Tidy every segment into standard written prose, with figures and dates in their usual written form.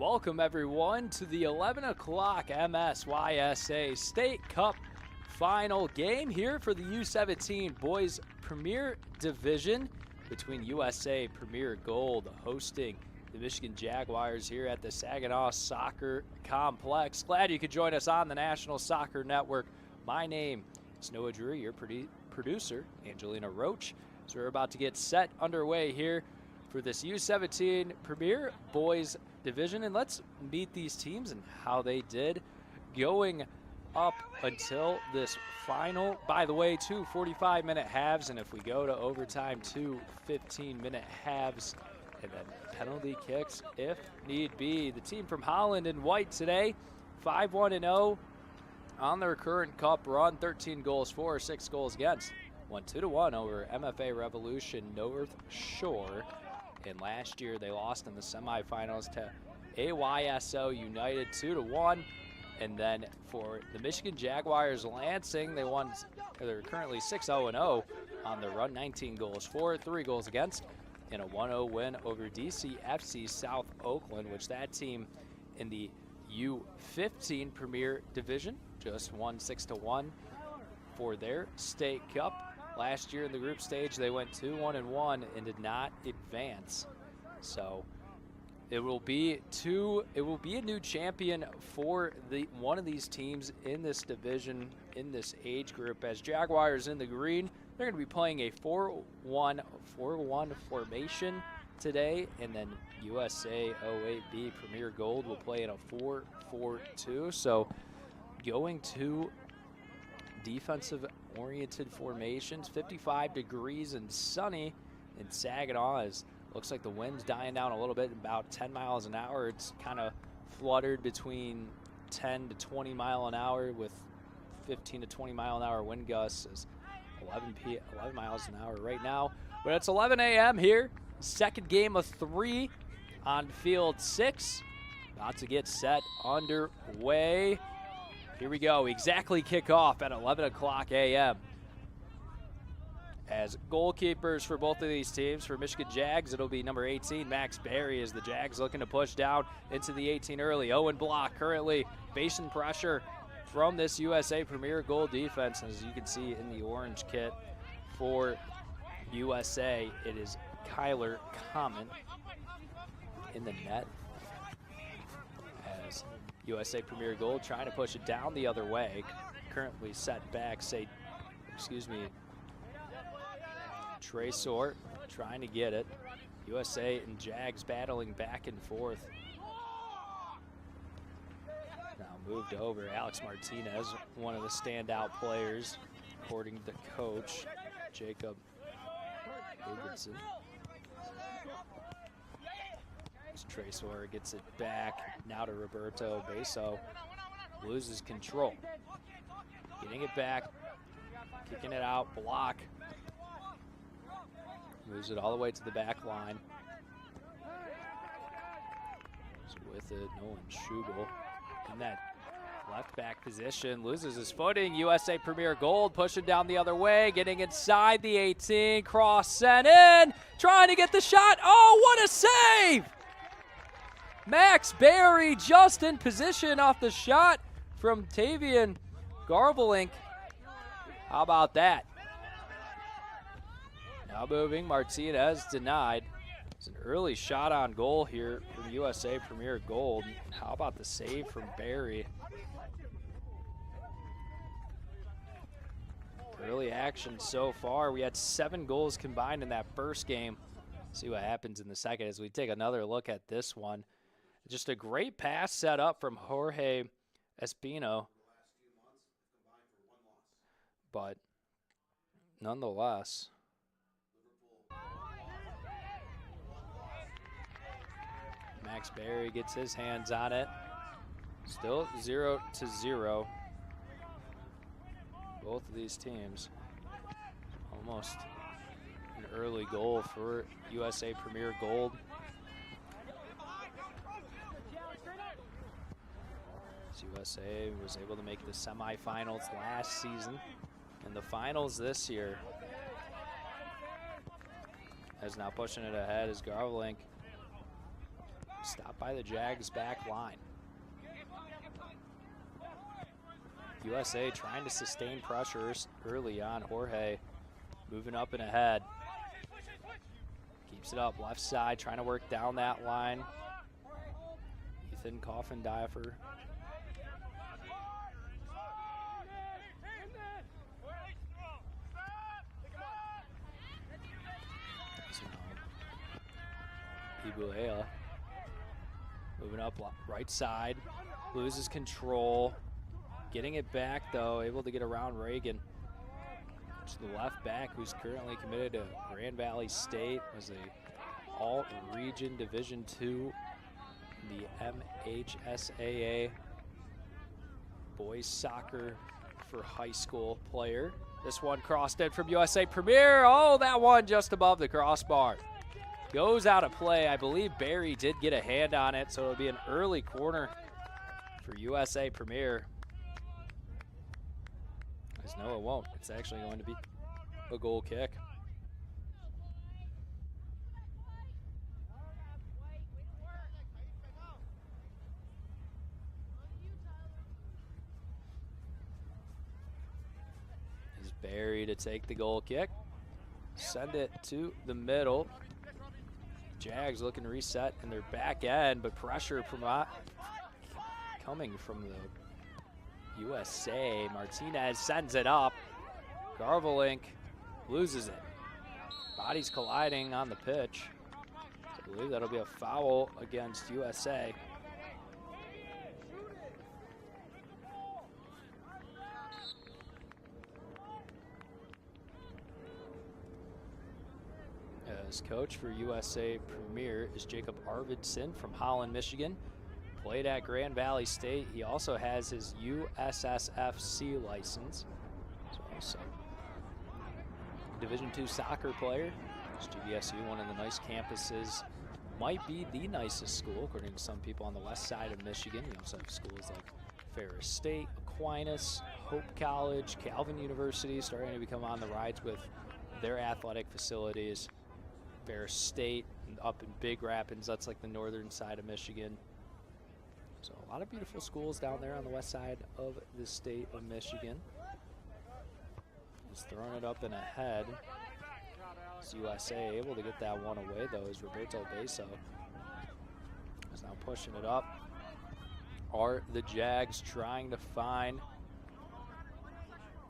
Welcome everyone to the 11 o'clock MSYSA State Cup final game here for the U17 Boys Premier Division between USA Premier Gold hosting the Michigan Jaguars here at the Saginaw Soccer Complex. Glad you could join us on the National Soccer Network. My name is Noah Drury, your producer, Angelina Roach. So we're about to get set underway here for this U17 Premier Boys Division, and let's meet these teams and how they did going up until this final. By the way, 2 45-minute halves, and if we go to overtime, 2 15-minute halves, and then penalty kicks if need be. The team from Holland in white today, 5-1-0 on their current cup run, 13 goals for, 6 goals against. Won 2-1 over MFA Revolution North Shore. And last year they lost in the semifinals to AYSO United 2-1. And then for the Michigan Jaguars Lansing, they're currently 6-0-0 on their run, 19 goals for, 3 goals against, in a 1-0 win over DCFC South Oakland, which that team in the U15 Premier Division just won 6-1 for their state cup. Last year in the group stage, they went 2-1-1 and did not advance. So it will be a new champion for one of these teams in this division, in this age group. As Jaguars in the green, they're going to be playing a 4-1-4-1 formation today, and then USA 08B Premier Gold will play in a 4-4-2. So going to defensive-oriented formations, 55 degrees and sunny in Saginaw. As looks like the wind's dying down a little bit, about 10 miles an hour. It's kind of fluttered between 10 to 20 mile an hour with 15 to 20 mile an hour wind gusts. Is 11 miles an hour right now. But it's 11 a.m. here. Second game of 3 on field 6. About to get set underway. Here we go, exactly kickoff at 11 o'clock a.m. As goalkeepers for both of these teams, for Michigan Jags, it'll be number 18, Max Berry, as the Jags looking to push down into the 18 early. Owen Block currently facing pressure from this USA Premier Gold defense. As you can see in the orange kit for USA, it is Kyler Common in the net. As USA Premier Gold trying to push it down the other way. Currently set back, Tresor trying to get it. USA and Jags battling back and forth. Now moved over. Alex Martinez, one of the standout players, according to the coach, Jacob Davidson. Tresor gets it back, now to Roberto Beso, loses control. Getting it back, kicking it out, Block. Moves it all the way to the back line. With it, Nolan Schubel in that left back position, loses his footing. USA Premier Gold pushing down the other way, getting inside the 18, cross sent in, trying to get the shot. Oh, what a save! Max Berry just in position off the shot from Tavian Garvelink. How about that? Now moving, Martinez denied. It's an early shot on goal here from USA Premier Gold. How about the save from Berry? Early action so far. We had 7 goals combined in that first game. See what happens in the second as we take another look at this one. Just a great pass set up from Jorge Espino. But nonetheless, Max Berry gets his hands on it. Still 0-0. Both of these teams. Almost an early goal for USA Premier Gold. USA was able to make the semifinals last season and the finals this year. As now pushing it ahead is Garvelink. Stopped by the Jags back line. USA trying to sustain pressures early on. Jorge moving up and ahead. Keeps it up left side, trying to work down that line. Ethan Coffin-Diafer. Ibuea moving up right side, loses control, getting it back though, able to get around Reagan. The left back, who's currently committed to Grand Valley State, was a All-Region Division II, the MHSAA boys soccer for high school player. This one crossed in from USA Premier. Oh, that one just above the crossbar. Goes out of play. I believe Barry did get a hand on it, so it'll be an early corner for USA Premier. No, it won't. It's actually going to be a goal kick. Is Barry to take the goal kick. Send it to the middle. Jags looking to reset in their back end, but pressure coming from the USA. Martinez sends it up. Garvelink loses it. Bodies colliding on the pitch. I believe that'll be a foul against USA. As coach for USA Premier is Jacob Arvidsson from Holland, Michigan. Played at Grand Valley State. He also has his USSFC license. So also Division II soccer player. It's GVSU, one of the nice campuses. Might be the nicest school, according to some people on the west side of Michigan. You also have schools like Ferris State, Aquinas, Hope College, Calvin University starting to become on the rides with their athletic facilities. Ferris State up in Big Rapids, that's like the northern side of Michigan. So a lot of beautiful schools down there on the west side of the state of Michigan. He's throwing it up and ahead. Is USA able to get that one away though, is Roberto Beso. Is now pushing it up. Are the Jags trying to find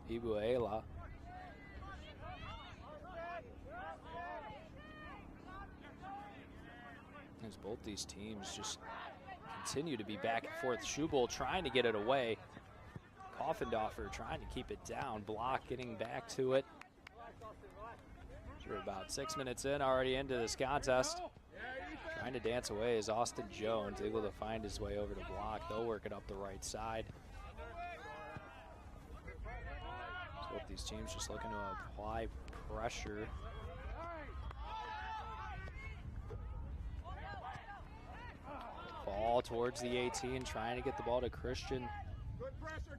Ibuela? As both these teams just continue to be back and forth. Schubel trying to get it away. Coffindoffer trying to keep it down. Block getting back to it. We're about 6 minutes in, already into this contest. Trying to dance away is Austin Jones, able to find his way over to Block. They'll work it up the right side. So both these teams just looking to apply pressure. Ball towards the 18, trying to get the ball to Christian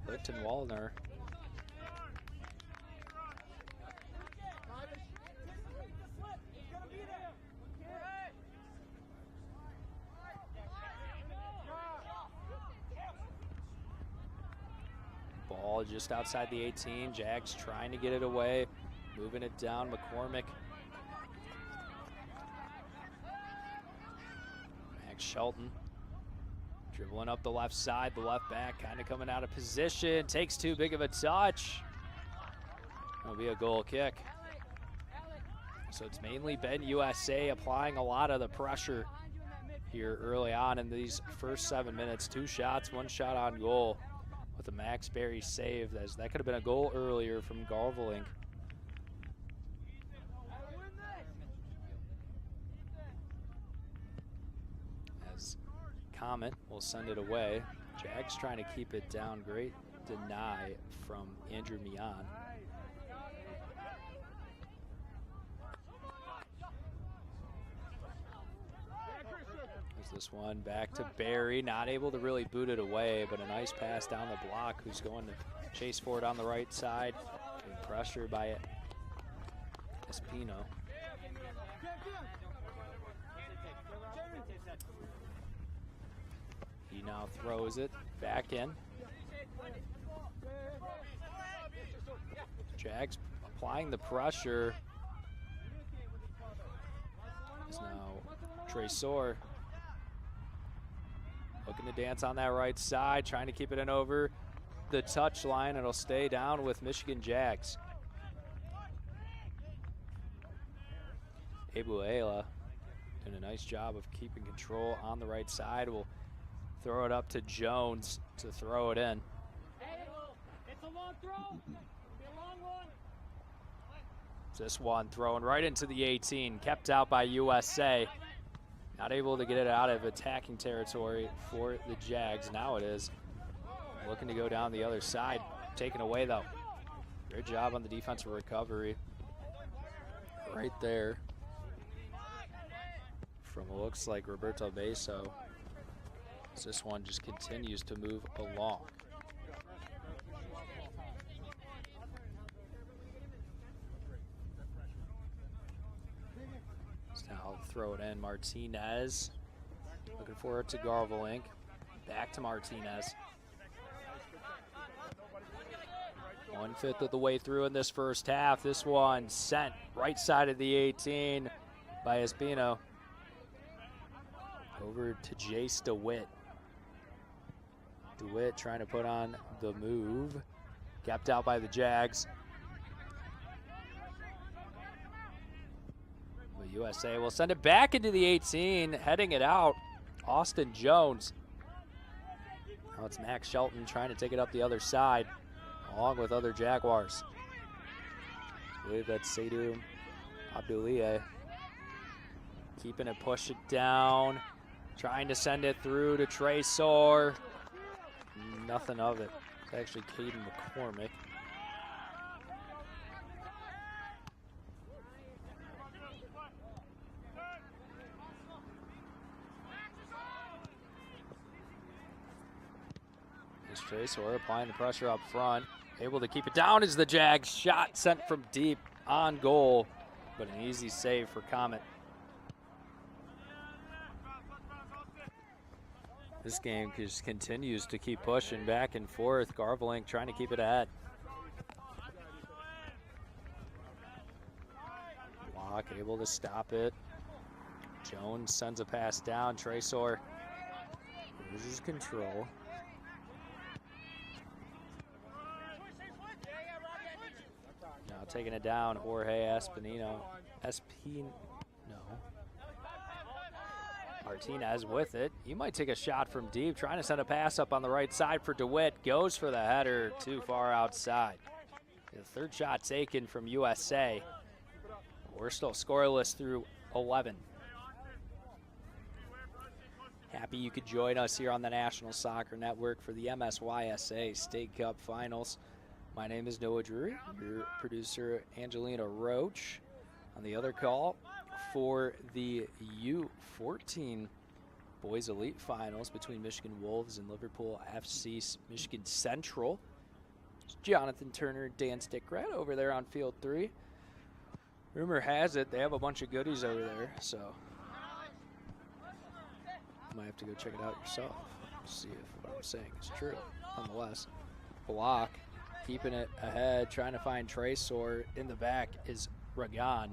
Lichtenwaldner. Ball just outside the 18. Jags trying to get it away, moving it down. McCormick. Max Shelton. Dribbling up the left side, the left back kind of coming out of position. Takes too big of a touch. It'll be a goal kick. So it's mainly been USA applying a lot of the pressure here early on in these first 7 minutes. 2 shots, 1 shot on goal with a Max Berry save. As that could have been a goal earlier from Garvelink. Comment will send it away. Jags trying to keep it down. Great deny from Andrew Mian. There's this one back to Barry. Not able to really boot it away, but a nice pass down the block. Who's going to chase for it on the right side. Getting pressure by Espino. He now throws it back in. Jags applying the pressure. It's now Tresor looking to dance on that right side, trying to keep it in over the touch line. It'll stay down with Michigan Jags. Ebuela doing a nice job of keeping control on the right side. Will throw it up to Jones to throw it in. It's a long throw. Be a long one. This one thrown right into the 18, kept out by USA. Not able to get it out of attacking territory for the Jags. Now it is looking to go down the other side. Taken away though. Great job on the defensive recovery. Right there. From what looks like Roberto Beso. This one just continues to move along. Now throw it in, Martinez. Looking forward to Garvelink. Back to Martinez. 1/5 of the way through in this first half. This one sent right side of the 18 by Espino. Over to Jace DeWitt. DeWitt trying to put on the move. Kept out by the Jags. But USA will send it back into the 18, heading it out. Austin Jones. Now it's Max Shelton trying to take it up the other side, along with other Jaguars. I believe that's Seydou Abdulieh. Keeping it, push it down. Trying to send it through to Tresor. Nothing of it. It's actually Caden McCormick. Here's Tresor applying the pressure up front. Able to keep it down as the Jags shot sent from deep on goal, but an easy save for Comet. This game just continues to keep pushing back and forth. Garvelink trying to keep it ahead. Block able to stop it. Jones sends a pass down. Tresor loses control. Now taking it down, Jorge Espino. Martinez with it. He might take a shot from deep, trying to send a pass up on the right side for DeWitt. Goes for the header, too far outside. The third shot taken from USA. We're still scoreless through 11. Happy you could join us here on the National Soccer Network for the MSYSA State Cup Finals. My name is Noah Drury, your producer Angelina Roach. On the other call for the U14 Boys Elite Finals between Michigan Wolves and Liverpool FC Michigan Central. It's Jonathan Turner, Dan Stickrat over there on Field 3. Rumor has it they have a bunch of goodies over there, so you might have to go check it out yourself. See if what I'm saying is true. Nonetheless, block, keeping it ahead, trying to find Tresor. In the back is Ragan.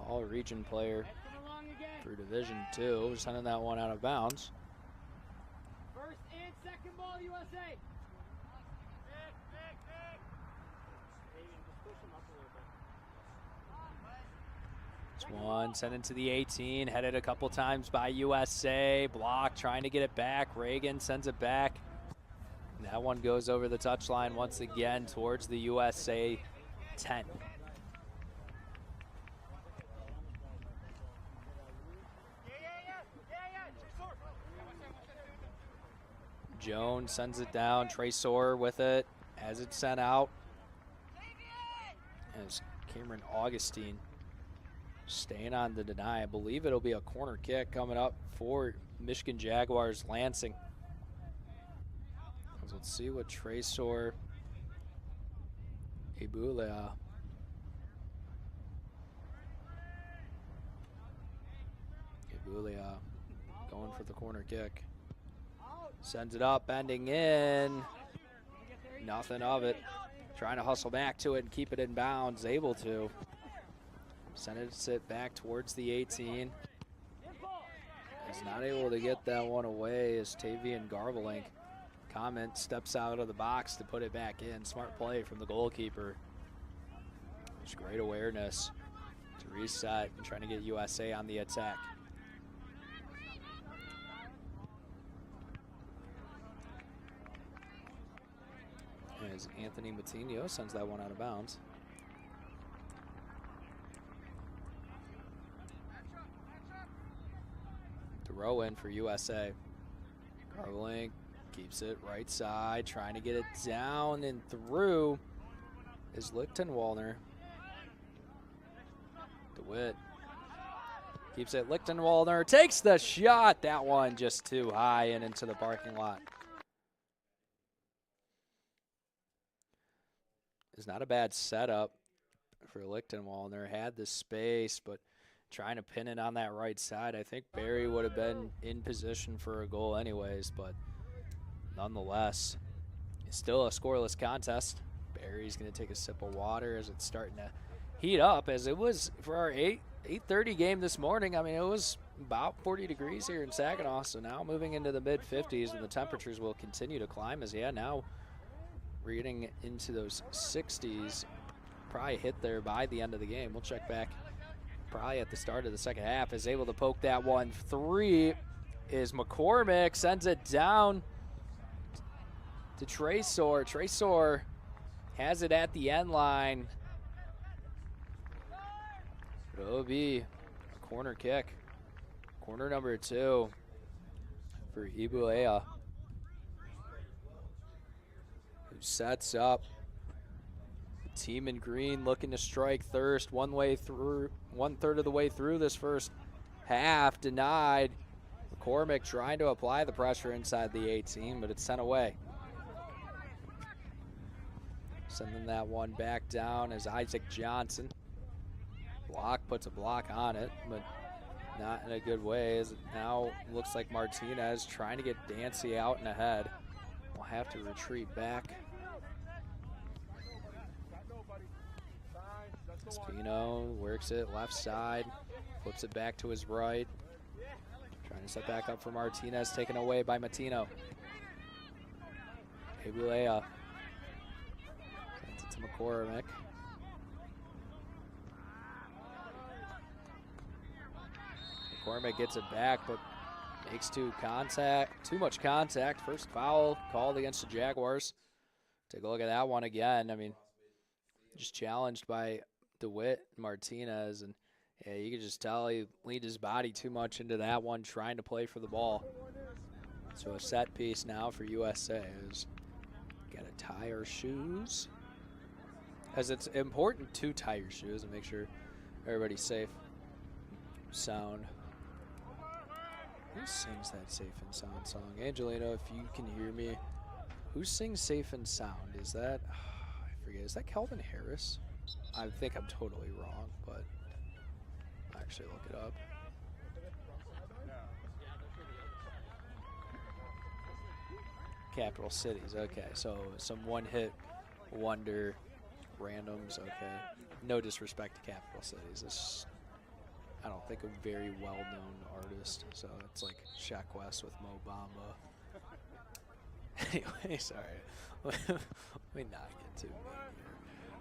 All-region player for Division II, sending that one out of bounds. First and second ball, USA. This one sent into the 18, headed a couple times by USA. Block, trying to get it back. Reagan sends it back. And that one goes over the touchline once again towards the USA 10. Jones sends it down. Tresor with it as it's sent out. As Cameron Augustine staying on the deny. I believe it'll be a corner kick coming up for Michigan Jaguars Lansing. So let's see what Tresor Ebulia going for the corner kick. Sends it up, bending in. Nothing of it. Trying to hustle back to it and keep it in bounds. Able to. Sends it back towards the 18. Is not able to get that one away as Tavian Garvelink. Comment steps out of the box to put it back in. Smart play from the goalkeeper. Just great awareness to reset and trying to get USA on the attack. As Anthony Matinho sends that one out of bounds. Throw in for USA. Garvelink keeps it right side, trying to get it down and through is Lichtenwaldner. DeWitt keeps it. Lichtenwaldner takes the shot. That one just too high and into the parking lot. It's not a bad setup for Lichtenwaldner. Had the space, but trying to pin it on that right side. I think Barry would have been in position for a goal anyways, but nonetheless, it's still a scoreless contest. Barry's going to take a sip of water as it's starting to heat up, as it was for our 8:30 game this morning. I mean, it was about 40 degrees here in Saginaw, so now moving into the mid-50s, and the temperatures will continue to climb as, now we're getting into those 60s. Probably hit there by the end of the game. We'll check back probably at the start of the second half. Is able to poke that one free is McCormick. Sends it down to Tresor. Tresor has it at the end line. It'll be a corner kick. Corner number 2 for Ibuea, who sets up. Team in green looking to strike thirst one-third of the way through this first half. Denied. McCormick trying to apply the pressure inside the 18, but it's sent away. Sending that one back down is Isaac Johnson. Block puts a block on it, but not in a good way, as it now looks like Martinez trying to get Dancy out and ahead. We'll have to retreat back. Espino works it left side, flips it back to his right. Trying to set back up for Martinez, taken away by Matino. Ibulea sends it to McCormick. McCormick gets it back, but makes too much contact. First foul called against the Jaguars. Take a look at that one again. I mean, just challenged by DeWitt Martinez, and you can just tell he leaned his body too much into that one, trying to play for the ball. So a set piece now for USA is got to tie our shoes, as it's important to tie your shoes and make sure everybody's safe, sound. Who sings that Safe and Sound song? Angelina, if you can hear me, who sings Safe and Sound? Is that, I forget, is that Calvin Harris? I think I'm totally wrong, but I'll actually look it up. Capital Cities, okay, so some one-hit wonder randoms, okay. No disrespect to Capital Cities. This, I don't think, a very well-known artist, so it's like Shaq West with Mo Bamba. Anyway, sorry. Let me not get too mean here.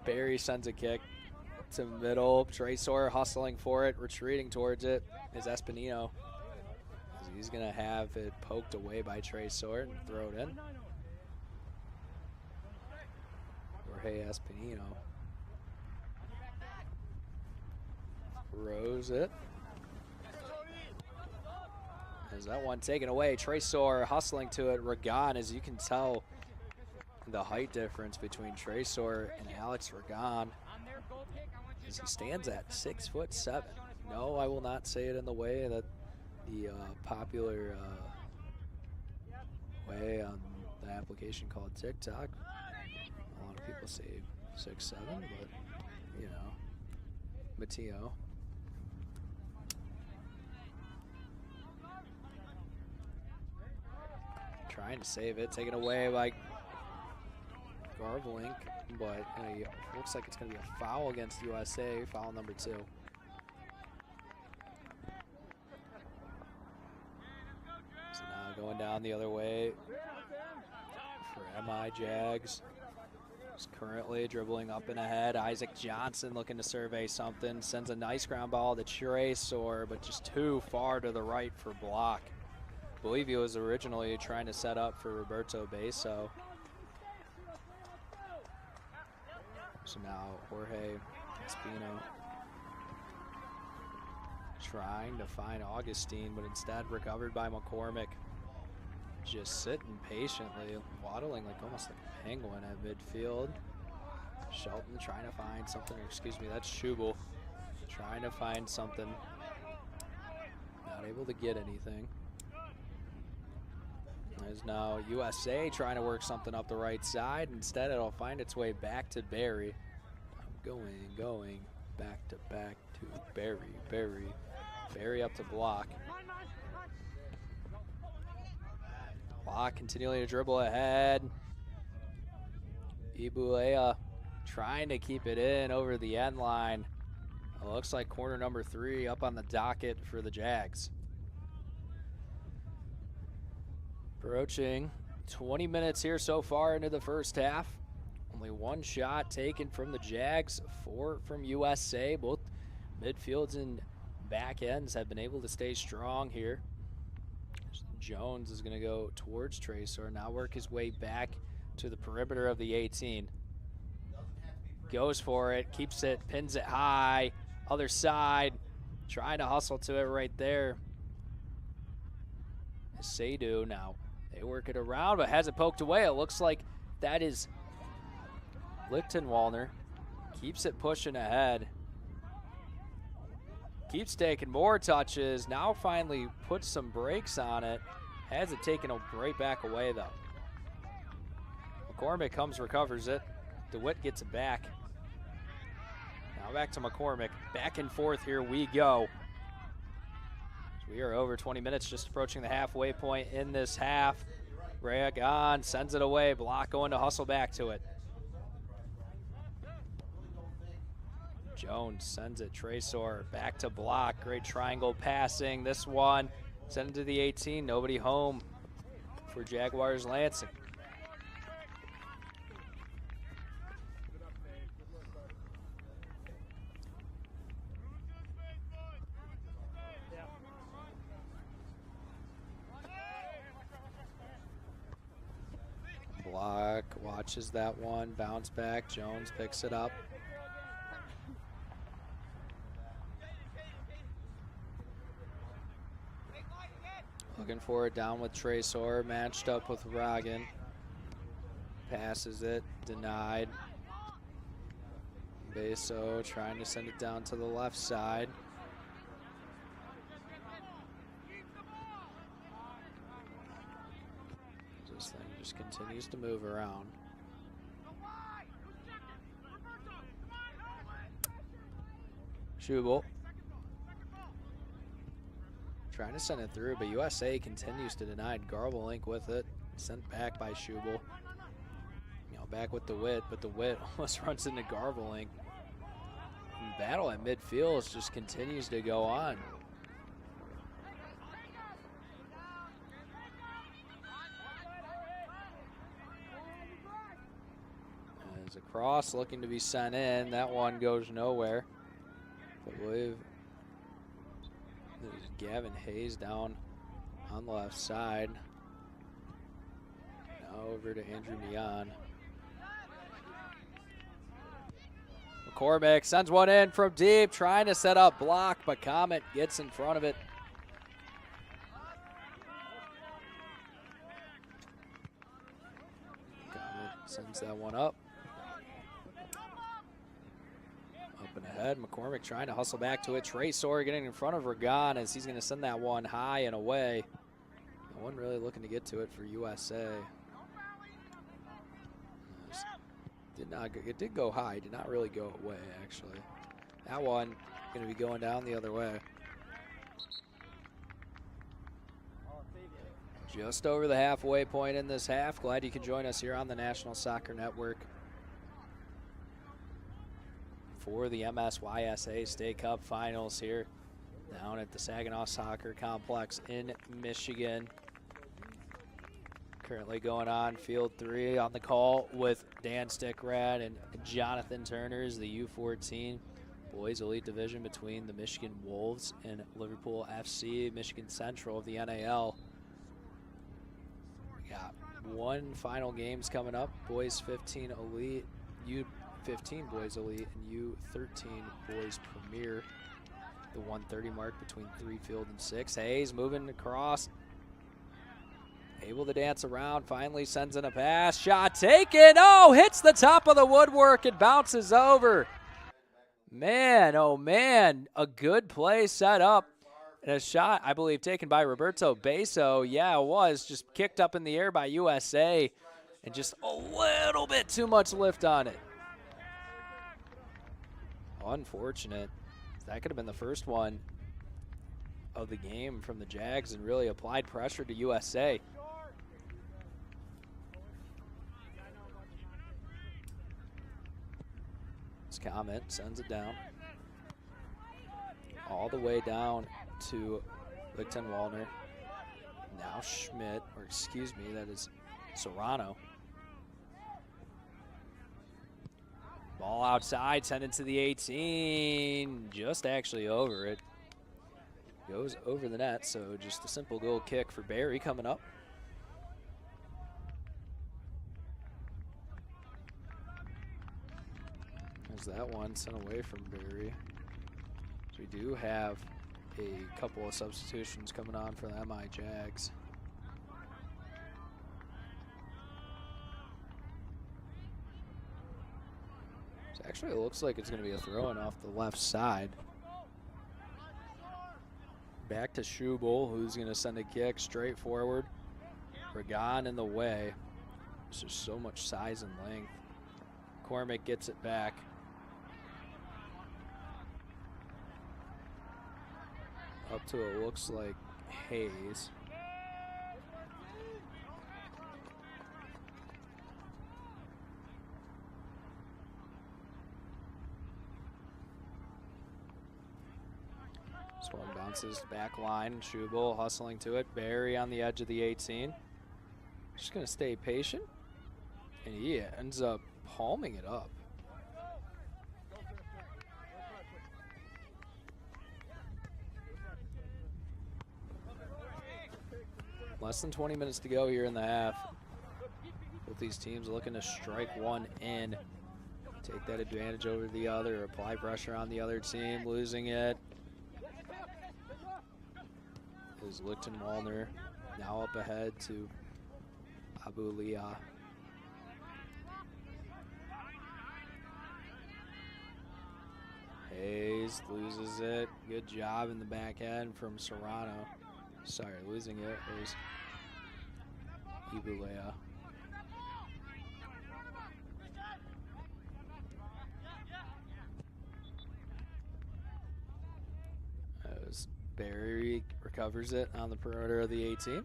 Barry sends a kick to middle. Tresor hustling for it, retreating towards it is Espinino. He's going to have it poked away by Tresor and throw it in. Jorge Espinino throws it. Is that one taken away? Tresor hustling to it. Ragon, as you can tell, the height difference between Tresor and Alex Ragon, as he stands at 6'7". No, I will not say it in the way that the popular way on the application called TikTok. A lot of people say 6'7", but you know, Mateo. trying to save it, taken away by Garvelink, but it looks like it's going to be a foul against USA, foul number 2. So now going down the other way for MI Jags. He's currently dribbling up and ahead. Isaac Johnson looking to survey something. Sends a nice ground ball to Tracer, but just too far to the right for block. I believe he was originally trying to set up for Roberto Beso. So now Jorge Espino trying to find Augustine, but instead recovered by McCormick. Just sitting patiently, waddling like almost like a penguin at midfield. Shelton trying to find something, or excuse me, that's Schubel trying to find something. Not able to get anything. There's now USA trying to work something up the right side. Instead, it'll find its way back to Barry. Going, back to Barry. Barry up to block. Block continuing to dribble ahead. Ibulea trying to keep it in over the end line. It looks like corner number 3 up on the docket for the Jags. Approaching 20 minutes here so far into the first half. Only 1 shot taken from the Jags, 4 from USA. Both midfields and back ends have been able to stay strong here. Jones is going to go towards Tracer, now work his way back to the perimeter of the 18. Goes for it, keeps it, pins it high, other side, trying to hustle to it right there. Seydu now, they work it around, but has it poked away. It looks like that is Lichtenwalner. Keeps it pushing ahead. Keeps taking more touches. Now finally puts some brakes on it. Has it taken right back away though. McCormick comes, recovers it. DeWitt gets it back. Now back to McCormick. Back and forth here we go. We are over 20 minutes, just approaching the halfway point in this half. Ragon sends it away. Block going to hustle back to it. Jones sends it. Tracer back to block. Great triangle passing. This one sent it to the 18. Nobody home for Jaguars Lansing. Block watches that one. Bounce back. Jones picks it up. Looking for it down with Tracer, matched up with Ragan. Passes it, denied. Beso trying to send it down to the left side. This thing just continues to move around. Schubel. Trying to send it through, but USA continues to deny. Garvelink with it, sent back by Schubel. Back with DeWitt, but DeWitt almost runs into Garvelink. And the battle at midfield just continues to go on. As a cross looking to be sent in, that one goes nowhere. I believe there's Gavin Hayes down on the left side. Now over to Andrew Mian. McCormick sends one in from deep, trying to set up block, but Comet gets in front of it. Comet sends that one up. Up and ahead, McCormick trying to hustle back to it. Tracer getting in front of Ragon as he's going to send that one high and away. No one really looking to get to it for USA. It did go high, did not really go away actually. That one going to be going down the other way. Just over the halfway point in this half. Glad you can join us here on the National Soccer Network for the MSYSA State Cup Finals here down at the Saginaw Soccer Complex in Michigan. Currently going on field 3 on the call with Dan Stickrad and Jonathan Turners, the U14 Boys Elite Division between the Michigan Wolves and Liverpool FC, Michigan Central of the NAL. We got one final games coming up, Boys 15 Elite, U15 Boys Elite, and U13 Boys Premier. The 1:30 mark between 3 field and 6. Hayes moving across. Able to dance around, finally sends in a pass. Shot taken, oh, hits the top of the woodwork and bounces over. Man, oh man, a good play set up. And a shot, I believe, taken by Roberto Beso. Yeah, it was. Just kicked up in the air by USA. And just a little bit too much lift on it. Unfortunate. That could have been the first one of the game from the Jags and really applied pressure to USA. This comment sends it down. All the way down to Lichten-Wallner. Now Schmidt, or excuse me, that is Serrano. Ball outside, sent into the 18. Just actually over it. Goes over the net, so just a simple goal kick for Barry coming up. There's that one sent away from Barry. So we do have a couple of substitutions coming on for the MI Jags. So actually, it looks like it's going to be a throw-in off the left side. Back to Schubel, who's going to send a kick straight forward. Ragan in the way. There's just so much size and length. Cormick gets it back. Up to it looks like Hayes. This one bounces back line. Schubel hustling to it. Barry on the edge of the 18. Just going to stay patient. And he ends up palming it up. Less than 20 minutes to go here in the half. Both these teams looking to strike one in. Take that advantage over the other. Apply pressure on the other team. Losing it is Lichten-Wallner. Now up ahead to Abu Leah. Hayes loses it. Good job in the back end from Serrano. Sorry, losing it was Ibulea. As Barry recovers it on the perimeter of the 18.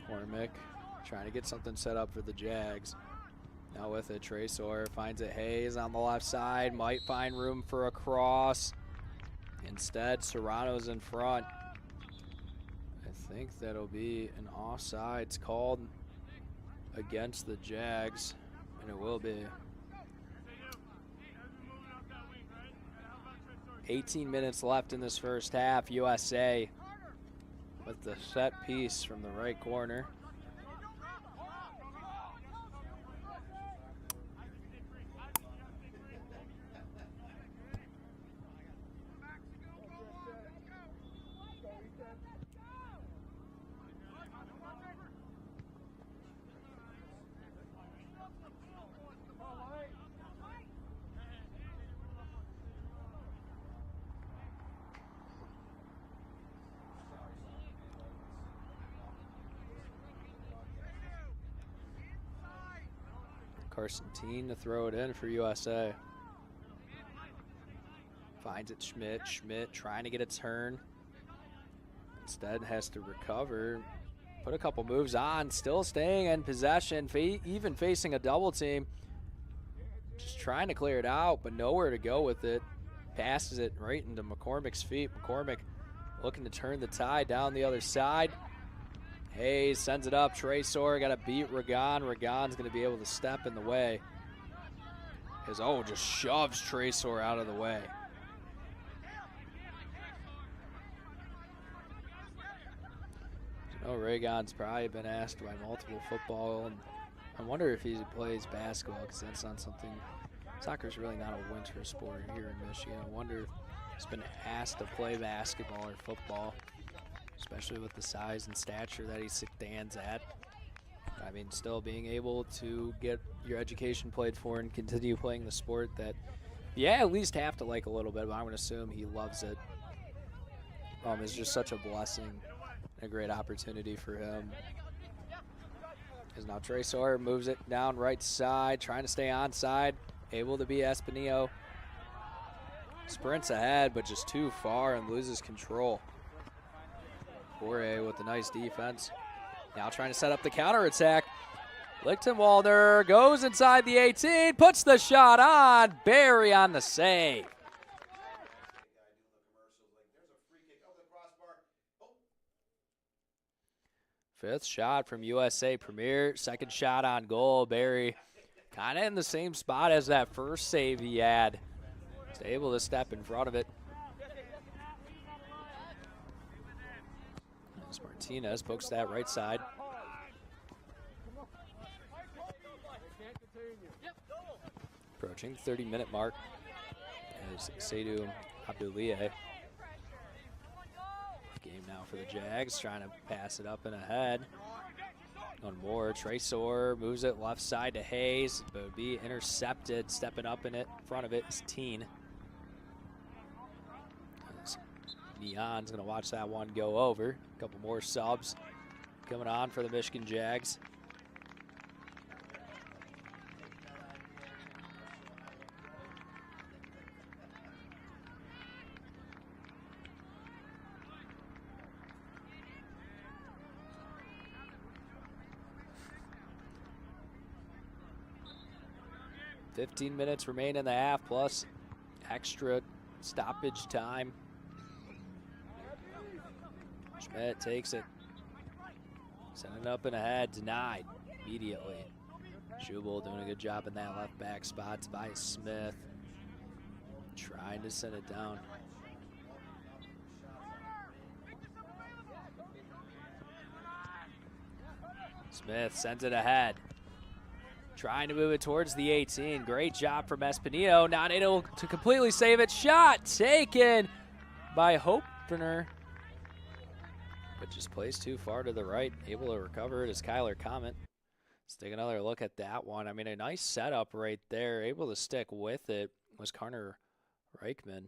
Cormick trying to get something set up for the Jags. Now with it, Tresor finds it. Hayes on the left side, might find room for a cross. Instead, Serrano's in front. I think that'll be an offsides called against the Jags, and it will be. 18 minutes left in this first half. USA with the set piece from the right corner. Carson Teen to throw it in for USA. Finds it Schmidt. Schmidt trying to get a turn. Instead has to recover. Put a couple moves on. Still staying in possession. Even facing a double team. Just trying to clear it out, but nowhere to go with it. Passes it right into McCormick's feet. McCormick looking to turn the tide down the other side. Hayes sends it up. Tresor got to beat Ragon. Ragon's going to be able to step in the way. Just shoves Tresor out of the way. Ragon's probably been asked by multiple football, and I wonder if he plays basketball, because that's not something. Soccer's really not a winter sport here in Michigan. I wonder if he's been asked to play basketball or football, especially with the size and stature that he stands at. I mean, still being able to get your education played for and continue playing the sport that, at least have to like a little bit, but I'm going to assume he loves it. It's just such a blessing. A great opportunity for him. As now Tresor moves it down right side, trying to stay onside, able to be Espinillo. Sprints ahead, but just too far and loses control. Jorge with a nice defense. Now trying to set up the counterattack. Lichtenwalder goes inside the 18, puts the shot on. Barry on the save. Fifth shot from USA Premier. Second shot on goal. Barry kind of in the same spot as that first save he had. He's able to step in front of it. As Martinez pokes that right side. Approaching the 30-minute mark as Seydou Abdoulieh. Game now for the Jags, trying to pass it up and ahead. One more, Tresor moves it left side to Hayes, but would be intercepted. Stepping up in front of it is Teen. Neon's gonna watch that one go over. A couple more subs coming on for the Michigan Jags. $15 minutes remain in the half, plus extra stoppage time. Schmidt takes it. Sending it up and ahead, denied immediately. Schubel doing a good job in that left back spot. Tobias Smith trying to send it down. Smith sends it ahead. Trying to move it towards the 18. Great job from Espinillo. Not able to completely save it. Shot taken by Hopner. But just plays too far to the right. Able to recover it is Kyler Comet. Let's take another look at that one. I mean, a nice setup right there. Able to stick with it was Connor Reichman.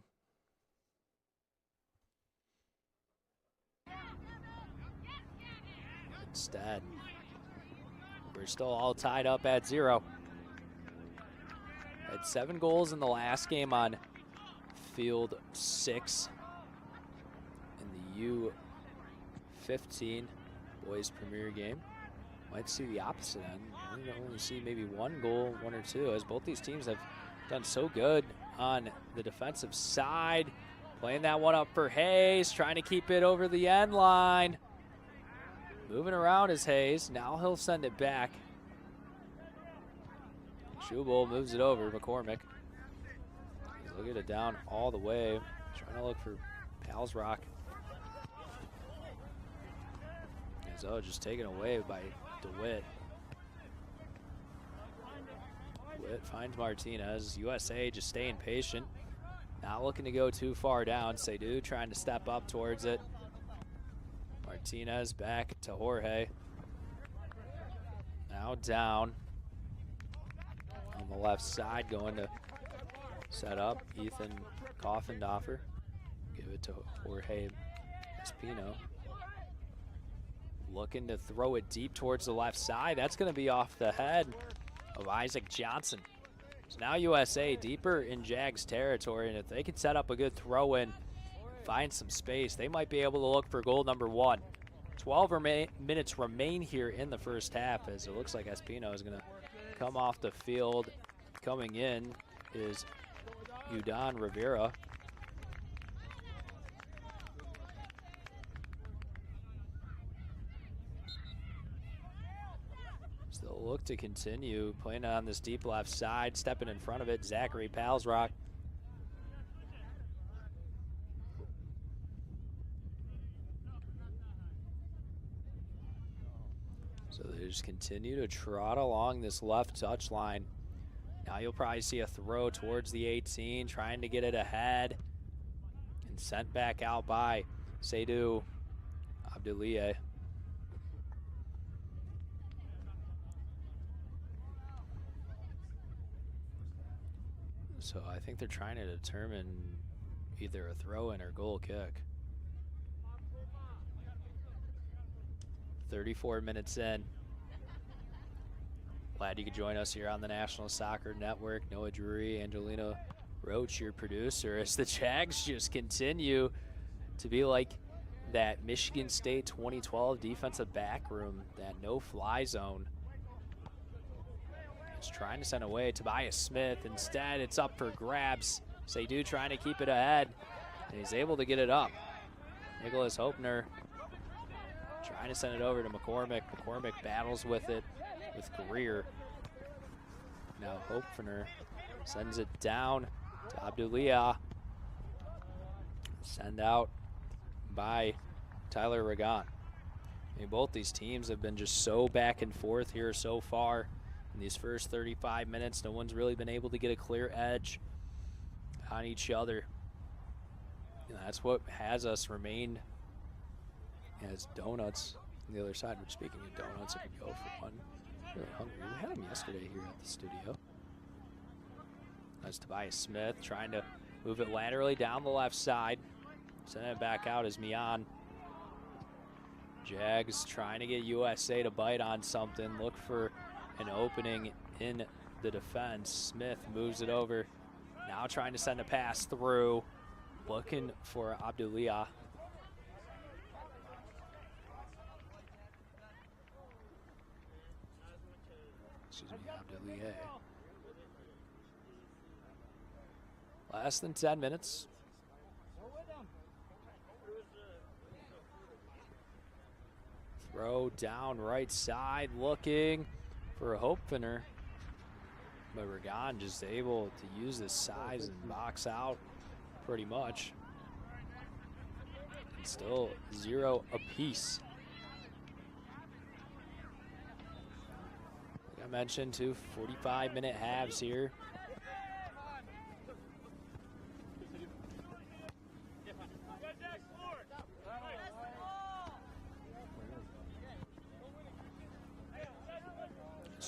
Instead, we're still all tied up at 0. Had 7 goals in the last game on field 6 in the U17 boys premier game. Might see the opposite end. We might only see maybe 1 goal, 1 or 2, as both these teams have done so good on the defensive side. Playing that one up for Hayes, trying to keep it over the end line. Moving around is Hayes. Now he'll send it back. Schubel moves it over. McCormick. He's looking it down all the way. Trying to look for Palsrock. So just taken away by DeWitt. DeWitt finds Martinez. USA just staying patient. Not looking to go too far down. Seydou trying to step up towards it. Martinez back to Jorge. Now down on the left side, going to set up Ethan Coffendoffer. Give it to Jorge Espino. Looking to throw it deep towards the left side. That's going to be off the head of Isaac Johnson. So now USA deeper in Jags territory, and if they can set up a good throw in, find some space, they might be able to look for goal number 1. 12 minutes remain here in the first half, as it looks like Espino is going to come off the field. Coming in is Udon Rivera. They'll look to continue playing on this deep left side, stepping in front of it, Zachary Palsrock. So they just continue to trot along this left touch line. Now you'll probably see a throw towards the 18, trying to get it ahead, and sent back out by Seydou Abdulieh. So I think they're trying to determine either a throw-in or goal kick. 34 minutes in. Glad you could join us here on the National Soccer Network. Noah Drury, Angelina Roach, your producer, as the Jags just continue to be like that Michigan State 2012 defensive back room, that no-fly zone. He's trying to send away Tobias Smith. Instead, it's up for grabs. Seydou trying to keep it ahead, and he's able to get it up. Nicholas Hopner trying to send it over to McCormick. McCormick battles with it with Greer. Now Hopner sends it down to Abduliah. Send out by Tyler Ragon. I mean, both these teams have been just so back and forth here so far. In these first 35 minutes, no one's really been able to get a clear edge on each other. And that's what has us remain as donuts on the other side. We're speaking of donuts, I could go for one. Really hungry. We had them yesterday here at the studio. That's Tobias Smith trying to move it laterally down the left side. Sending it back out is Mian. Jags trying to get USA to bite on something. Look for an opening in the defense. Smith moves it over. Now trying to send a pass through. Looking for Abduliah. Excuse me, Abduliah. Less than 10 minutes. Throw down right side, looking for a Hopner. But Ragon just able to use his size and box out pretty much. And still 0 apiece. Like I mentioned, 2 45-minute halves here.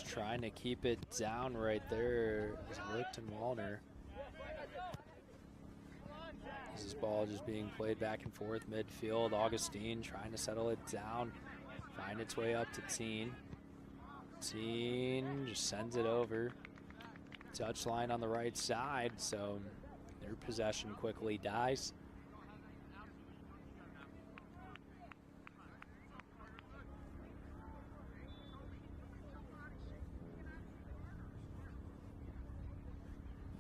Trying to keep it down right there is Lipton Wallner. This is ball just being played back and forth midfield. Augustine trying to settle it down, find its way up to Teen. Teen just sends it over. Touch line on the right side, so their possession quickly dies.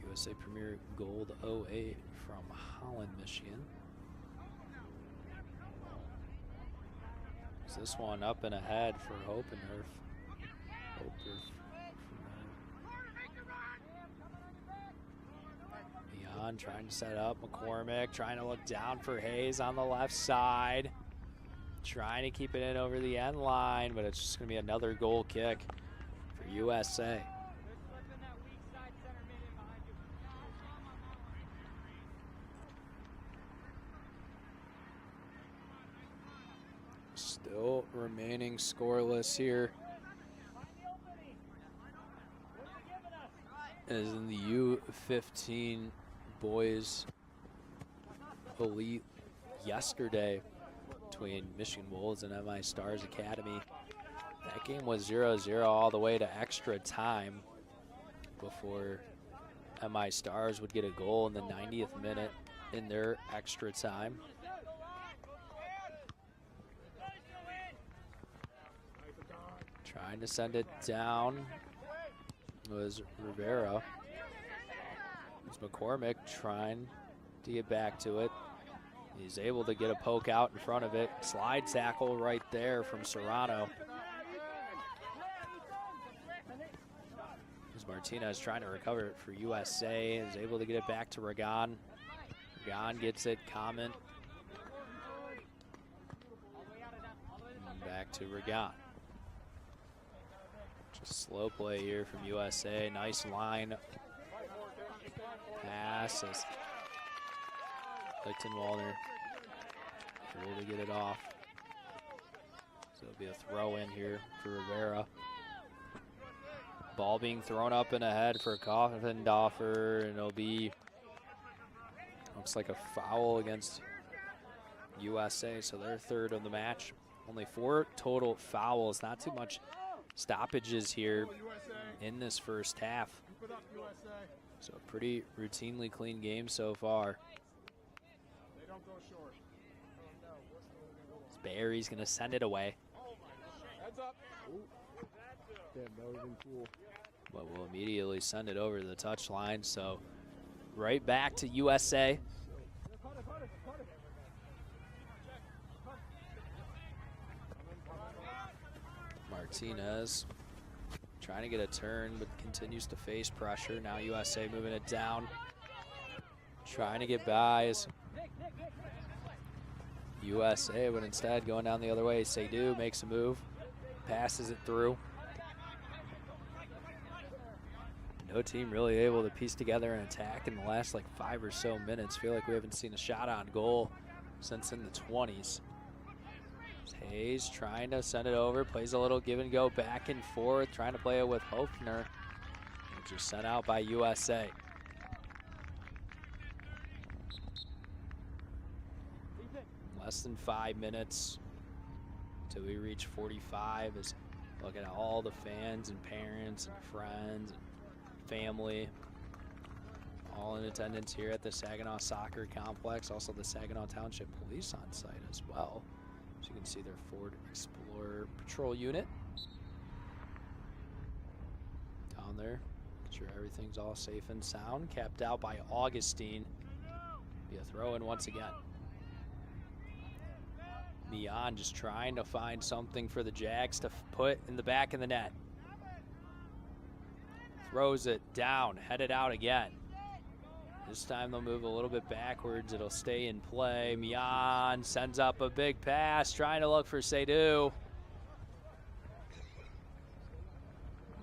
USA Premier Gold 08 from Holland, Michigan. Is this one up and ahead for Hopenhurf? Beyond trying to set up McCormick, trying to look down for Hayes on the left side. Trying to keep it in over the end line, but it's just going to be another goal kick for USA. Still remaining scoreless here. As in the U17 boys elite yesterday between Michigan Wolves and MI Stars Academy. That game was 0-0 all the way to extra time. before MI Stars would get a goal in the 90th minute in their extra time. Trying to send it down was Rivera. It's McCormick trying to get back to it. He's able to get a poke out in front of it. Slide tackle right there from Serrano. As Martinez trying to recover it for USA, is able to get it back to Ragon. Ragon gets it, Common. And back to Ragon. Just slow play here from USA. Nice line pass as Lichtenwalder able to get it off. So it'll be a throw in here for Rivera. Ball being thrown up and ahead for Koffendorfer, and it'll be, looks like a foul against USA, so they're third of the match. Only 4 total fouls, not too much stoppages here in this first half. So a pretty routinely clean game so far. Barry's gonna send it away. But we'll immediately send it over to the touchline. So right back to USA. Martinez trying to get a turn, but continues to face pressure. Now USA moving it down. Trying to get by as USA, but instead going down the other way. Seydoux makes a move, passes it through. No team really able to piece together an attack in the last like 5 or so minutes. Feel like we haven't seen a shot on goal since in the 20s. Hayes trying to send it over, plays a little give and go back and forth, trying to play it with Hofner, which is sent out by USA. Less than 5 minutes till we reach 45. Is looking at all the fans and parents and friends and family all in attendance here at the Saginaw Soccer Complex. Also the Saginaw Township Police on site as well. So you can see their Ford Explorer Patrol Unit down there. Make sure everything's all safe and sound. Capped out by Augustine. Be a throw in once again. Mian just trying to find something for the Jags to put in the back of the net. Throws it down, headed out again. This time they'll move a little bit backwards. It'll stay in play. Mian sends up a big pass, trying to look for Seydoux.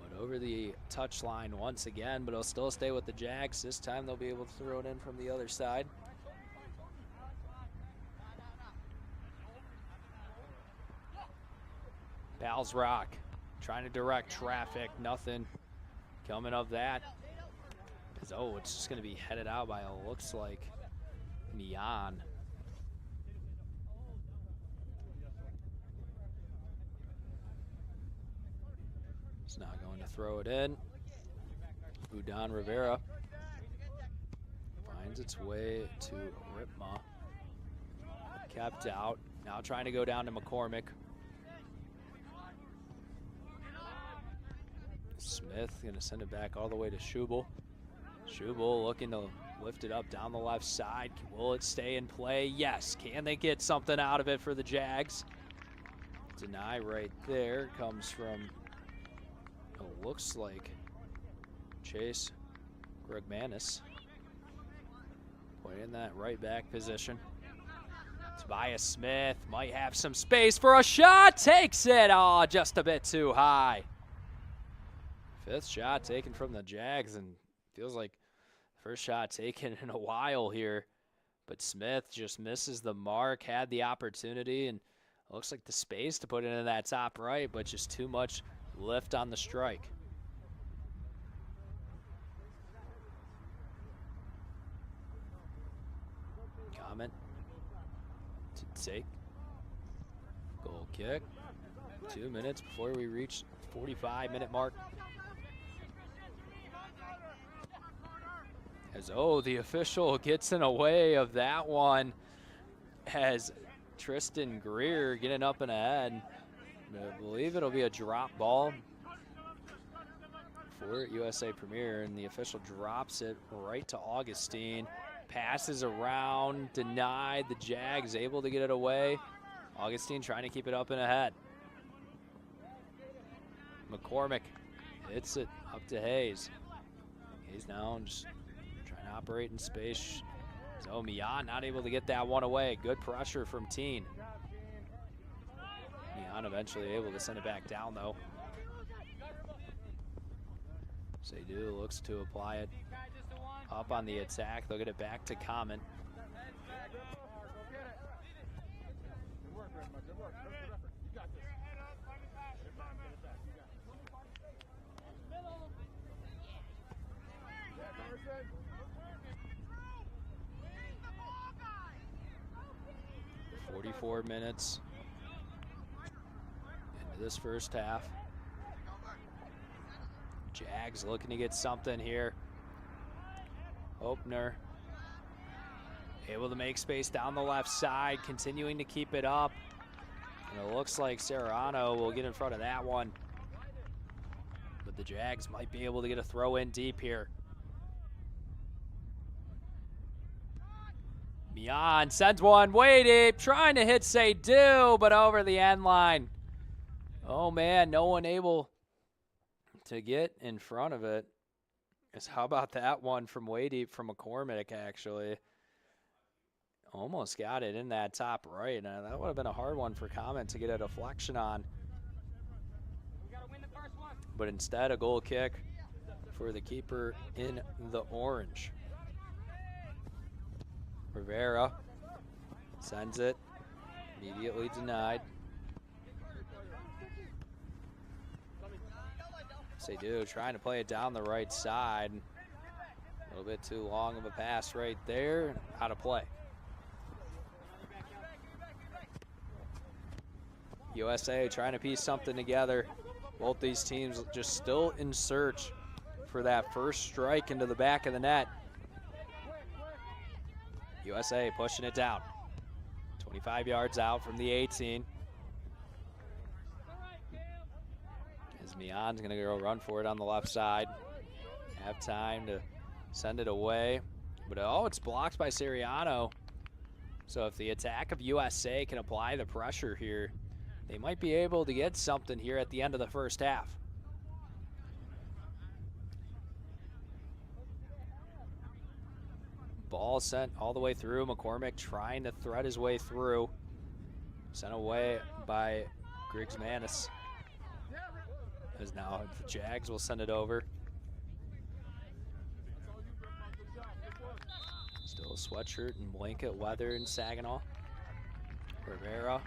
But over the touchline once again, but it'll still stay with the Jags. This time they'll be able to throw it in from the other side. Pals Rock trying to direct traffic, nothing coming of that. Oh, it's just going to be headed out by, looks like, Mian. He's not going to throw it in. Udon Rivera finds its way to Ripma. Kept out. Now trying to go down to McCormick. Smith gonna send it back all the way to Schubel. Schubel looking to lift it up down the left side. Will it stay in play? Yes. Can they get something out of it for the Jags? Deny right there comes from, it looks like Chase Gregmanis. Playing that right back position. Tobias Smith might have some space for a shot. Takes it. Oh, just a bit too high. 5th shot taken from the Jags, and feels like first shot taken in a while here. But Smith just misses the mark, had the opportunity, and it looks like the space to put it in that top right, but just too much lift on the strike. Comment to take. Goal kick. 2 minutes before we reach 45-minute mark. As, oh, the official gets in the way of that one as Tristan Greer getting up and ahead. I believe it'll be a drop ball for USA Premier, and the official drops it right to Augustine. Passes around, denied. The Jags able to get it away. Augustine trying to keep it up and ahead. McCormick hits it up to Hayes. Hayes now just trying to operate in space. So Mian not able to get that one away. Good pressure from Teen. Mian eventually able to send it back down though. Seydoux looks to apply it up on the attack. They'll get it back to Common. .44 minutes into this first half. Jags looking to get something here. Opner able to make space down the left side, continuing to keep it up. And it looks like Serrano will get in front of that one. But the Jags might be able to get a throw in deep here. Mian sends one way deep, trying to hit Seydoux, but over the end line. Oh man, no one able to get in front of it. How about that one from way deep from McCormick, actually? Almost got it in that top right. Now, that would have been a hard one for Common to get a deflection on. But instead, a goal kick for the keeper in the orange. Rivera sends it, immediately denied. Seydoux trying to play it down the right side. A little bit too long of a pass right there. Out of play. USA trying to piece something together. Both these teams just still in search for that first strike into the back of the net. USA pushing it down. 25 yards out from the 18. As Mian's gonna go run for it on the left side. Have time to send it away. But oh, it's blocked by Siriano. So if the attack of USA can apply the pressure here, they might be able to get something here at the end of the first half. Ball sent all the way through. McCormick trying to thread his way through. Sent away by Griggs Manis. As now the Jags will send it over. Still a sweatshirt and blanket weather in Saginaw. Rivera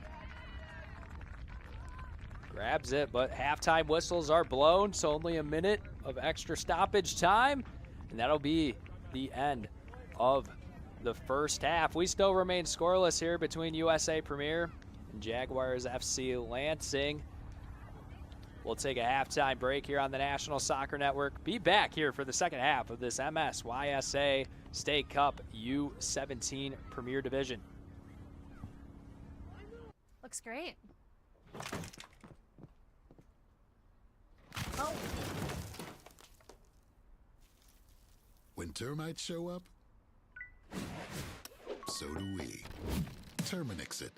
grabs it, but halftime whistles are blown, so only a minute of extra stoppage time, and that'll be the end of the first half. We still remain scoreless here between USA Premier and Jaguars FC Lansing. We'll take a halftime break here on the National Soccer Network. Be back here for the second half of this MSYSA State Cup U17 Premier Division. Looks great. Oh. When termites show up, so do we. Terminix it.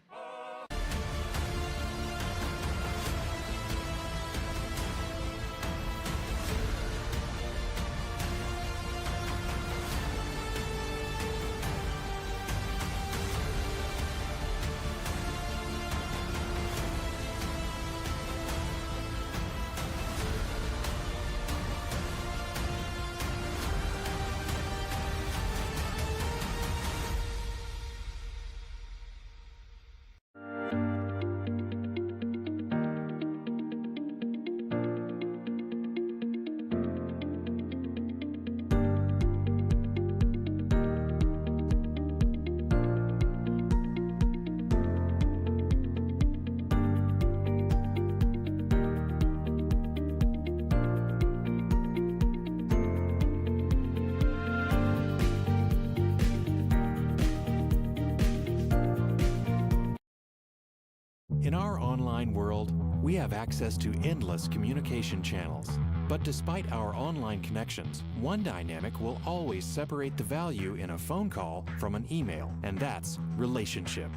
In our online world, we have access to endless communication channels. But despite our online connections, one dynamic will always separate the value in a phone call from an email, and that's relationship.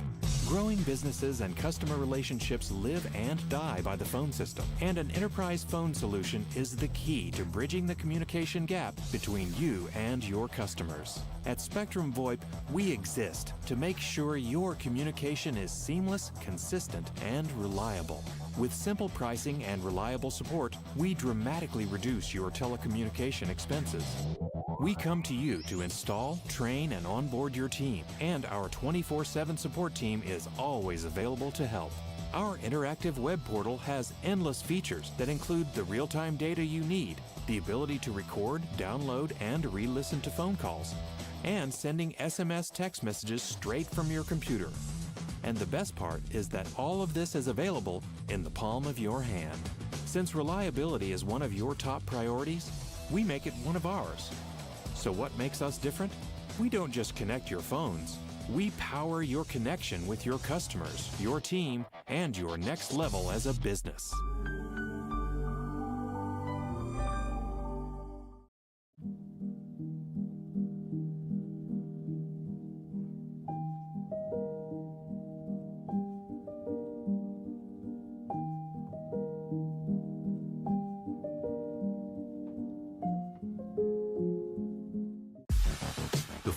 Growing businesses and customer relationships live and die by the phone system, and an enterprise phone solution is the key to bridging the communication gap between you and your customers. At Spectrum VoIP, we exist to make sure your communication is seamless, consistent, and reliable. With simple pricing and reliable support, we dramatically reduce your telecommunication expenses. We come to you to install, train, and onboard your team, and our 24/7 support team is always available to help. Our interactive web portal has endless features that include the real-time data you need, the ability to record, download, and re-listen to phone calls, and sending SMS text messages straight from your computer. And the best part is that all of this is available in the palm of your hand. Since reliability is one of your top priorities, we make it one of ours. So what makes us different? We don't just connect your phones. We power your connection with your customers, your team, and your next level as a business.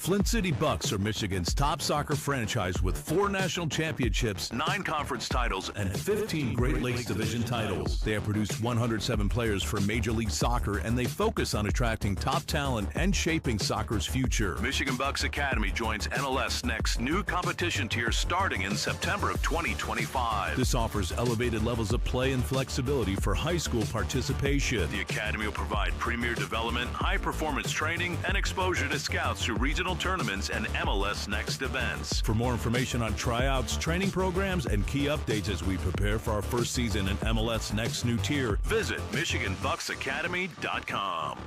Flint City Bucks are Michigan's top soccer franchise with 4 national championships, 9 conference titles, and 15 Great Lakes Division titles. They have produced 107 players for Major League Soccer, and they focus on attracting top talent and shaping soccer's future. Michigan Bucks Academy joins MLS Next new competition tier starting in September of 2025. This offers elevated levels of play and flexibility for high school participation. The Academy will provide premier development, high-performance training, and exposure to scouts through regional tournaments and MLS Next events. For more information on tryouts, training programs, and key updates as we prepare for our first season in MLS Next new tier, visit MichiganBucksAcademy.com.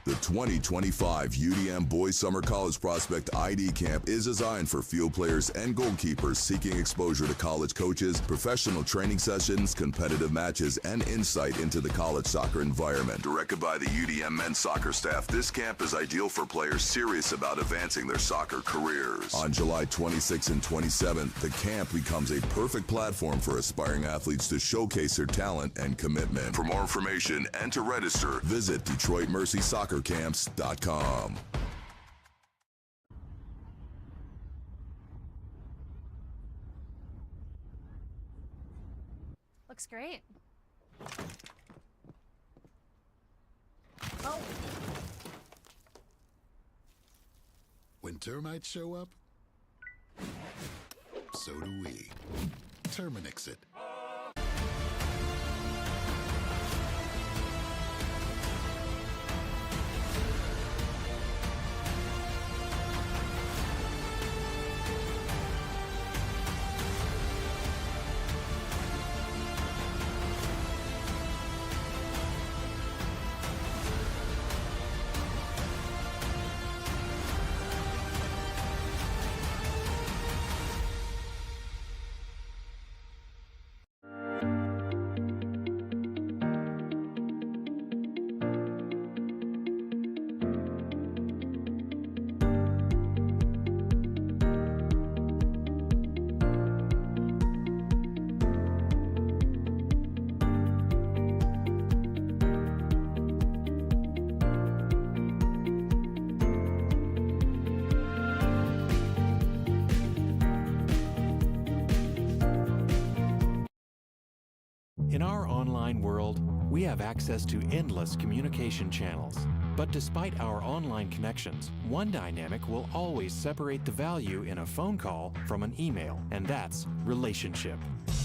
The 2025 UDM Boys Summer College Prospect ID Camp is designed for field players and goalkeepers seeking exposure to college coaches, professional training sessions, competitive matches, and insight into the college soccer environment. Directed by the UDM men's soccer staff, this camp is ideal for players serious about advancing their soccer careers. On July 26th and 27th, the camp becomes a perfect platform for aspiring athletes to showcase their talent and commitment. For more information and to register, visit DetroitMercySoccerCamps.com. Looks great. Oh. When termites show up, so do we. Terminix it. our online world, we have access to endless communication channels. But despite our online connections, one dynamic will always separate the value in a phone call from an email, and that's relationship.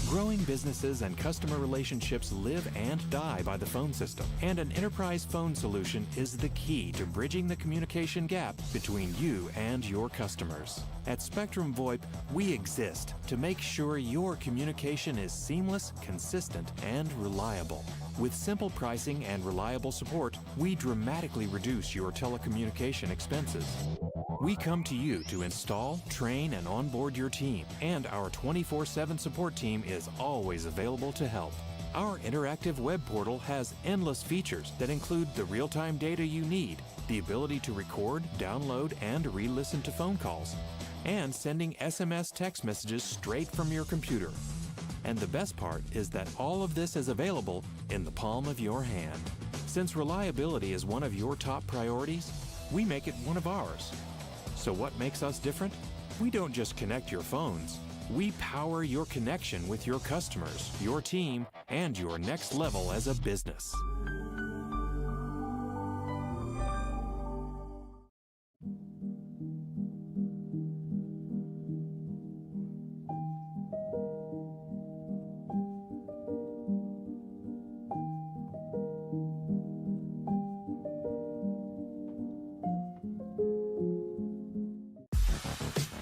Growing businesses and customer relationships live and die by the phone system, and an enterprise phone solution is the key to bridging the communication gap between you and your customers. At Spectrum VoIP, we exist to make sure your communication is seamless, consistent, and reliable. With simple pricing and reliable support, we dramatically reduce your telecommunication expenses. We come to you to install, train, and onboard your team, and our 24/7 support team is always available to help. Our interactive web portal has endless features that include the real-time data you need, the ability to record, download, and re-listen to phone calls, and sending SMS text messages straight from your computer. And the best part is that all of this is available in the palm of your hand. Since reliability is one of your top priorities, we make it one of ours. So what makes us different? We don't just connect your phones. We power your connection with your customers, your team, and your next level as a business.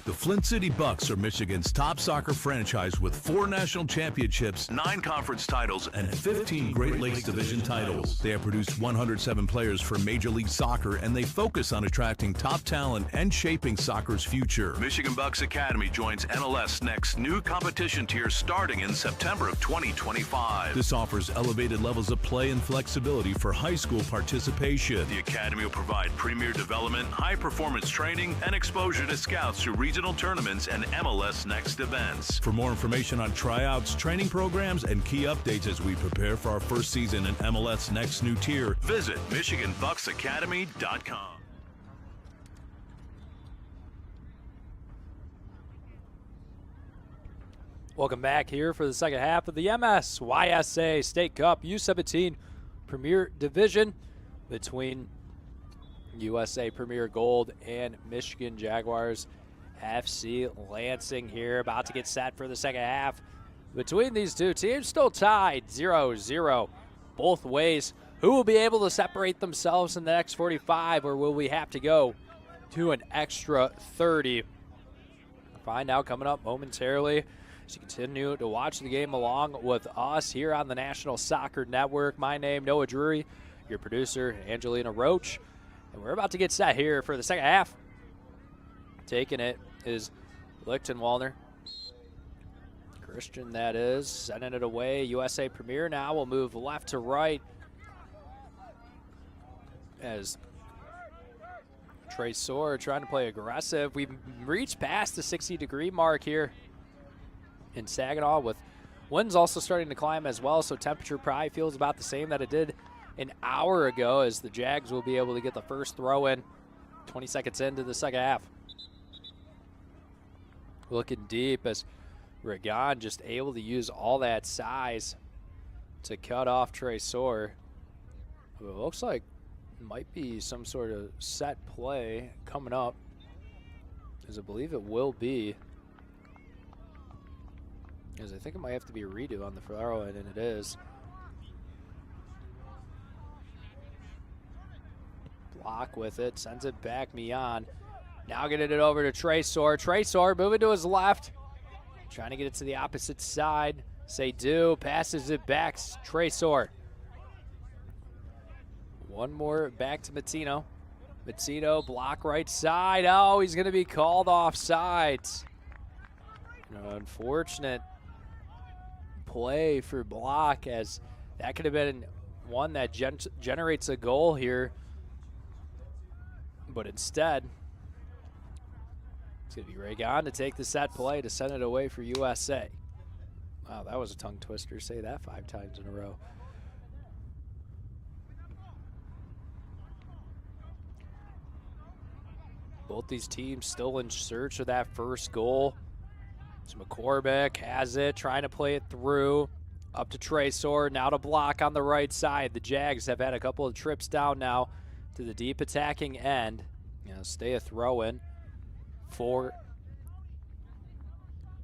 The Flint City Bucks are Michigan's top soccer franchise with 4 national championships, 9 conference titles, and 15 Great Lakes Division titles. They have produced 107 players for Major League Soccer, and they focus on attracting top talent and shaping soccer's future. Michigan Bucks Academy joins MLS Next new competition tier starting in September of 2025. This offers elevated levels of play and flexibility for high school participation. The Academy will provide premier development, high-performance training, and exposure to scouts through regional tournaments and MLS Next events. For more information on tryouts, training programs, and key updates as we prepare for our first season in MLS Next new tier, visit MichiganBucksAcademy.com. Welcome back here for the second half of the MSYSA State Cup U17 Premier Division between USA Premier Gold and Michigan Jaguars FC Lansing here, about to get set for the second half between these two teams. Still tied 0-0 both ways. Who will be able to separate themselves in the next 45, or will we have to go to an extra 30? We'll find out coming up momentarily as you continue to watch the game along with us here on the National Soccer Network. My name, Noah Drury, your producer, Angelina Roach, and we're about to get set here for the second half. Taking it is Lichtenwalder. Christian, that is, sending it away. USA Premier now will move left to right as Trey Soar trying to play aggressive. We've reached past the 60-degree mark here in Saginaw, with winds also starting to climb as well, so temperature probably feels about the same that it did an hour ago, as the Jags will be able to get the first throw in 20 seconds into the second half. Looking deep as Regan just able to use all that size to cut off Trey Soar. It looks like it might be some sort of set play coming up, as I believe it will be. As I think it might have to be a redo on the throw in, and it is. Block with it, sends it back, Mian. Now getting it over to Trey Soar. Trey Soar moving to his left, trying to get it to the opposite side. Seydoux passes it back, Trey Soar. One more back to Matino. Matino, block right side. Oh, he's going to be called offsides. Unfortunate play for block, as that could have been one that generates a goal here. But instead, it's going to be Regan to take the set play to send it away for USA. Wow, that was a tongue twister. Say that 5 times in a row. Both these teams still in search of that first goal. So McCormick has it, trying to play it through. Up to Trey Sword, now to block on the right side. The Jags have had a couple of trips down now to the deep attacking end. Stay a throw-in for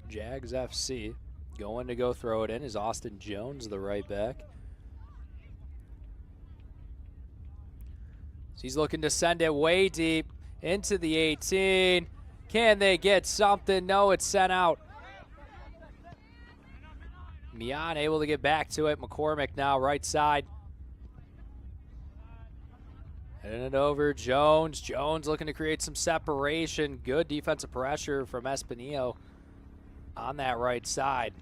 Jags FC. Going to go throw it in is Austin Jones, the right back. So he's looking to send it way deep into the 18. Can they get something? No, it's sent out. Mian able to get back to it. McCormick now right side. Heading it over. Jones. Jones looking to create some separation. Good defensive pressure from Espinillo on that right side.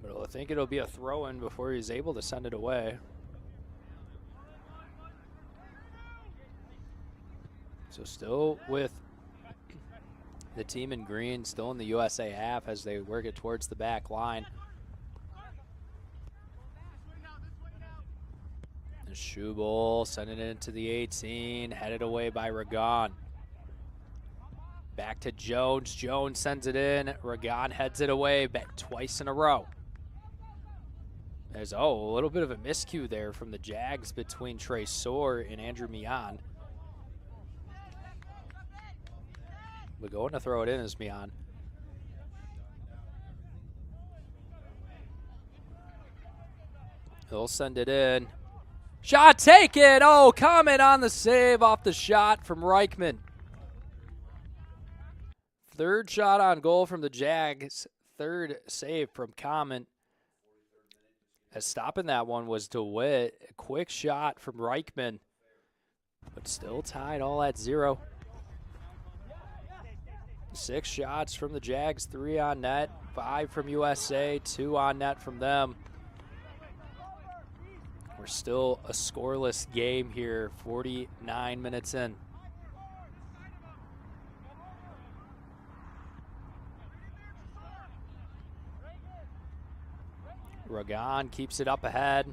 But I think it'll be a throw-in before he's able to send it away. So still with the team in green, still in the USA half as they work it towards the back line. And Schubel sending it into the 18, headed away by Ragon. Back to Jones. Jones sends it in. Ragon heads it away back twice in a row. There's, a little bit of a miscue there from the Jags between Trey Soar and Andrew Mian. But going to throw it in is Mian. He'll send it in. Shot taken. Oh, comment on the save off the shot from Reichman. Third shot on goal from the Jags. Third save from Comment. As stopping that one was DeWitt. A quick shot from Reichman. But still tied all at 0. 6 shots from the Jags, 3 on net, 5 from USA, 2 on net from them. We're still a scoreless game here, 49 minutes in. Ragon keeps it up ahead.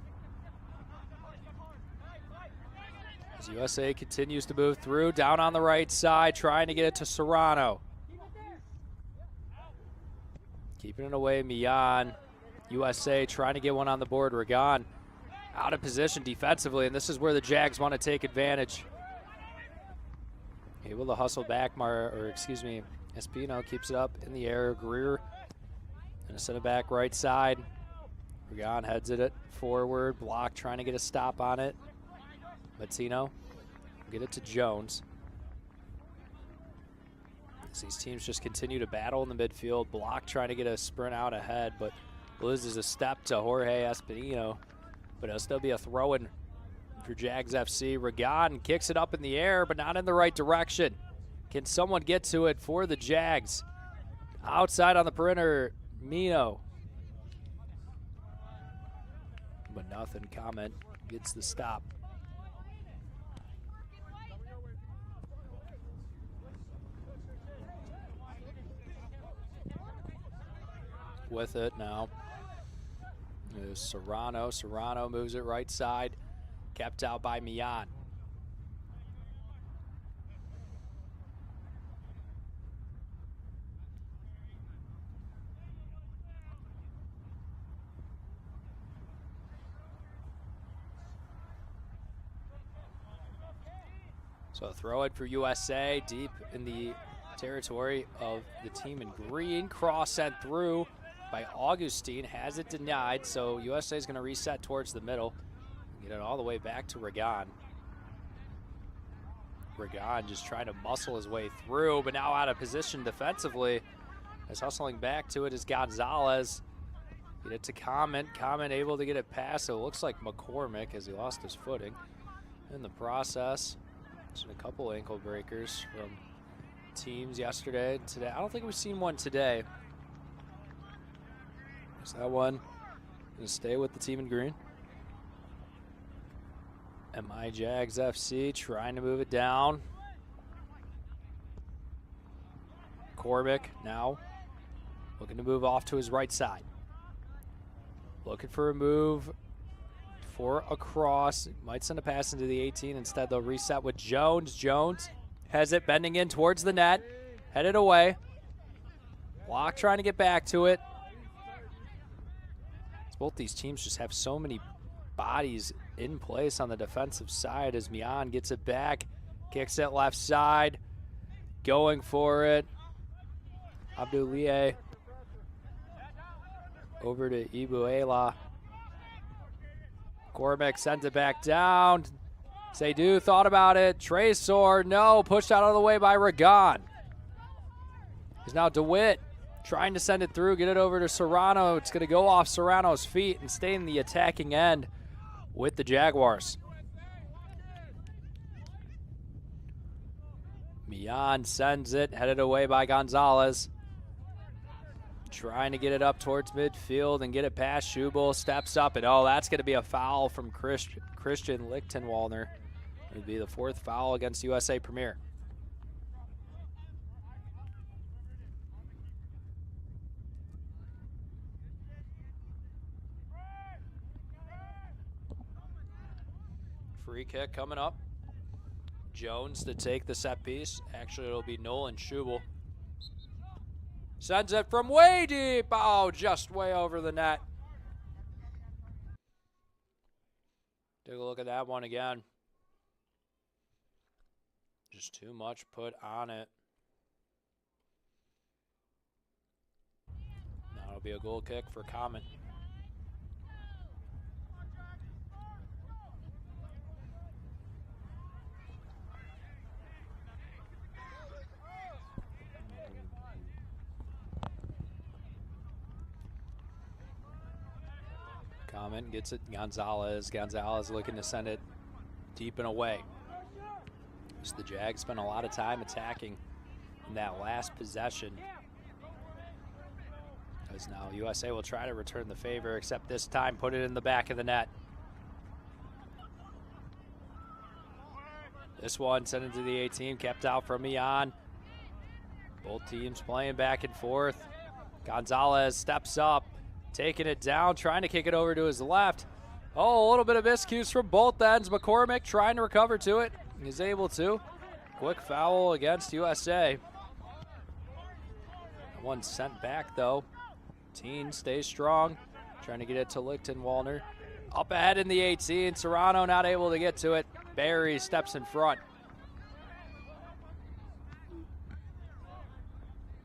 As USA continues to move through, down on the right side, trying to get it to Serrano. Keeping it away, Mian. USA trying to get one on the board. Ragon out of position defensively, and this is where the Jags want to take advantage. Able to hustle back, Espino keeps it up in the air. Greer and send it back right side. Ragon heads it forward. Block trying to get a stop on it. Matino get it to Jones. These teams just continue to battle in the midfield. Block trying to get a sprint out ahead, but loses a step to Jorge Espinillo. But it'll still be a throw-in for Jags FC. Ragon kicks it up in the air, but not in the right direction. Can someone get to it for the Jags? Outside on the perimeter, Mino. But nothing. Comment gets the stop. With it now is Serrano. Serrano moves it right side. Kept out by Mian. So throw it for USA deep in the territory of the team in green. Cross sent through by Augustine, has it denied, so USA is going to reset towards the middle. Get it all the way back to Ragon. Ragon just trying to muscle his way through, but now out of position defensively. As hustling back to it is Gonzalez. Get it to Comment. Comment able to get it past. So it looks like McCormick as he lost his footing in the process. There's a couple ankle breakers from teams yesterday and today. I don't think we've seen one today. Is that one going to stay with the team in green? MI Jags FC trying to move it down. Corbick now looking to move off to his right side. Looking for a move for a cross. Might send a pass into the 18. Instead, they'll reset with Jones. Jones has it bending in towards the net. Headed away. Block trying to get back to it. Both these teams just have so many bodies in place on the defensive side as Mian gets it back, kicks it left side, going for it. Abdulie over to Ibuela. Cormac sends it back down. Seydu thought about it. Tresor, no, pushed out of the way by Ragon. He's now DeWitt trying to send it through, get it over to Serrano. It's going to go off Serrano's feet and stay in the attacking end with the Jaguars. Mian sends it, headed away by Gonzalez. Trying to get it up towards midfield and get it past Schubel. Steps up, and oh, that's going to be a foul from Christian Lichtenwalner. It would be the 4th foul against USA Premier. Free kick coming up. Jones to take the set piece. Actually, it'll be Nolan Schubel. Sends it from way deep. Oh, just way over the net. Take a look at that one again. Just too much put on it. Now it'll be a goal kick for Common. Common gets it, Gonzalez. Gonzalez looking to send it deep and away. So the Jags spent a lot of time attacking in that last possession. As now USA will try to return the favor, except this time put it in the back of the net. This one sent into the 18, kept out from Mian. Both teams playing back and forth. Gonzalez steps up, taking it down, trying to kick it over to his left. Oh, a little bit of miscues from both ends. McCormick trying to recover to it. He's able to. Quick foul against USA. One sent back, though. Teen stays strong. Trying to get it to Lichtenwalner. Up ahead in the 18. Serrano not able to get to it. Barry steps in front.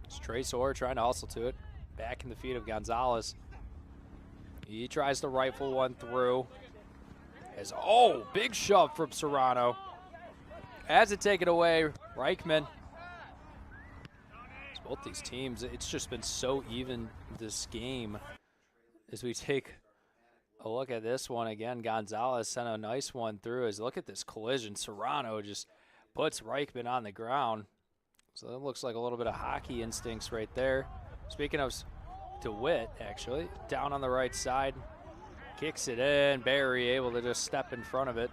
It's Tresor trying to hustle to it. Back in the feet of Gonzalez. He tries to rifle one through. As, oh, big shove from Serrano. Has it taken away, Reichman. Both these teams, it's just been so even this game. As we take a look at this one again, Gonzalez sent a nice one through. As look at this collision, Serrano just puts Reichman on the ground. So that looks like a little bit of hockey instincts right there. Speaking of DeWitt, actually, down on the right side, kicks it in. Barry able to just step in front of it.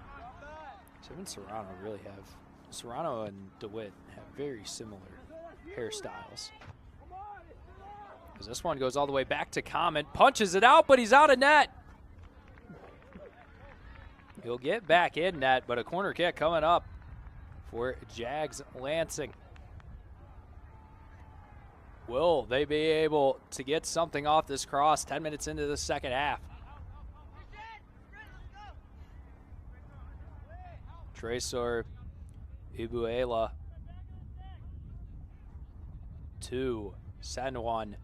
So even Serrano really have, Serrano and DeWitt have very similar hairstyles. As this one goes all the way back to Common, punches it out, but he's out of net. He'll get back in net, but a corner kick coming up for Jags Lansing. Will they be able to get something off this cross 10 minutes into the second half? Tresor Ibuela. 2. Send one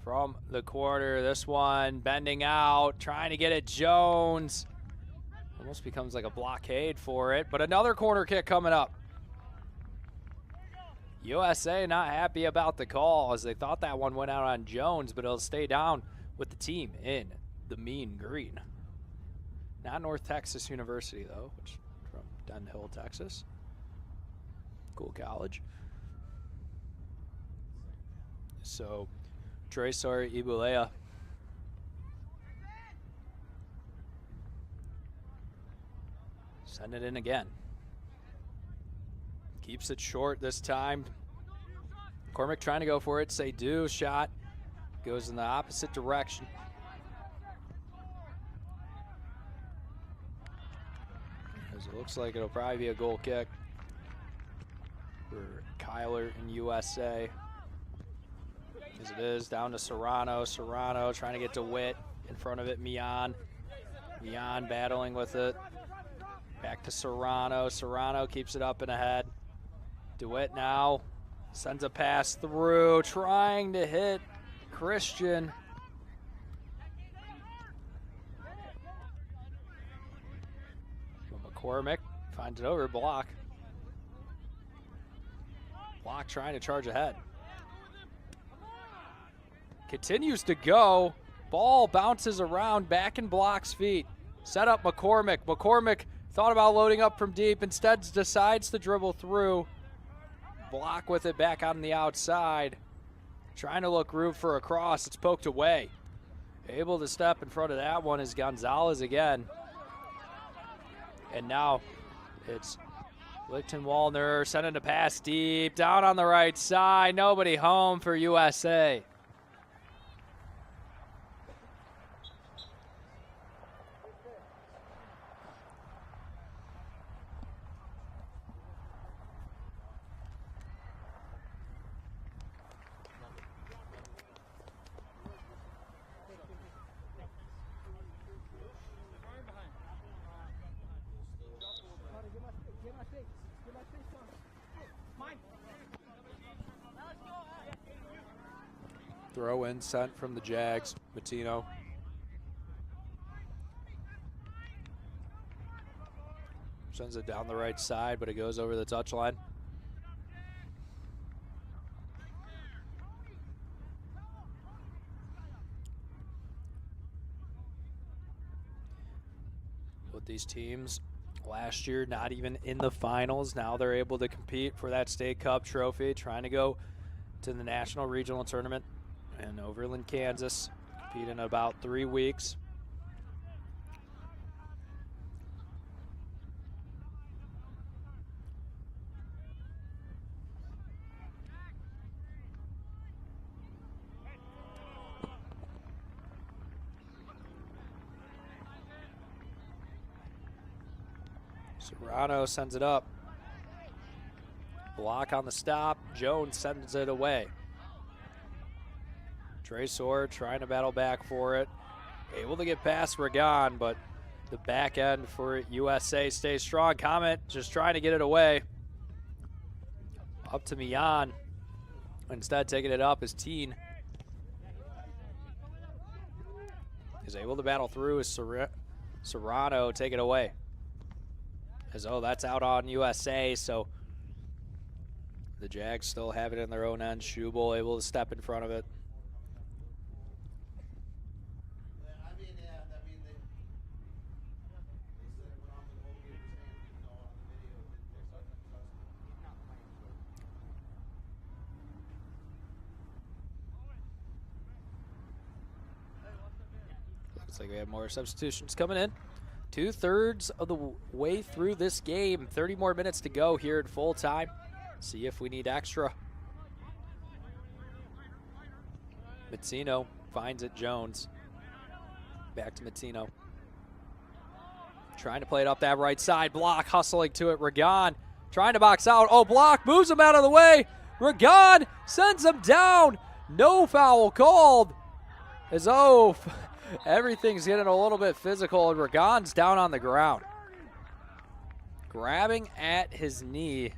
from the corner. This one bending out, trying to get it Jones. Almost becomes like a blockade for it, but another corner kick coming up. USA not happy about the call as they thought that one went out on Jones, but it'll stay down with the team in the mean green. Not North Texas University, though, which from Den Hill, Texas. Cool college. So, Tresor Ibulea. Send it in again. Keeps it short this time. Cormac trying to go for it. Seydu shot. Goes in the opposite direction. As it looks like it'll probably be a goal kick for Kyler and USA. As it is, down to Serrano. Serrano trying to get DeWitt In front of it, Mian. Mian battling with it. Back to Serrano. Serrano keeps it up and ahead. DeWitt now sends a pass through, trying to hit Christian. McCormick finds it over, block. Block trying to charge ahead. Continues to go. Ball bounces around, back in Block's feet. Set up McCormick. McCormick thought about loading up from deep, instead decides to dribble through. Block with it back on the outside. Trying to look room for a cross. It's poked away. Able to step in front of that one is Gonzalez again. And now it's Lichtenwaldner sending a pass deep, down on the right side. Nobody home for USA. Throw in sent from the Jags. Matino. Sends it down the right side, but it goes over the touchline. With these teams last year not even in the finals, now they're able to compete for that State Cup trophy, trying to go to the National Regional Tournament in Overland, Kansas. Compete in about 3 weeks. Serrano sends it up. Block on the stop. Jones sends it away. Tresor trying to battle back for it. Able to get past Ragon, but the back end for USA stays strong. Comet just trying to get it away. Up to Mian. Instead, taking it up is Teen. Is able to battle through as Serrano take it away. As that's out on USA, so the Jags still have it in their own end. Schubel able to step in front of it. Looks like we have more substitutions coming in. 2/3 of the way through this game. 30 more minutes to go here at full time. See if we need extra. Mazzino finds it. Jones. Back to Mazzino. Trying to play it up that right side. Block hustling to it. Ragon trying to box out. Block moves him out of the way. Ragon sends him down. No foul called. As everything's getting a little bit physical, and Ragon's down on the ground. Grabbing at his knee,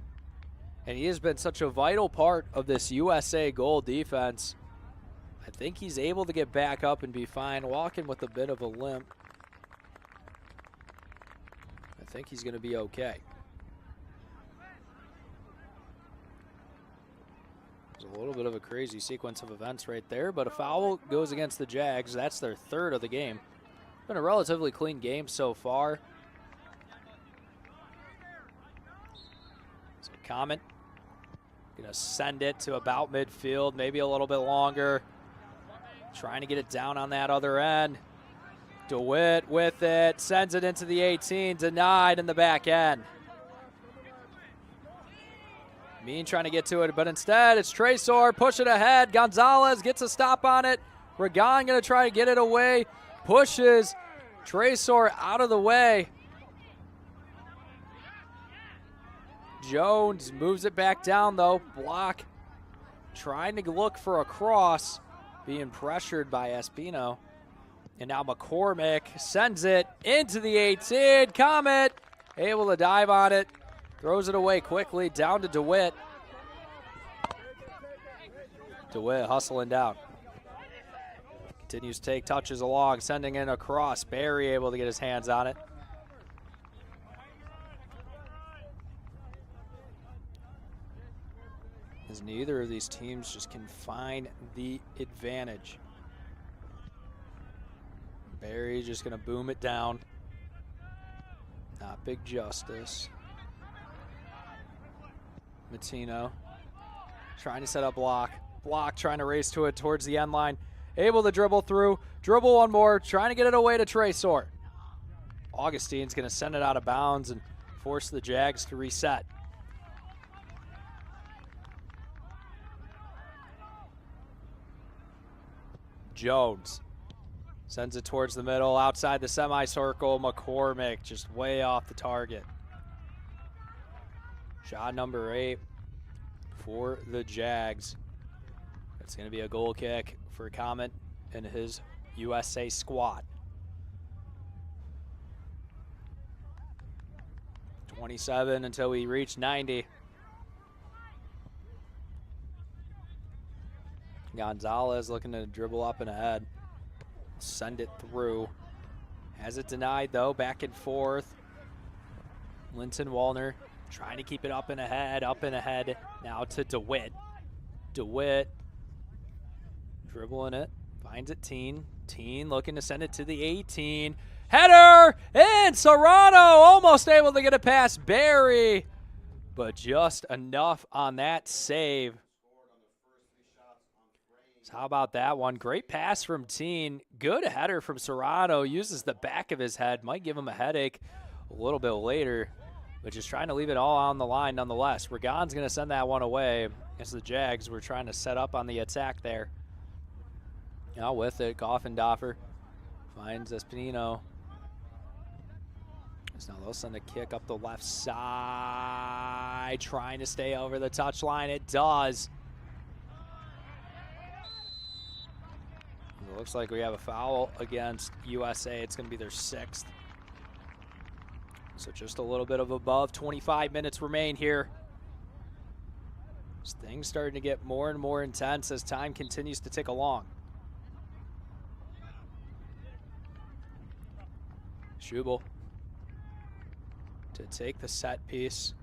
and he has been such a vital part of this USA goal defense. I think he's able to get back up and be fine, walking with a bit of a limp. I think he's going to be okay. A little bit of a crazy sequence of events right there, but a foul goes against the Jags. That's their 3rd of the game. Been a relatively clean game so far. So Comet gonna send it to about midfield, maybe a little bit longer. Trying to get it down on that other end. DeWitt with it, sends it into the 18, denied in the back end. Mean trying to get to it, but instead it's Tresor pushing ahead. Gonzalez gets a stop on it. Ragon going to try to get it away. Pushes Tresor out of the way. Jones moves it back down, though. Block trying to look for a cross. Being pressured by Espino. And now McCormick sends it into the 18. Comet able to dive on it. Throws it away quickly down to DeWitt. DeWitt hustling down. Continues to take touches along, sending in across. Barry able to get his hands on it. As neither of these teams just can find the advantage. Barry just going to boom it down. Not big justice. Matino trying to set up block. Block trying to race to it towards the end line. Able to dribble through. Dribble one more. Trying to get it away to Tresor. Augustine's going to send it out of bounds and force the Jags to reset. Jones sends it towards the middle, outside the semicircle. McCormick just way off the target. Shot number 8 for the Jags. It's going to be a goal kick for Comet and his USA squad. 27 until we reach 90. Gonzalez looking to dribble up and ahead. Send it through. Has it denied though, back and forth. Linton Wallner trying to keep it up and ahead, now to DeWitt. DeWitt dribbling it, finds it Teen. Teen looking to send it to the 18. Header, and Serrano almost able to get it past Barry, but just enough on that save. So how about that one? Great pass from Teen. Good header from Serrano. Uses the back of his head. Might give him a headache a little bit later, but just trying to leave it all on the line nonetheless. Ragon's going to send that one away as the Jags were trying to set up on the attack there. Now with it, Goffendorfer finds Espinino. So now they'll send a kick up the left side, trying to stay over the touchline. It does. It looks like we have a foul against USA. It's going to be their 6th. So just a little bit of above. 25 minutes remain here. This thing's starting to get more and more intense as time continues to tick along. Schubel to take the set piece.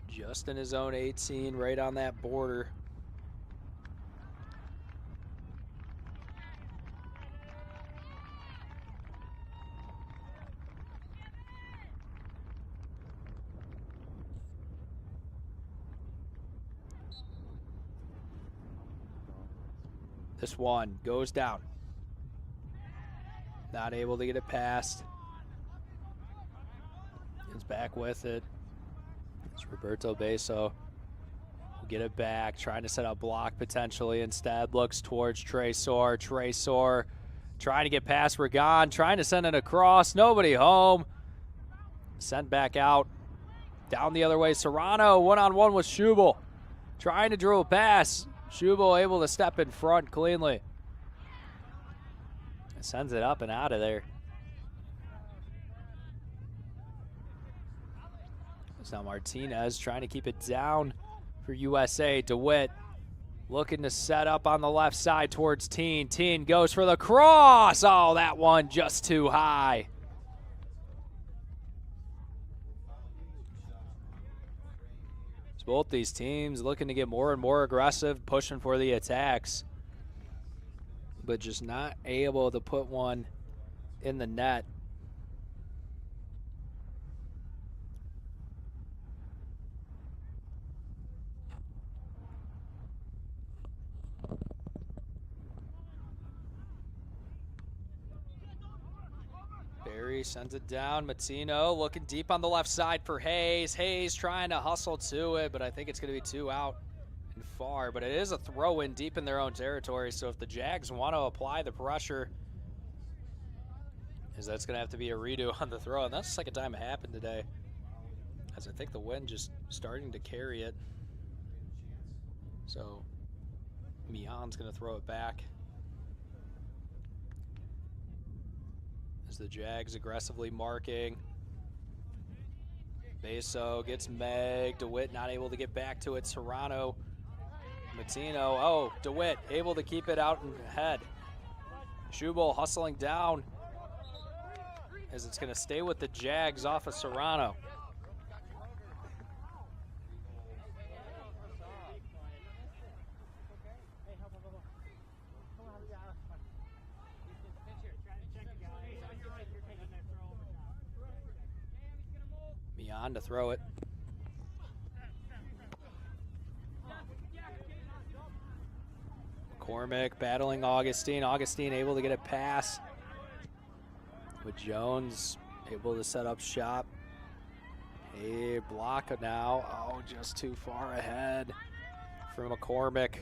Just in his own 18, right on that border. This one goes down. Not able to get it past. It's back with it. It's Roberto Beso. Will get it back, trying to set up block potentially. Instead, looks towards Tresor. Tresor trying to get past Ragon, trying to send it across. Nobody home. Sent back out. Down the other way, Serrano one-on-one with Schubel. Trying to dribble pass. Schubel able to step in front cleanly. Sends it up and out of there. It's now Martinez trying to keep it down for USA. DeWitt looking to set up on the left side towards Teen. Teen goes for the cross. Oh, that one just too high. It's both these teams looking to get more and more aggressive, pushing for the attacks, but just not able to put one in the net. Barry sends it down. Matino looking deep on the left side for Hayes. Hayes trying to hustle to it, but I think it's going to be 2 out and far. But it is a throw-in deep in their own territory, so if the Jags want to apply the pressure, that's going to have to be a redo on the throw. And that's the second time it happened today, as I think the wind just starting to carry it. So Mian's going to throw it back. As the Jags aggressively marking. Beso gets Meg. DeWitt not able to get back to it. Serrano. Matino. Oh, DeWitt able to keep it out and ahead. Schubel hustling down as it's going to stay with the Jags off of Serrano. Mian to throw it. McCormick battling Augustine. Augustine able to get a pass. With Jones able to set up shop. A block now. Oh, just too far ahead for McCormick.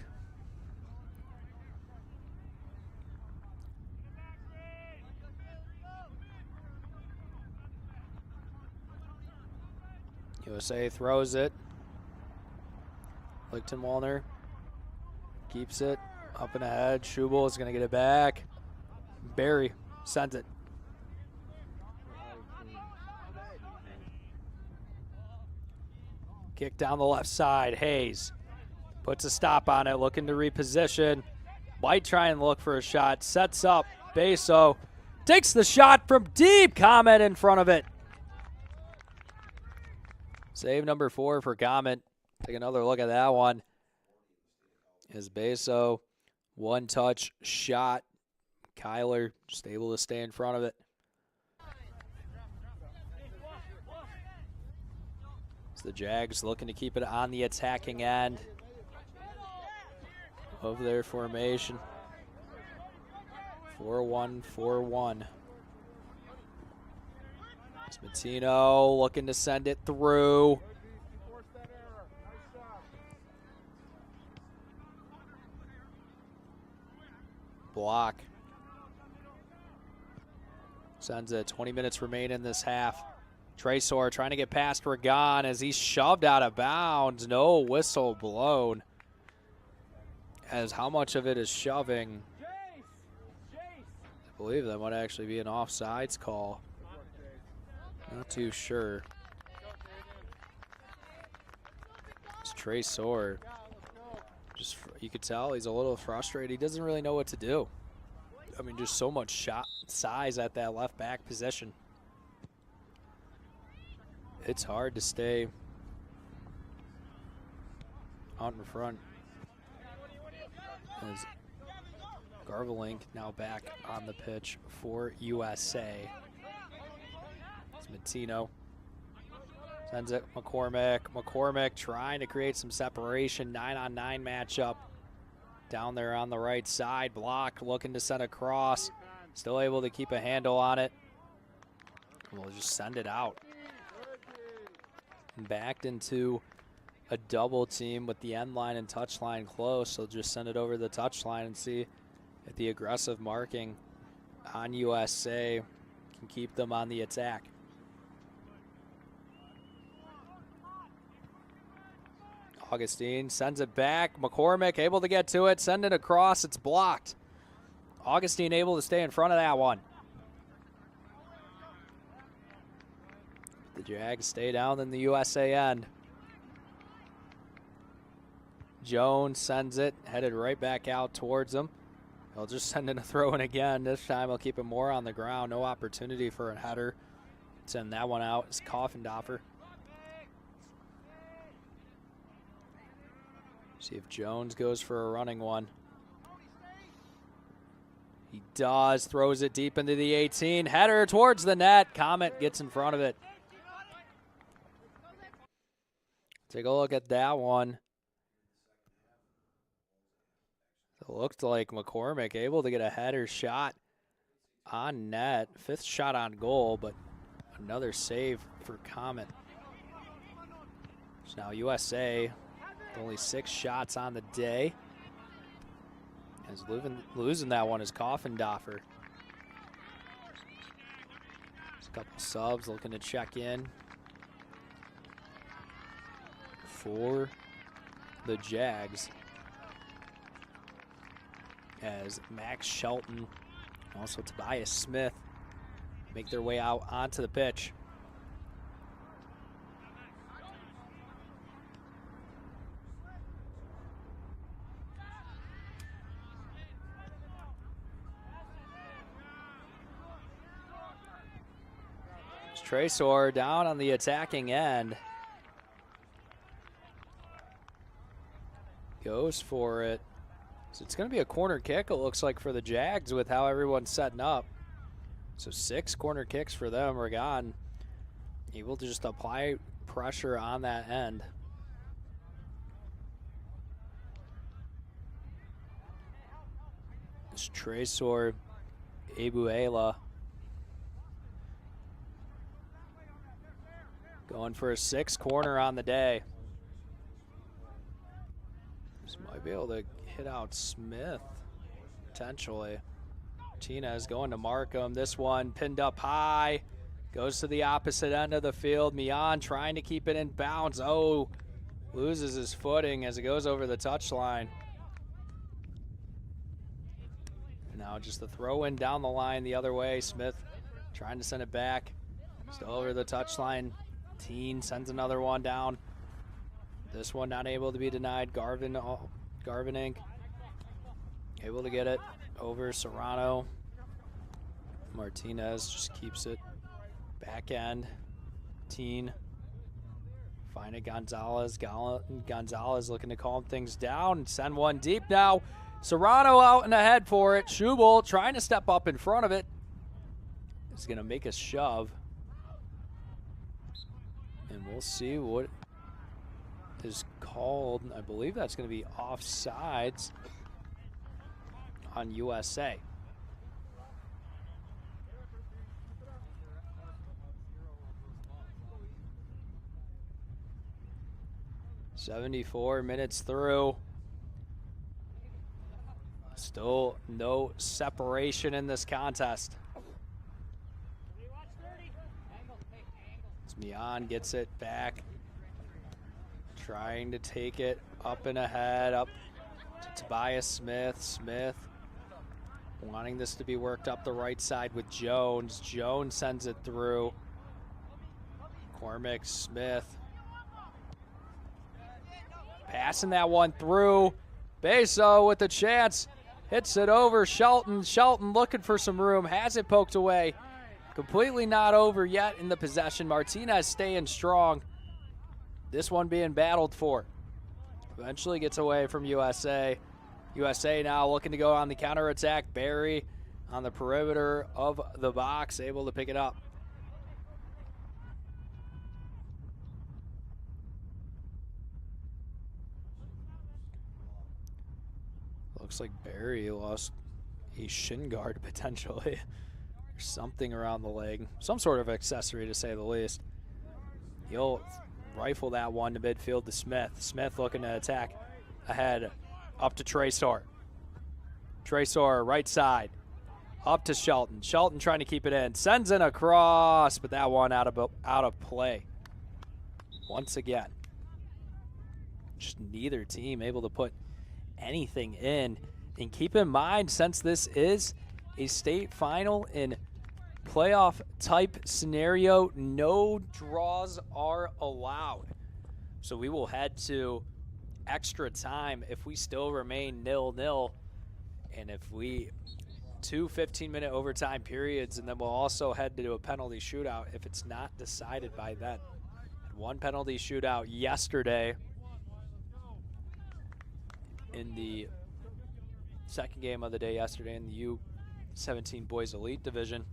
USA throws it. Lichtenwalner keeps it up and ahead. Schubel is going to get it back. Barry sends it. Kick down the left side. Hayes puts a stop on it, looking to reposition. Might try and look for a shot. Sets up. Beso takes the shot from deep. Comet in front of it. Save number 4 for Comet. Take another look at that one. As Beso, one-touch shot. Kyler just able to stay in front of it. As the Jags looking to keep it on the attacking end of their formation. 4-1-4-1. Matino looking to send it through. Block. Sends it. 20 minutes remain in this half. Tresor trying to get past Ragon as he's shoved out of bounds. No whistle blown. As how much of it is shoving? I believe that might actually be an offsides call. Not too sure. It's Tresor. Just, you could tell he's a little frustrated. He doesn't really know what to do. I mean, just so much shot size at that left back position. It's hard to stay out in front. As Garvelink now back on the pitch for USA. Matino sends it. McCormick trying to create some separation. 9-on-9 matchup down there on the right side. Block looking to send across. Still able to keep a handle on it. We'll just send it out. Backed into a double team with the end line and touch line close. So just send it over the touch line and see if the aggressive marking on USA can keep them on the attack. Augustine sends it back. McCormick able to get to it. Send it across. It's blocked. Augustine able to stay in front of that one. The Jags stay down in the USA end. Jones sends it. Headed right back out towards him. He'll just send in a throw in again. This time he'll keep it more on the ground. No opportunity for a header. Send that one out. It's Coffendorfer. See if Jones goes for a running one. He does. Throws it deep into the 18. Header towards the net. Comet gets in front of it. Take a look at that one. It looked like McCormick able to get a header shot on net. 5th shot on goal, but another save for Comet. So now USA only 6 shots on the day. As losing that one is Coffendorfer. There's a couple subs looking to check in for the Jags. As Max Shelton, also Tobias Smith make their way out onto the pitch. Tresor down on the attacking end. Goes for it. So it's going to be a corner kick, it looks like, for the Jags with how everyone's setting up. So 6 corner kicks for them. Regan able to just apply pressure on that end. It's Tresor Ebuela going for a 6th corner on the day. Just might be able to hit out Smith, potentially. Martinez going to Markham. This one pinned up high. Goes to the opposite end of the field. Mian trying to keep it in bounds. Oh, loses his footing as it goes over the touchline. Now just the throw in down the line the other way. Smith trying to send it back. Still over the touchline. Teen sends another one down. This one not able to be denied. Garvin Inc. able to get it over Serrano. Martinez just keeps it back end. Teen find it. Gonzalez. Gonzalez looking to calm things down. Send one deep now. Serrano out and ahead for it. Schubel trying to step up in front of it. He's going to make a shove. And we'll see what is called. I believe that's going to be offsides on USA. "74 minutes through. Still no separation in this contest. Mian gets it back. Trying to take it up and ahead, up to Tobias Smith. Smith wanting this to be worked up the right side with Jones. Jones sends it through. Cormick, Smith. Passing that one through. Beso with the chance. Hits it over Shelton. Shelton looking for some room. Has it poked away. Completely not over yet in the possession. Martinez staying strong. This one being battled for. Eventually gets away from USA. USA now looking to go on the counterattack. Barry on the perimeter of the box, able to pick it up. Looks like Barry lost a shin guard potentially. Or something around the leg. Some sort of accessory to say the least. He'll rifle that one to midfield to Smith. Smith looking to attack ahead. Up to Tresor. Tresor right side. Up to Shelton. Shelton trying to keep it in. Sends in a cross, but that one out of play. Once again. Just neither team able to put anything in. And keep in mind, since this is a state final in playoff type scenario, no draws are allowed. So we will head to extra time if we still remain 0-0. And if we 2 15-minute overtime periods, and then we'll also head to a penalty shootout if it's not decided by then. One penalty shootout yesterday in the second game of the day yesterday in the U17 Boys Elite Division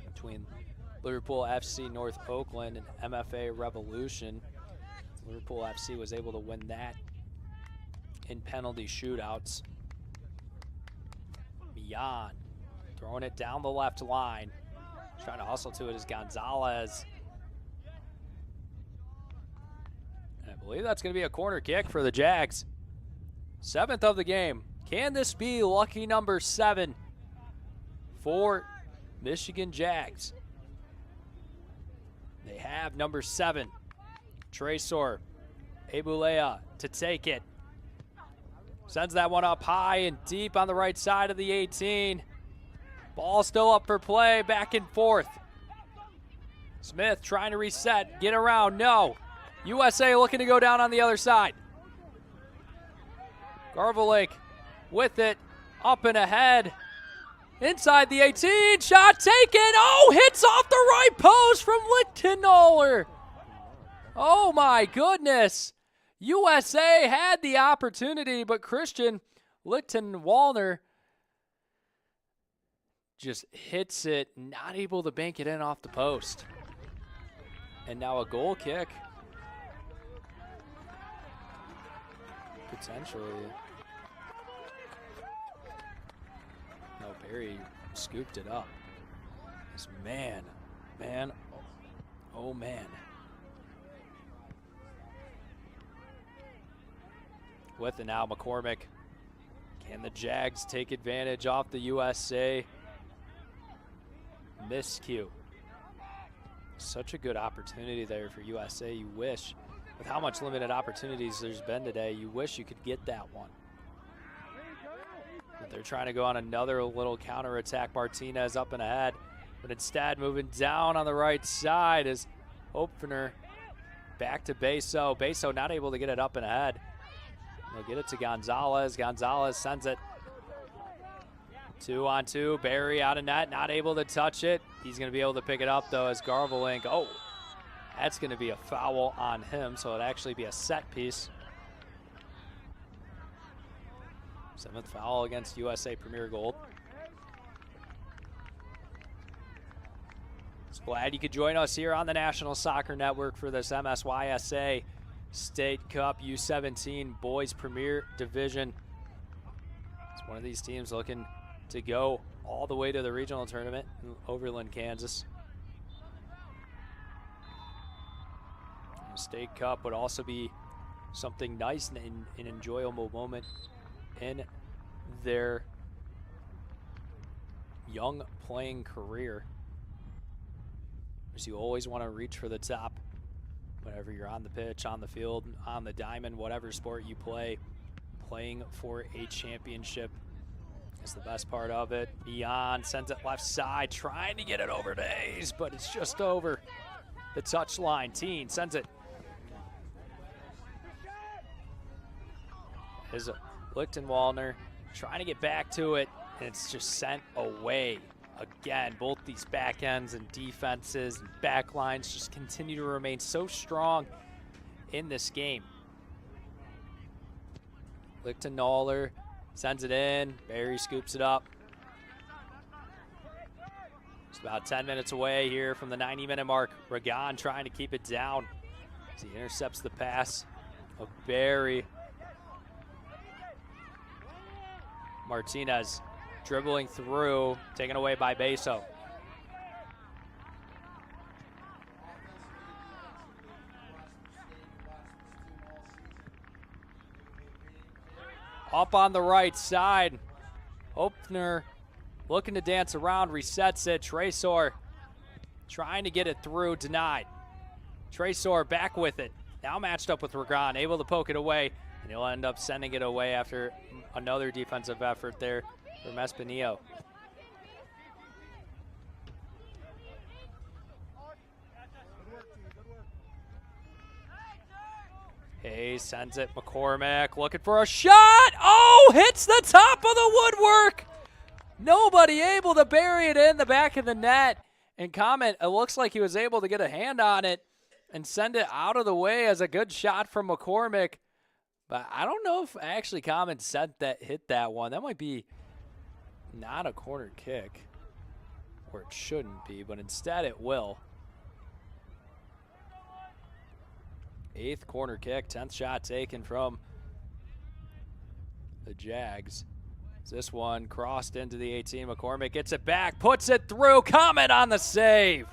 between Liverpool FC North Oakland and MFA Revolution. Liverpool FC was able to win that in penalty shootouts. Mian throwing it down the left line. Trying to hustle to it is Gonzalez. And I believe that's going to be a corner kick for the Jags. 7th of the game. Can this be lucky number 7 for Michigan Jags? They have number 7, Tresor Ebulea, to take it. Sends that one up high and deep on the right side of the 18. Ball still up for play, back and forth. Smith trying to reset, get around, no. USA looking to go down on the other side. Garvalink with it, up and ahead. Inside the 18, shot taken. Oh, hits off the right post from Lichtenauer. Oh my goodness. USA had the opportunity, but Christian Lichtenauer just hits it, not able to bank it in off the post. And now a goal kick. Potentially. No, Barry scooped it up. This man, oh man. With it now, McCormick. Can the Jags take advantage off the USA miscue? Such a good opportunity there for USA. You wish, with how much limited opportunities there's been today, you wish you could get that one. But they're trying to go on another little counterattack. Martinez up and ahead, but instead moving down on the right side is Opfner. Back to Beso. Beso not able to get it up and ahead. They'll get it to Gonzalez. Gonzalez sends it 2-on-2. Barry out of net, not able to touch it. He's going to be able to pick it up, though, as Garvalink. Oh, that's going to be a foul on him, so it'd actually be a set piece. 7th foul against USA Premier Gold. So glad you could join us here on the National Soccer Network for this MSYSA State Cup U17 Boys Premier Division. It's one of these teams looking to go all the way to the regional tournament in Overland, Kansas. The State Cup would also be something nice and an enjoyable moment in their young playing career, because you always want to reach for the top whenever you're on the pitch, on the field, on the diamond, whatever sport you play. Playing for a championship is the best part of it. Beyond sends it left side, trying to get it over to Hayes, but it's just over the touch line. Teen sends it. Is Lichtenwalner trying to get back to it, and it's just sent away. Again, both these back ends and defenses and back lines just continue to remain so strong in this game. Lichtenauer sends it in. Barry scoops it up. It's about 10 minutes away here from the 90-minute mark. Ragan trying to keep it down as he intercepts the pass of Barry. Martinez dribbling through, taken away by Beso. Up on the right side, Opfner looking to dance around, resets it. Tresor trying to get it through, denied. Tresor back with it, now matched up with Ragan, able to poke it away, and he'll end up sending it away after another defensive effort there from Espinillo. Hayes sends it. McCormick looking for a shot. Oh, hits the top of the woodwork. Nobody able to bury it in the back of the net. And comment, it looks like he was able to get a hand on it and send it out of the way as a good shot from McCormick. But I don't know if actually comment hit that one. That might be not a corner kick, or it shouldn't be, but instead it will. 8th corner kick, 10th shot taken from the Jags. This one crossed into the 18. McCormick gets it back, puts it through. Comment on the save.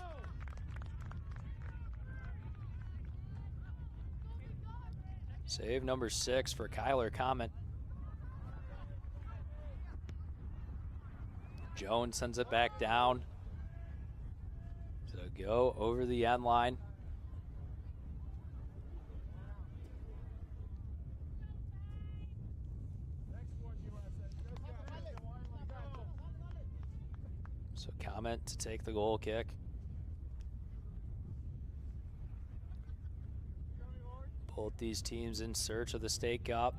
Save number 6 for Kyler Comment. Jones sends it back down. So go over the end line. moment to take the goal kick. Both these teams in search of the state cup.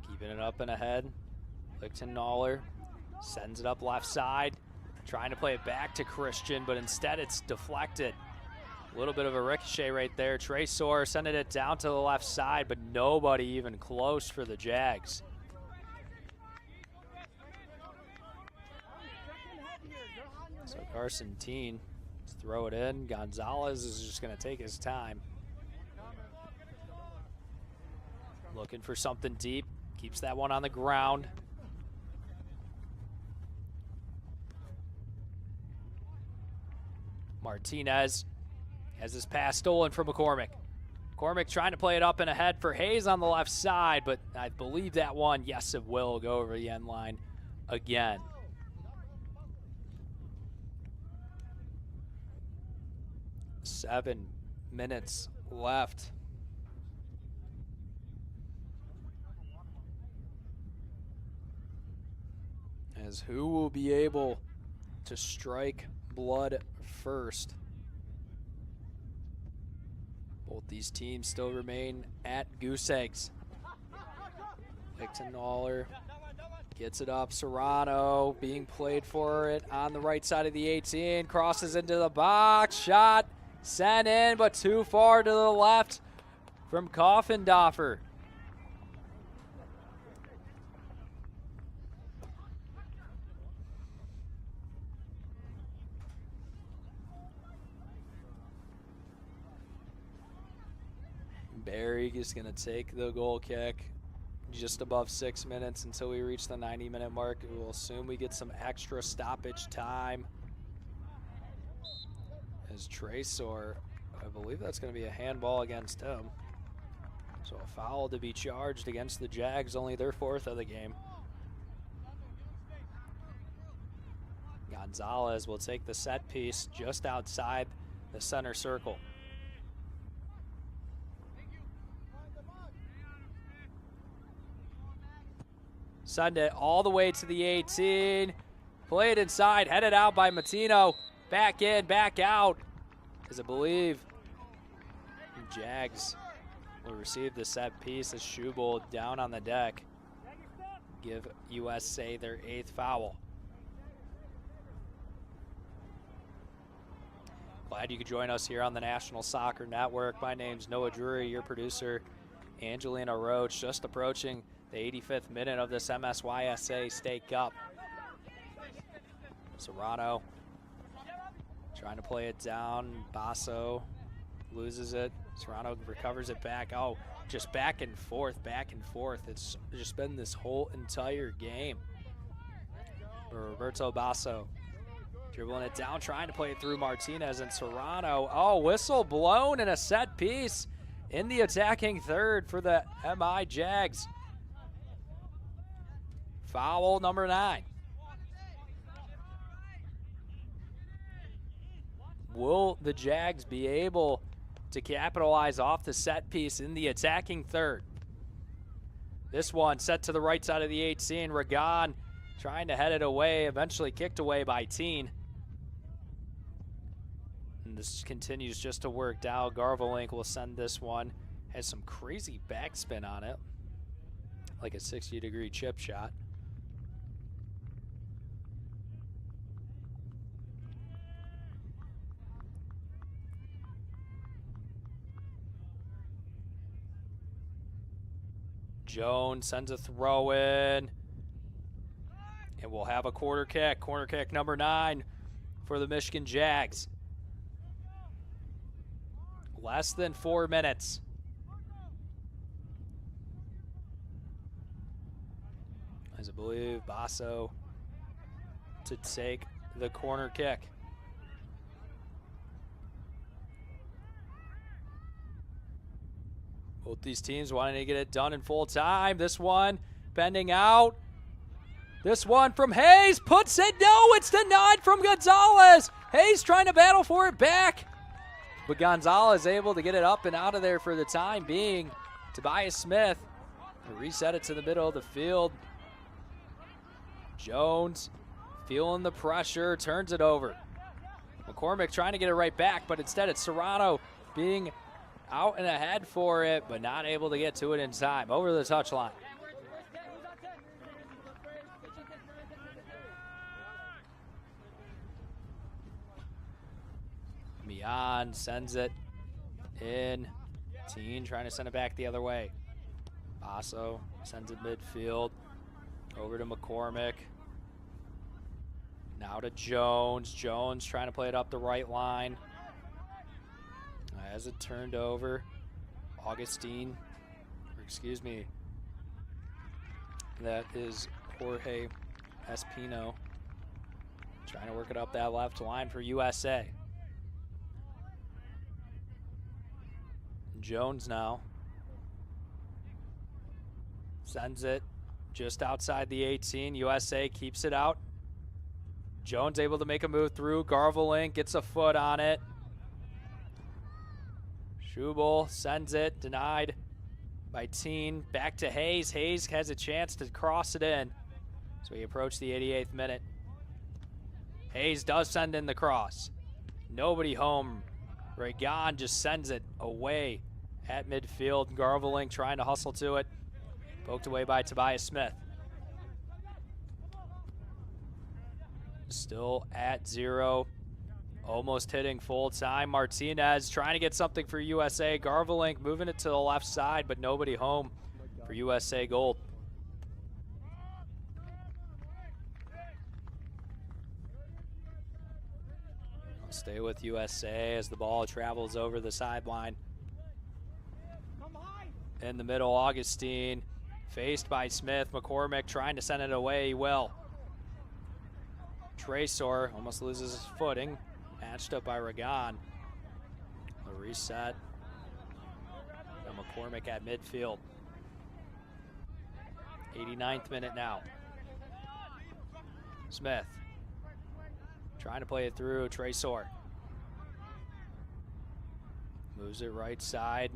Keeping it up and ahead. Lichtenauer sends it up left side. Trying to play it back to Christian, but instead it's deflected. A little bit of a ricochet right there. Tresor sending it down to the left side, but nobody even close for the Jags. So Carson Teen, let's throw it in. Gonzalez is just going to take his time. Looking for something deep. Keeps that one on the ground. Martinez has his pass stolen from McCormick. McCormick trying to play it up and ahead for Hayes on the left side, but I believe that one, yes, it will go over the end line again. Seven minutes left. As who will be able to strike blood first? Both these teams still remain at goose eggs. Lichtenauer gets it up. Serrano being played for it on the right side of the 18. Crosses into the box. Shot sent in, but too far to the left from Koffendorfer. Barry is going to take the goal kick. Just above 6 minutes until we reach the 90-minute mark. We'll assume we get some extra stoppage time. As Tresor, I believe that's going to be a handball against him. So a foul to be charged against the Jags, only their fourth of the game. Gonzalez will take the set piece just outside the center circle. Send it all the way to the 18. Played inside, headed out by Matino. Back in, back out. As I believe Jags will receive the set piece as Schubel down on the deck. Give USA their 8th foul. Glad you could join us here on the National Soccer Network. My name's Noah Drury, your producer. Angelina Roach just approaching the 85th minute of this MSYSA State Cup. Serrano trying to play it down. Basso loses it. Serrano recovers it back. Oh, just back and forth, back and forth. It's just been this whole entire game. Roberto Basso dribbling it down, trying to play it through Martinez and Serrano. Oh, whistle blown and a set piece in the attacking third for the MI Jags. Foul number 9. Will the Jags be able to capitalize off the set piece in the attacking third? This one set to the right side of the 18. Ragan trying to head it away, eventually kicked away by Teen. And this continues just to work. Dow Garvelink will send this one. Has some crazy backspin on it, like a 60-degree chip shot. Jones sends a throw in. And we'll have a corner kick. Corner kick number 9 for the Michigan Jags. Less than 4 minutes. As I believe Basso to take the corner kick. Both these teams wanting to get it done in full time. This one bending out. This one from Hayes puts it. No, it's denied from Gonzalez. Hayes trying to battle for it back. But Gonzalez able to get it up and out of there for the time being. Tobias Smith to reset it to the middle of the field. Jones feeling the pressure, turns it over. McCormick trying to get it right back, but instead it's Serrano being out and ahead for it, but not able to get to it in time. Over the touchline. Mian sends it in. Teen trying to send it back the other way. Basso sends it midfield. Over to McCormick. Now to Jones. Jones trying to play it up the right line. As it turned over, Augustine, or excuse me, that is Jorge Espino trying to work it up that left line for USA. Jones now sends it just outside the 18. USA keeps it out. Jones able to make a move through. Garveling gets a foot on it. Schubel sends it, denied by Teen. Back to Hayes. Hayes has a chance to cross it in. So we approach the 88th minute. Hayes does send in the cross. Nobody home. Regan just sends it away at midfield. Garveling trying to hustle to it. Poked away by Tobias Smith. Still at 0. Almost hitting full time. Martinez trying to get something for USA. Garveling moving it to the left side, but nobody home for USA Gold. I'll stay with USA as the ball travels over the sideline. In the middle, Augustine faced by Smith. McCormick trying to send it away. He will. Tresor almost loses his footing. Matched up by Regan. A reset. And McCormick at midfield. 89th minute now. Smith trying to play it through. Tresor moves it right side.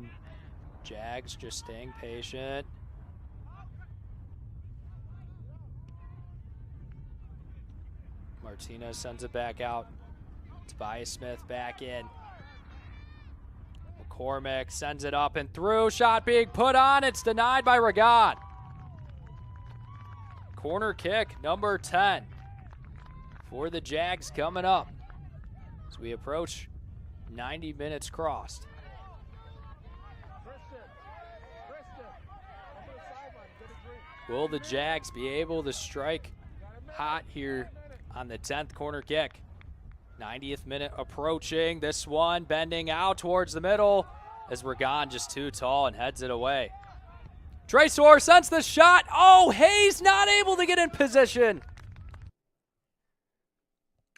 Jags just staying patient. Martinez sends it back out. Tobias Smith back in. McCormick sends it up and through. Shot being put on. It's denied by Regan. Corner kick number 10 for the Jags coming up as we approach 90 minutes crossed. Will the Jags be able to strike hot here on the 10th corner kick? 90th minute approaching. This one bending out towards the middle as Regan just too tall and heads it away. Tresor sends the shot. Oh, Hayes not able to get in position.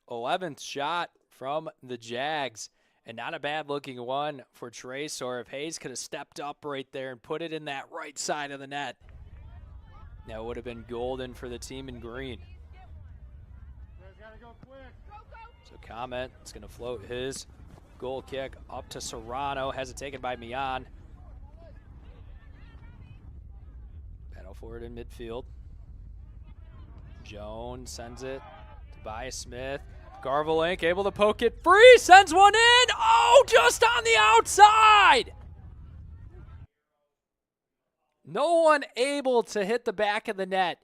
11th shot from the Jags, and not a bad looking one for Tresor. If Hayes could have stepped up right there and put it in that right side of the net, that would have been golden for the team in green. So Comment is going to float his goal kick up to Serrano. Has it taken by Mian. Battle for it in midfield. Jones sends it. Tobias Smith. Garveling able to poke it free. Sends one in. Oh, just on the outside. No one able to hit the back of the net.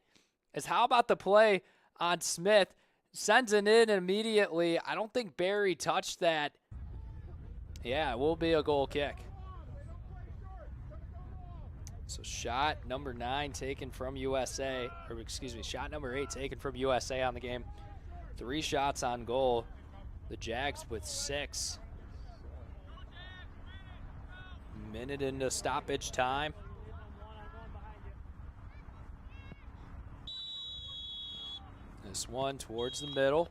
As how about the play on Smith? Sends it in immediately. I don't think Barry touched that. Yeah, it will be a goal kick. So shot number 9 taken from USA, or excuse me, shot number 8 taken from USA on the game. 3 shots on goal. The Jags with 6. Minute into stoppage time. This one towards the middle.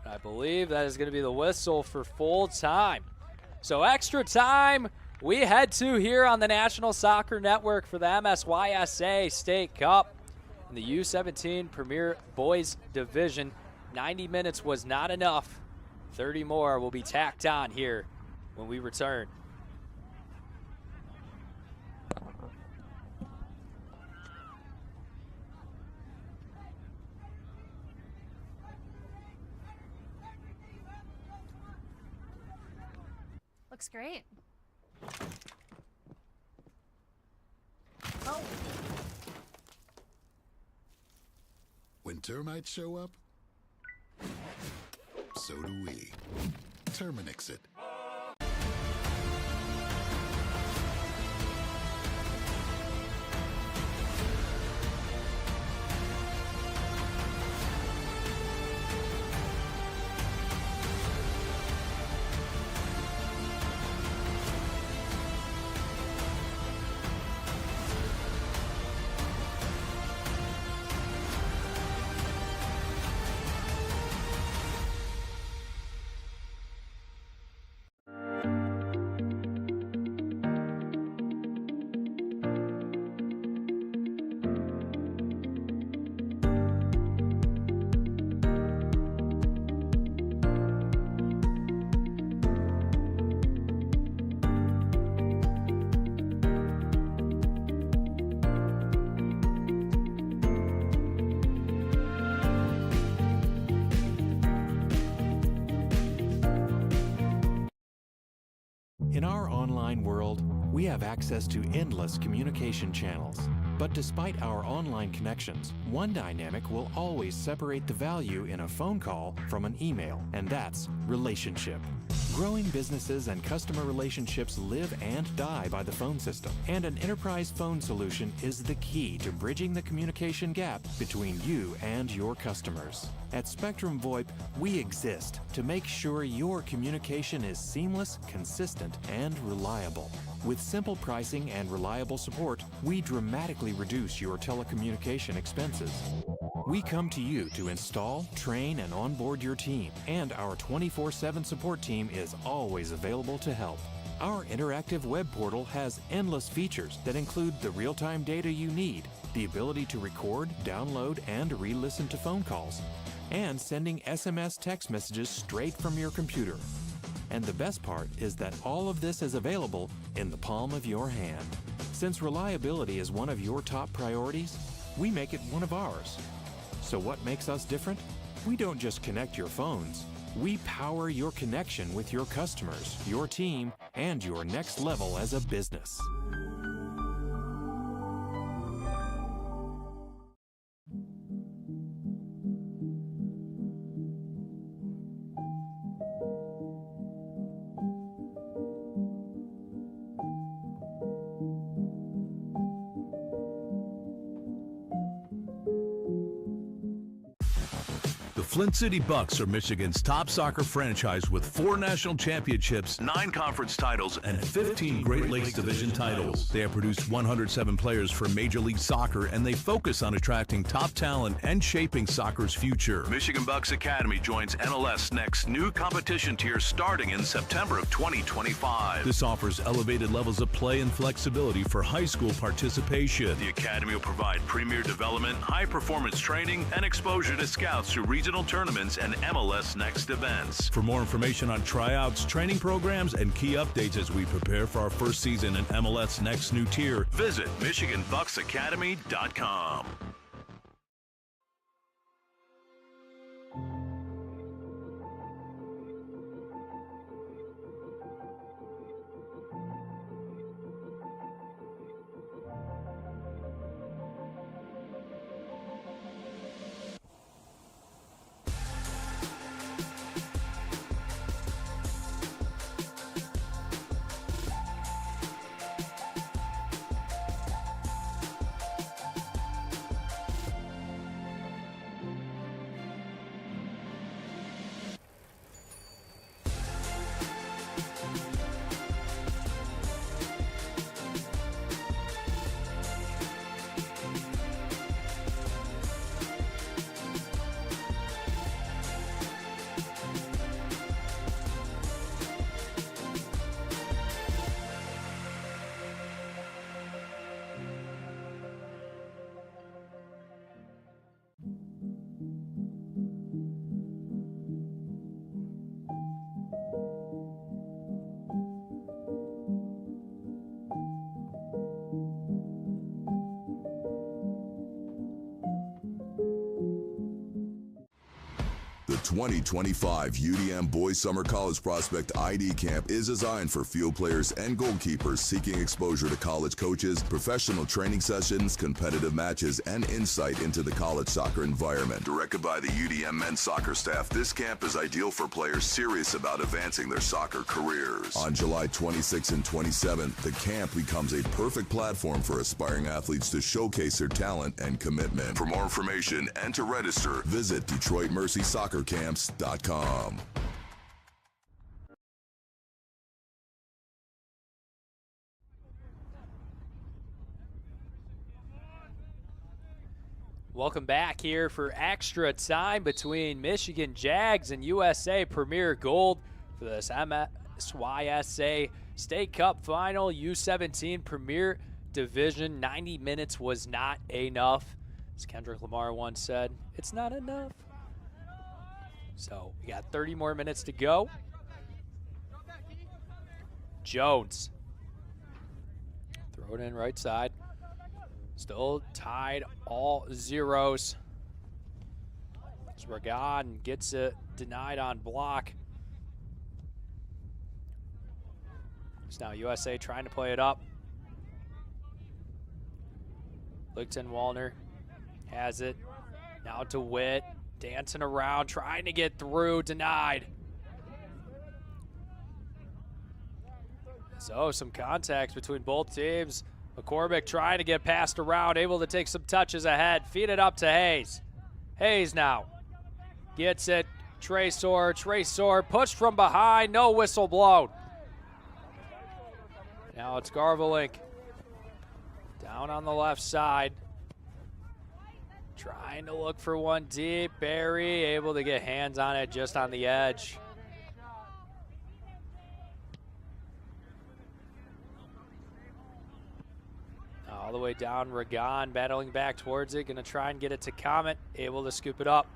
I believe that is going to be the whistle for full time. So extra time we head to here on the National Soccer Network for the MSYSA State Cup in the U17 Premier Boys Division. 90 minutes was not enough. 30 more will be tacked on here when we return. Looks great. When termites show up, so do we. Terminix it. In our online world, we have access to endless communication channels. But despite our online connections, one dynamic will always separate the value in a phone call from an email, and that's relationship. Growing businesses and customer relationships live and die by the phone system, and an enterprise phone solution is the key to bridging the communication gap between you and your customers. At Spectrum VoIP, we exist to make sure your communication is seamless, consistent, and reliable. With simple pricing and reliable support, we dramatically reduce your telecommunication expenses. We come to you to install, train, and onboard your team, and our 24/7 support team is always available to help. Our interactive web portal has endless features that include the real-time data you need, the ability to record, download, and re-listen to phone calls, and sending SMS text messages straight from your computer. And the best part is that all of this is available in the palm of your hand. Since reliability is one of your top priorities, we make it one of ours. So what makes us different? We don't just connect your phones. We power your connection with your customers, your team, and your next level as a business. The Flint City Bucks are Michigan's top soccer franchise with 4 national championships, 9 conference titles, and 15 Great Lakes Division titles. They have produced 107 players for Major League Soccer, and they focus on attracting top talent and shaping soccer's future. Michigan Bucks Academy joins NLS Next new competition tier starting in September of 2025. This offers elevated levels of play and flexibility for high school participation. The Academy will provide premier development, high-performance training, and exposure to scouts through regional tournaments and MLS Next events. For more information on tryouts, training programs, and key updates as we prepare for our first season in MLS Next new tier, visit MichiganBucksAcademy.com. 2025 UDM Boys Summer College Prospect ID Camp is designed for field players and goalkeepers seeking exposure to college coaches, professional training sessions, competitive matches, and insight into the college soccer environment. Directed by the UDM men's soccer staff, this camp is ideal for players serious about advancing their soccer careers. On July 26 and 27, the camp becomes a perfect platform for aspiring athletes to showcase their talent and commitment. For more information and to register, visit DetroitMercySoccerCamps.com. Welcome back here for extra time between Michigan Jags and USA Premier Gold for this MSYSA State Cup Final U17 Premier Division. 90 minutes was not enough. As Kendrick Lamar once said, it's not enough. So we got 30 more minutes to go. Jones. Throw it in right side. Still tied all zeros. Regan gets it denied on block. It's now USA trying to play it up. Lichtenwalner has it. Now to Witt. Dancing around, trying to get through, denied. So some contacts between both teams. McCormick trying to get passed around, able to take some touches ahead. Feed it up to Hayes. Hayes now gets it. Tracor pushed from behind, no whistle blown. Now it's Garvelink down on the left side. Trying to look for one deep. Barry able to get hands on it just on the edge. All the way down, Regan battling back towards it. Gonna try and get it to Comet. Able to scoop it up.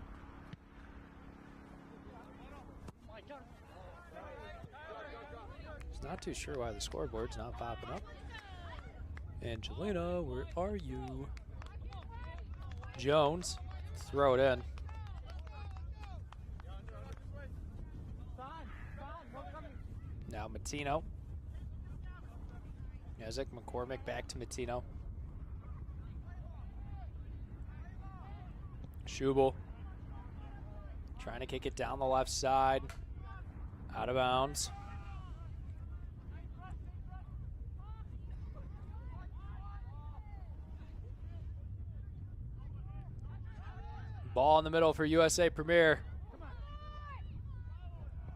Just not too sure why the scoreboard's not popping up. Angelina, where are you? Jones, throw it in. Now Matino. Yazek, McCormick back to Matino. Schubel trying to kick it down the left side. Out of bounds. Ball in the middle for USA Premier.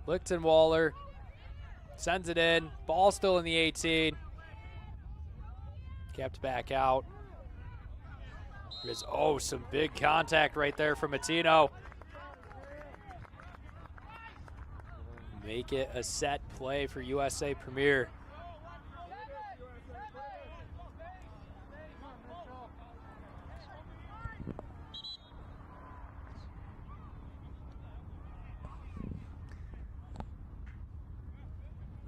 Lichtenwalder sends it in. Ball still in the 18. Kept back out. There's, some big contact right there from Matino. Make it a set play for USA Premier.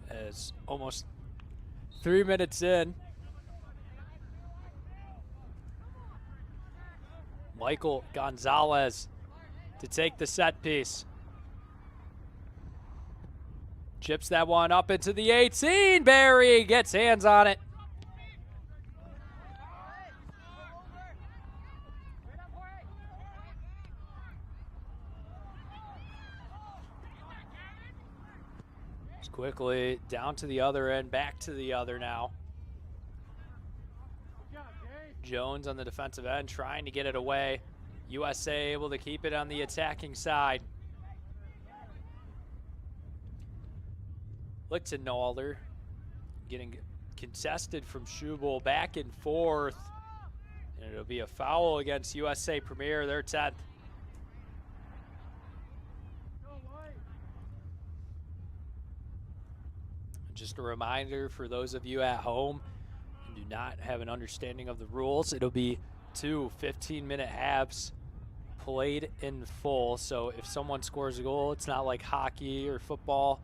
As almost 3 minutes in, Michael Gonzalez to take the set piece. Chips that one up into the 18. Barry gets hands on it. Just quickly down to the other end, back to the other now. Jones on the defensive end trying to get it away. USA able to keep it on the attacking side. Lichtenwalder getting contested from Schubel back and forth. And it'll be a foul against USA Premier, their 10th. Just a reminder for those of you at home who do not have an understanding of the rules, it'll be 2 15-minute halves played in full. So if someone scores a goal, it's not like hockey or football.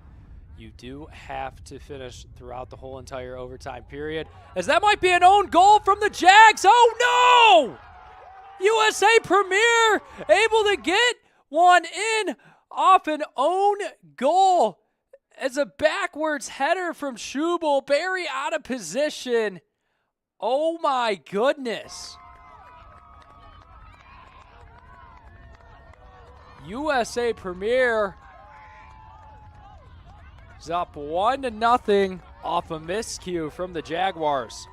You do have to finish throughout the whole entire overtime period. As that might be an own goal from the Jags. Oh no! USA Premier able to get one in off an own goal as a backwards header from Schubel. Barry out of position. Oh my goodness. USA Premier is up 1-0 off a miscue from the Jaguars.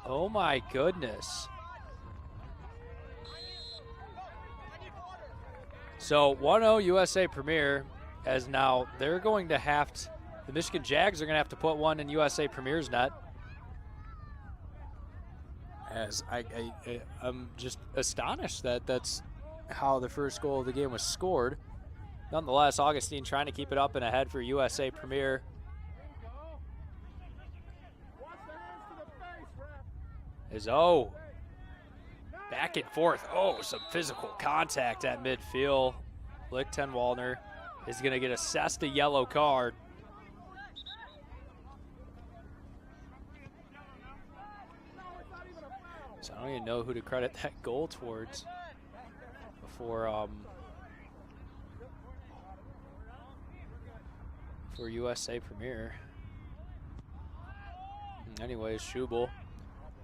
Oh my goodness. So 1-0 USA Premier, as now they're going to have to, the Michigan Jags are going to have to put one in USA Premier's net. As I'm just astonished that that's how the first goal of the game was scored. Nonetheless, Augustine trying to keep it up and ahead for USA Premier. Is back and forth. Oh, some physical contact at midfield. Lichtenwaldner is going to get assessed a yellow card. So I don't even know who to credit that goal towards for USA Premier. Anyways, Schubel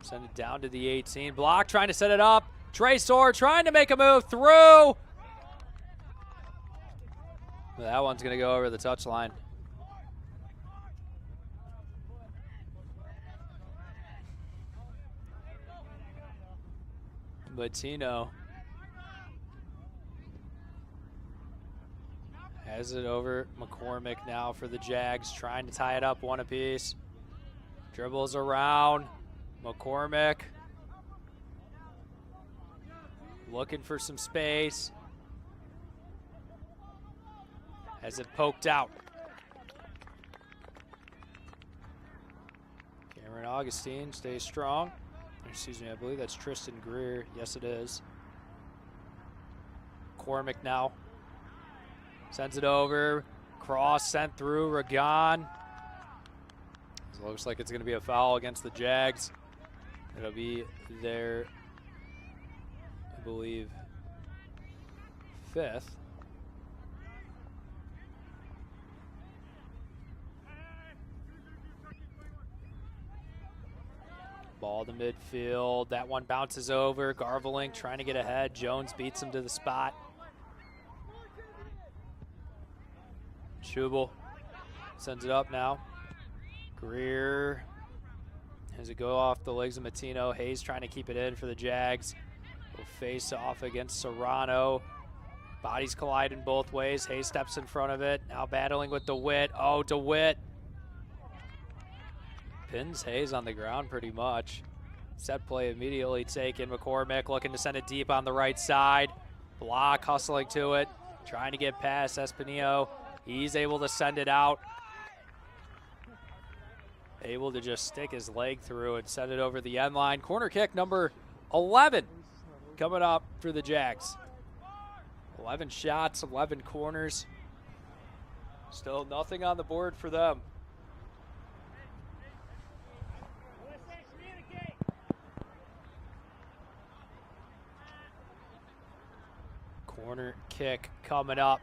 send it down to the 18. Block trying to set it up. Tresor trying to make a move through. That one's going to go over the touchline. Latino has it over McCormick now for the Jags, trying to tie it up one apiece. Dribbles around. McCormick looking for some space. Has it poked out. Cameron Augustine stays strong. Excuse me, I believe that's Tristan Greer. Yes, it is. McCormick now sends it over. Cross sent through. Ragan. It looks like it's going to be a foul against the Jags. It'll be their, I believe, 5th. Ball to midfield. That one bounces over. Garveling trying to get ahead. Jones beats him to the spot. Schubel sends it up now. Greer has it go off the legs of Matino. Hayes trying to keep it in for the Jags. Will face off against Serrano. Bodies colliding both ways. Hayes steps in front of it. Now battling with DeWitt. Oh, DeWitt pins Hayes on the ground pretty much. Set play immediately taken. McCormick looking to send it deep on the right side. Block hustling to it. Trying to get past Espinillo. He's able to send it out. Able to just stick his leg through and send it over the end line. Corner kick number 11 coming up for the Jags. 11 shots, 11 corners. Still nothing on the board for them. Corner kick coming up.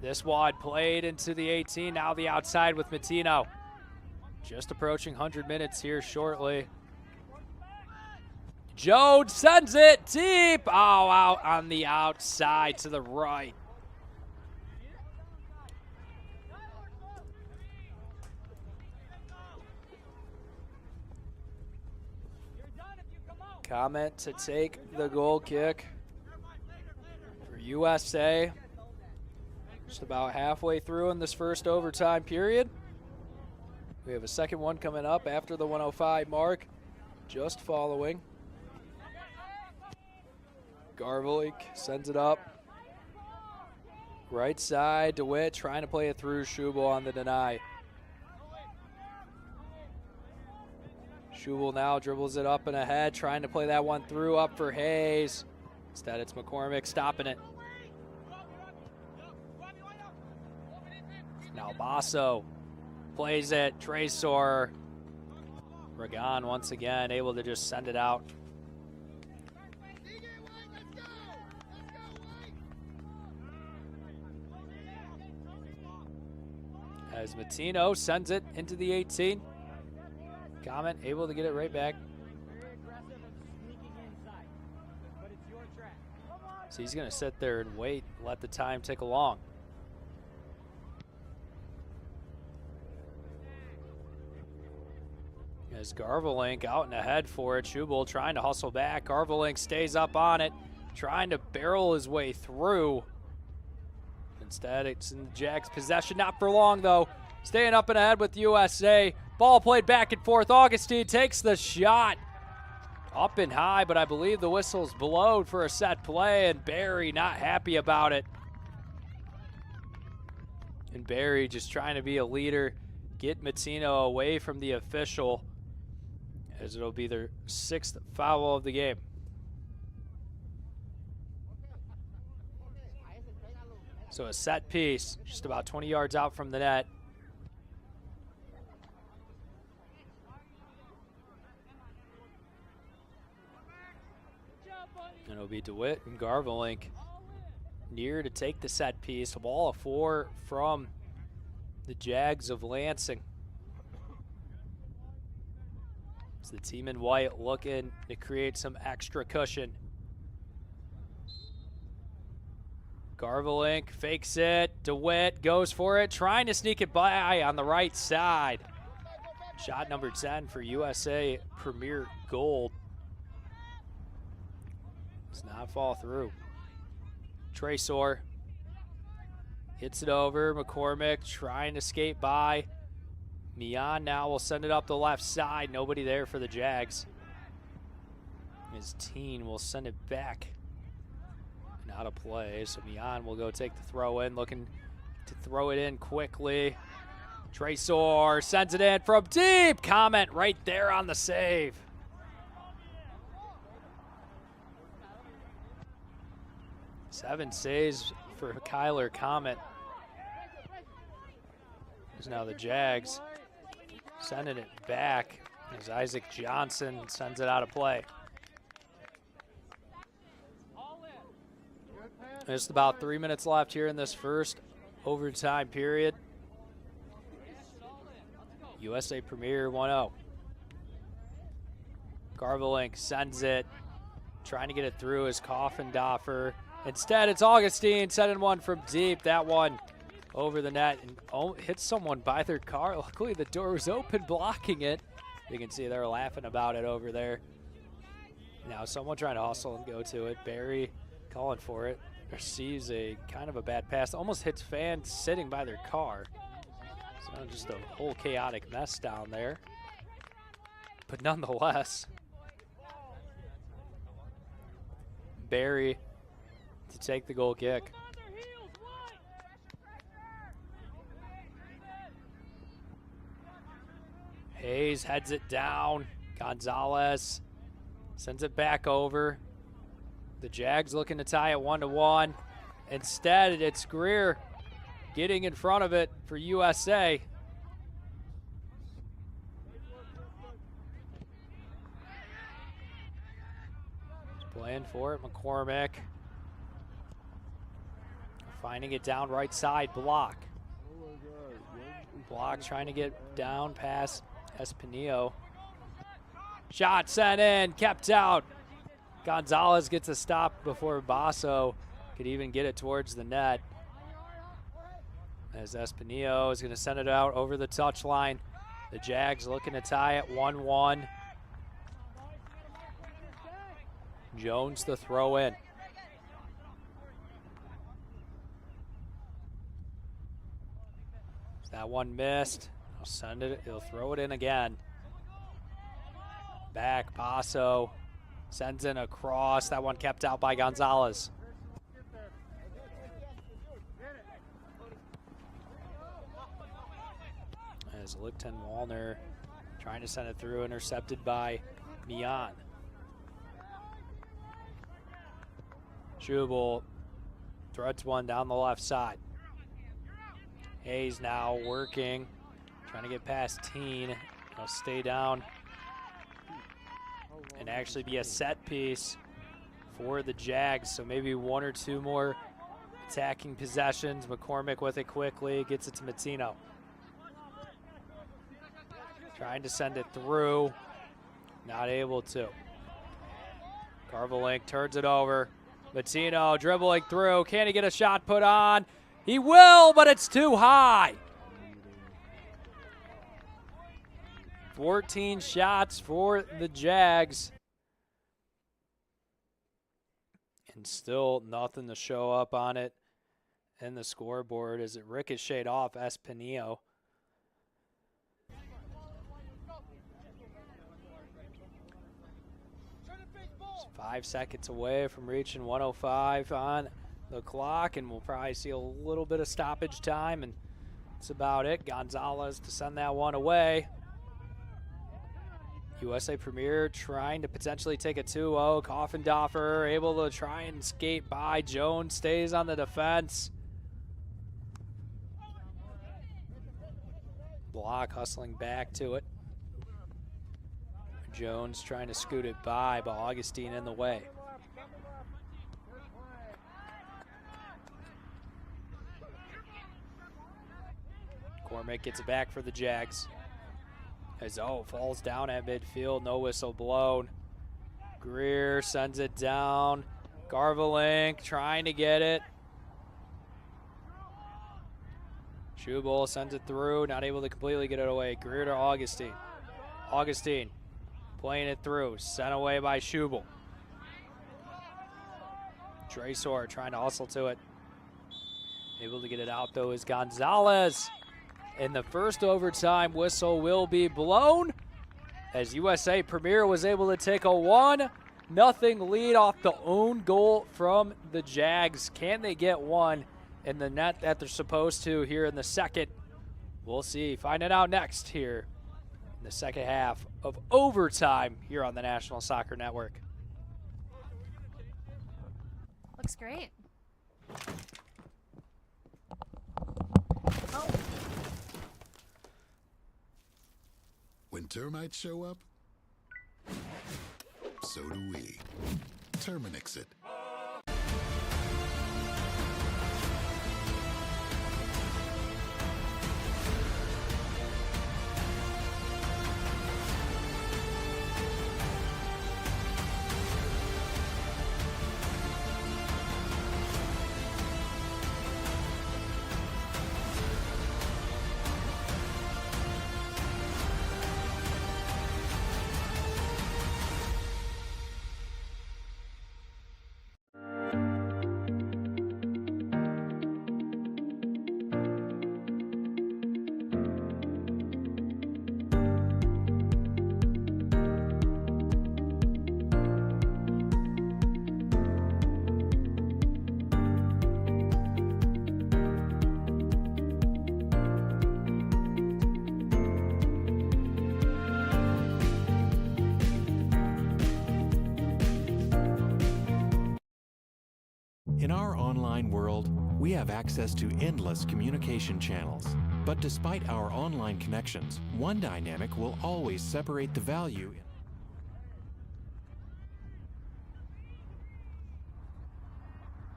This wad played into the 18, now the outside with Matino. Just approaching 100 minutes here shortly. Jones sends it deep. Oh, out on the outside to the right. Comment to take the goal kick for USA. Just about halfway through in this first overtime period. We have a second one coming up after the 105 mark, just following. Garvelik sends it up. Right side, DeWitt trying to play it through. Schubel on the deny. Schubel now dribbles it up and ahead, trying to play that one through, up for Hayes. Instead, it's McCormick stopping it. Now Basso plays it. Tresor. Ragan once again able to just send it out. As Matino sends it into the 18. Comment able to get it right back. Very aggressive and sneaking inside. But it's your track. So he's going to sit there and wait, let the time tick along. As Garvelink out and ahead for it. Schubel trying to hustle back. Garvelink stays up on it, trying to barrel his way through. Instead, it's in the Jags' possession. Not for long, though. Staying up and ahead with USA. Ball played back and forth. Augustine takes the shot. Up and high, but I believe the whistle's blowed for a set play, and Barry not happy about it. And Barry just trying to be a leader, get Matino away from the official, as it'll be their 6th foul of the game. So a set piece, just about 20 yards out from the net. And it'll be DeWitt and Garvelink near to take the set piece. A ball of 4 from the Jags of Lansing. It's the team in white looking to create some extra cushion. Garvelink fakes it. DeWitt goes for it, trying to sneak it by on the right side. Shot number 10 for USA Premier Gold. Does not fall through. Tresor hits it over. McCormick trying to skate by. Mian now will send it up the left side. Nobody there for the Jags. His team will send it back. Not a play, so Mian will go take the throw in, looking to throw it in quickly. Tresor sends it in from deep. Comment right there on the save. Seven saves for Kyler Comet. As now the Jags sending it back as Isaac Johnson sends it out of play. Just about 3 minutes left here in this first overtime period. USA Premier 1-0. Garvelink sends it, trying to get it through his Coffindoffer. Instead, it's Augustine sending one from deep. That one over the net and hits someone by their car. Luckily, the door was open, blocking it. You can see they're laughing about it over there. Now someone trying to hustle and go to it. Barry calling for it. Receives a kind of a bad pass. Almost hits fans sitting by their car. So just a whole chaotic mess down there. But nonetheless, Barry to take the goal kick. Hayes heads it down. Gonzalez sends it back over. The Jags looking to tie it 1-1. Instead, it's Greer getting in front of it for USA. Just playing for it, McCormick. Finding it down right side, Block. Block trying to get down past Espinillo. Shot sent in, kept out. Gonzalez gets a stop before Basso could even get it towards the net. As Espinillo is going to send it out over the touchline. The Jags looking to tie it 1-1. Jones the throw in. That one missed. He'll send it. He'll throw it in again. Back, Basso sends in a cross. That one kept out by Gonzalez. As Lipton Wallner trying to send it through, intercepted by Mian. Schubel threads one down the left side. Hayes now working, trying to get past Teen. He'll stay down and actually be a set piece for the Jags. So maybe one or two more attacking possessions. McCormick with it quickly, gets it to Matino. Trying to send it through. Not able to. Garvalink turns it over. Mattino dribbling through. Can he get a shot put on? He will, but it's too high. 14 shots for the Jags. And still nothing to show up on it in the scoreboard as it ricocheted off Espinio. 5 seconds away from reaching 105 on the clock, and we'll probably see a little bit of stoppage time, and that's about it. Gonzalez to send that one away. USA Premier trying to potentially take a 2-0. Coffendorfer able to try and skate by. Jones stays on the defense. Block hustling back to it. Jones trying to scoot it by, but Augustine in the way. Cormick gets it back for the Jags. As falls down at midfield, no whistle blown. Greer sends it down. Garvalink trying to get it. Schubel sends it through, not able to completely get it away. Greer to Augustine. Augustine playing it through, sent away by Schubel. Tresor trying to hustle to it. Able to get it out though is Gonzalez. And the first overtime whistle will be blown as USA Premier was able to take a 1-0 lead off the own goal from the Jags. Can they get one in the net that they're supposed to here in the second? We'll see. Find it out next here in the second half of overtime here on the National Soccer Network. Looks great. When termites show up, so do we. Terminix it. In our online world, we have access to endless communication channels. But despite our online connections, one dynamic will always separate the value.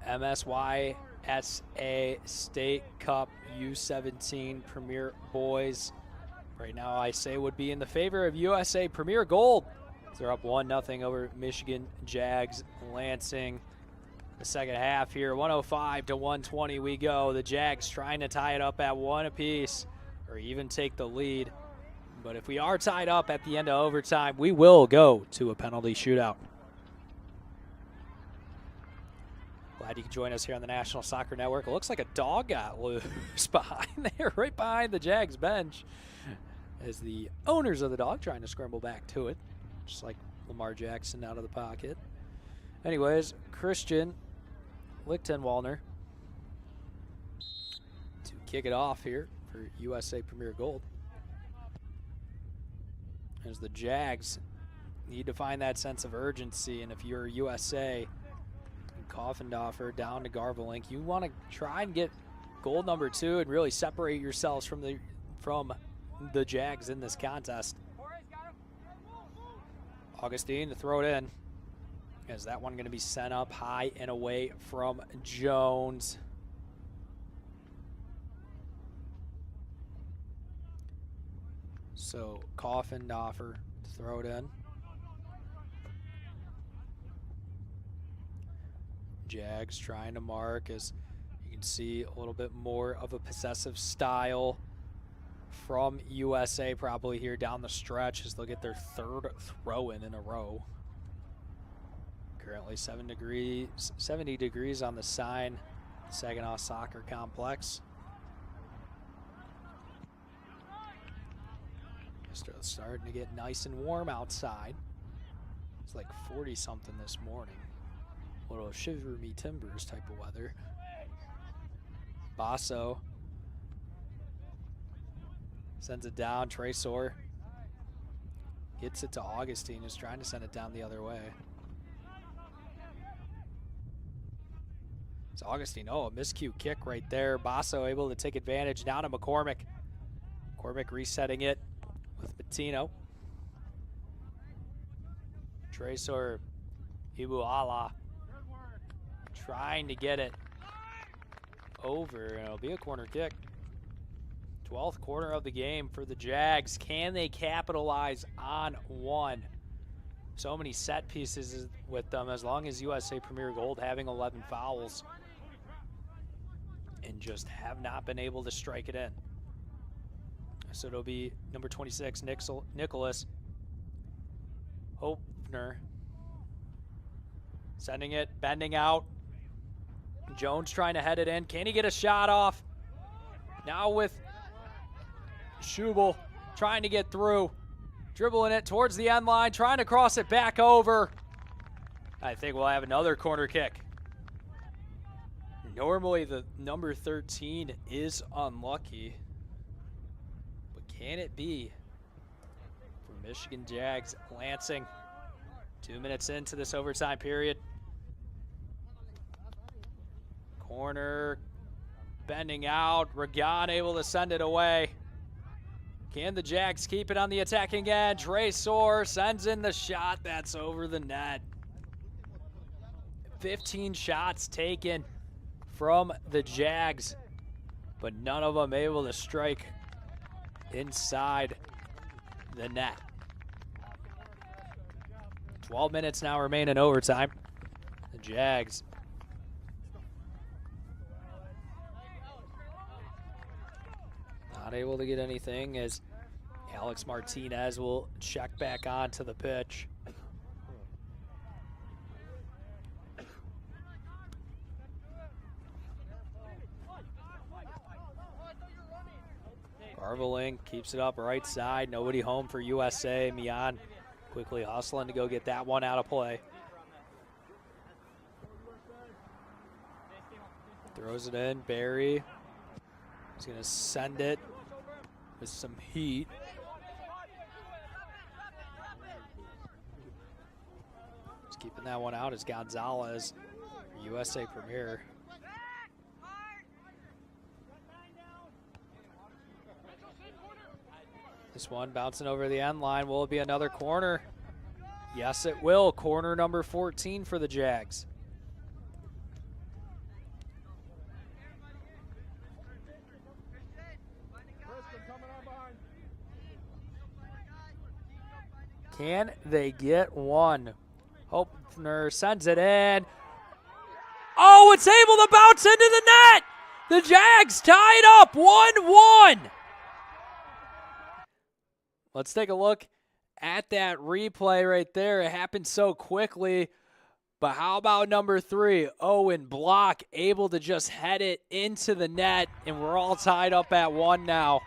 MSYSA State Cup U17 Premier Boys. Right now, I say would be in the favor of USA Premier Gold. They're up 1-0 over Michigan Jags Lansing. The second half here, 105 to 120 we go. The Jags trying to tie it up at 1 apiece or even take the lead. But if we are tied up at the end of overtime, we will go to a penalty shootout. Glad you can join us here on the National Soccer Network. It looks like a dog got loose behind there, right behind the Jags bench, as the owners of the dog trying to scramble back to it, just like Lamar Jackson out of the pocket. Anyways, Christian Lichtenwalner to kick it off here for USA Premier Gold. As the Jags need to find that sense of urgency, and if you're USA, Coffendorfer down to Garvalink, you want to try and get goal number 2 and really separate yourselves from the Jags in this contest. Augustine to throw it in. Is that one going to be sent up high and away from Jones? So Coffin to offer to throw it in. Jags trying to mark, as you can see a little bit more of a possessive style from USA probably here down the stretch as they'll get their third throw-in a row. Currently 70 degrees on the sign, Saginaw Soccer Complex. Starting to get nice and warm outside. It's like 40-something this morning. A little shiver me timbers type of weather. Basso sends it down. Tresor gets it to Augustine, who's trying to send it down the other way. It's Augustine. Oh, a miscue kick right there. Basso able to take advantage. Down to McCormick. McCormick resetting it with Patino. Tresor Ibuala trying to get it over, and it'll be a corner kick. 12th corner of the game for the Jags. Can they capitalize on one? So many set pieces with them, as long as USA Premier Gold having 11 fouls, and just have not been able to strike it in. So it'll be number 26, Nicholas Hopner, sending it, bending out. Jones trying to head it in. Can he get a shot off? Now with Schubel trying to get through. Dribbling it towards the end line, trying to cross it back over. I think we'll have another corner kick. Normally the number 13 is unlucky, but can it be for Michigan Jags Lansing? 2 minutes into this overtime period. Corner, bending out. Regan able to send it away. Can the Jags keep it on the attacking end? Tresor sends in the shot. That's over the net. 15 shots taken from the Jags, but none of them able to strike inside the net. 12 minutes now remain in overtime. The Jags not able to get anything, as Alex Martinez will check back onto the pitch. Garveling keeps it up right side. Nobody home for USA. Mian quickly hustling to go get that one out of play. Throws it in. Barry is going to send it with some heat. Just keeping that one out is Gonzalez, USA Premier. This one bouncing over the end line. Will it be another corner? Yes, it will. Corner number 14 for the Jags. Can they get one? Hopner sends it in. Oh, it's able to bounce into the net. The Jags tie it up 1-1. Let's take a look at that replay right there. It happened so quickly. But how about number 3, Owen Block, able to just head it into the net, and we're all tied up at 1 now.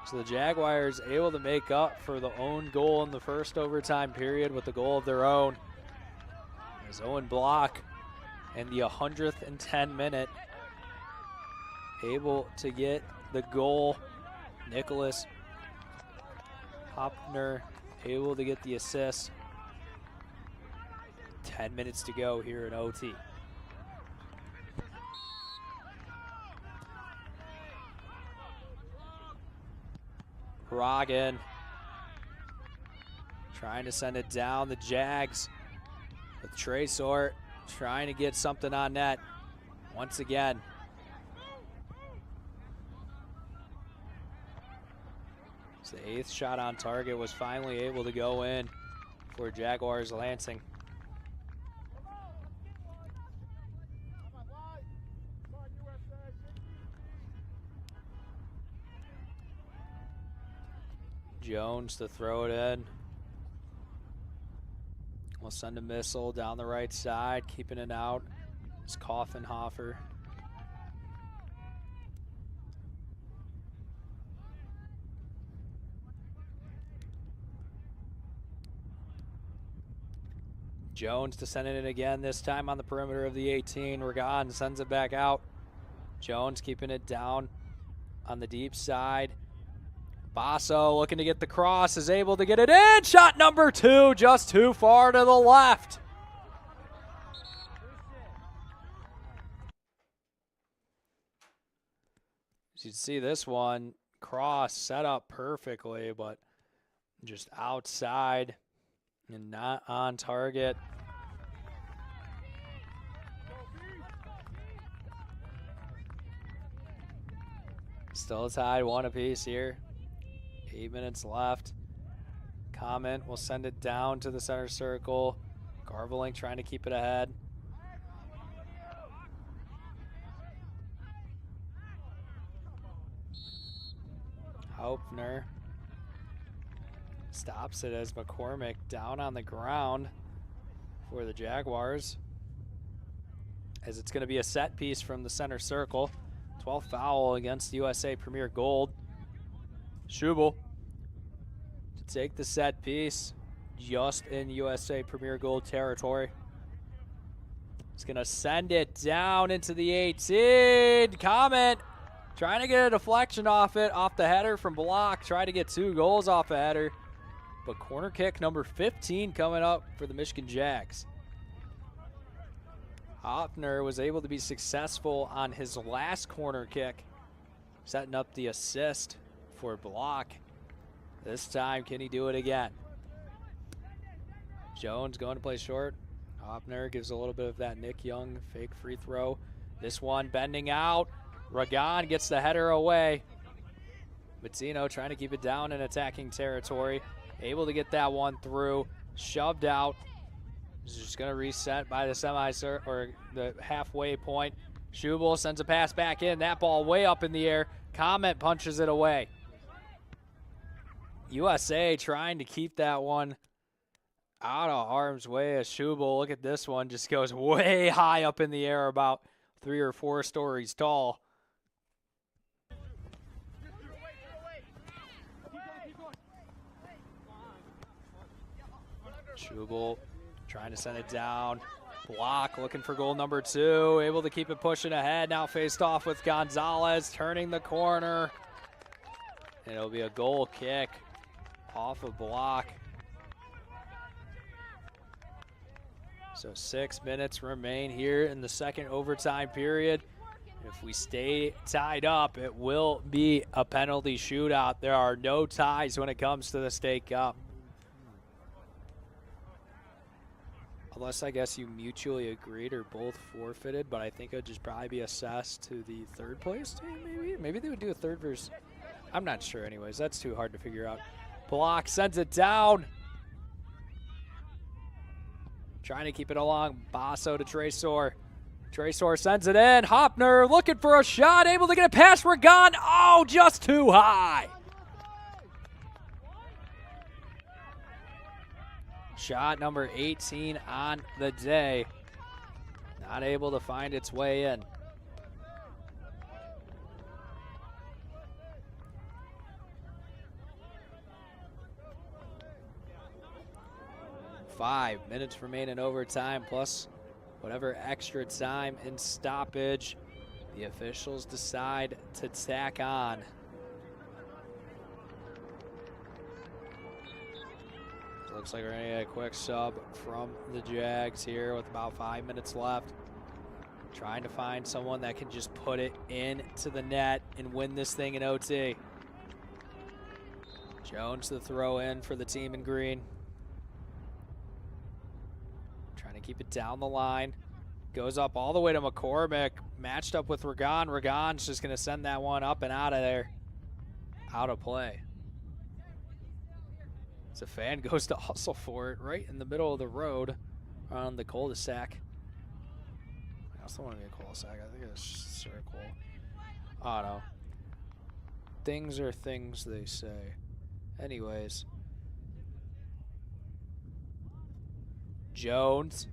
So the Jaguars able to make up for the own goal in the first overtime period with the goal of their own. As Owen Block in the 110th minute able to get the goal. Nicholas Hopner able to get the assist. 10 minutes to go here in OT. Rogan trying to send it down. The Jags with Tresor trying to get something on net. Once again, So the 8th shot on target was finally able to go in for Jaguars Lansing. Jones to throw it in. We'll send a missile down the right side, keeping it out. It's Koffenhofer. Jones to send it in again, this time on the perimeter of the 18. Regan sends it back out. Jones keeping it down on the deep side. Basso looking to get the cross, is able to get it in. Shot number 2, just too far to the left. As you can see, this one, cross set up perfectly, but just outside and not on target. Still tied, 1 apiece here. 8 minutes left. Comment will send it down to the center circle. Garveling trying to keep it ahead. Hauptner stops it as McCormick down on the ground for the Jaguars. As it's going to be a set piece from the center circle. 12th foul against USA Premier Gold. Schubel to take the set piece just in USA Premier Gold territory. He's going to send it down into the 18. Comment trying to get a deflection off it, off the header from Block. Try to get 2 goals off a header. But corner kick number 15 coming up for the Michigan Jags. Hoffner was able to be successful on his last corner kick, setting up the assist for Block. This time, can he do it again? Jones going to play short. Hoffner gives a little bit of that Nick Young fake free throw. This one bending out. Ragan gets the header away. Mazzino trying to keep it down in attacking territory. Able to get that one through. Shoved out. He's just going to reset by the or the halfway point. Schubel sends a pass back in. That ball way up in the air. Comment punches it away. USA trying to keep that one out of harm's way as Schubel, look at this one, just goes way high up in the air, about 3 or 4 stories tall. Schubel trying to send it down. Block looking for goal number 2, able to keep it pushing ahead. Now faced off with Gonzalez, turning the corner. And it'll be a goal kick off of Block. So 6 minutes remain here in the second overtime period. If we stay tied up, it will be a penalty shootout. There are no ties when it comes to the State Cup. Unless I guess you mutually agreed or both forfeited, but I think it would just probably be assessed to the third place team, maybe? Maybe they would do a third versus, I'm not sure anyways. That's too hard to figure out. Block sends it down. Trying to keep it along. Basso to Tresor. Tresor sends it in. Hopner looking for a shot. Able to get it past Ragan. Oh, just too high. Shot number 18 on the day. Not able to find its way in. Five minutes remain in overtime, plus whatever extra time in stoppage the officials decide to tack on. Looks like we're gonna get a quick sub from the Jags here with about 5 minutes left. Trying to find someone that can just put it into the net and win this thing in OT. Jones the throw in for the team in green. Trying to keep it down the line. Goes up all the way to McCormick. Matched up with Ragan. Ragan's just gonna send that one up and out of there. Out of play. As a fan goes to hustle for it right in the middle of the road on the cul-de-sac. I also want to be a cul-de-sac. I think it's circle. I don't know. Things are things, they say. Anyways. Jones.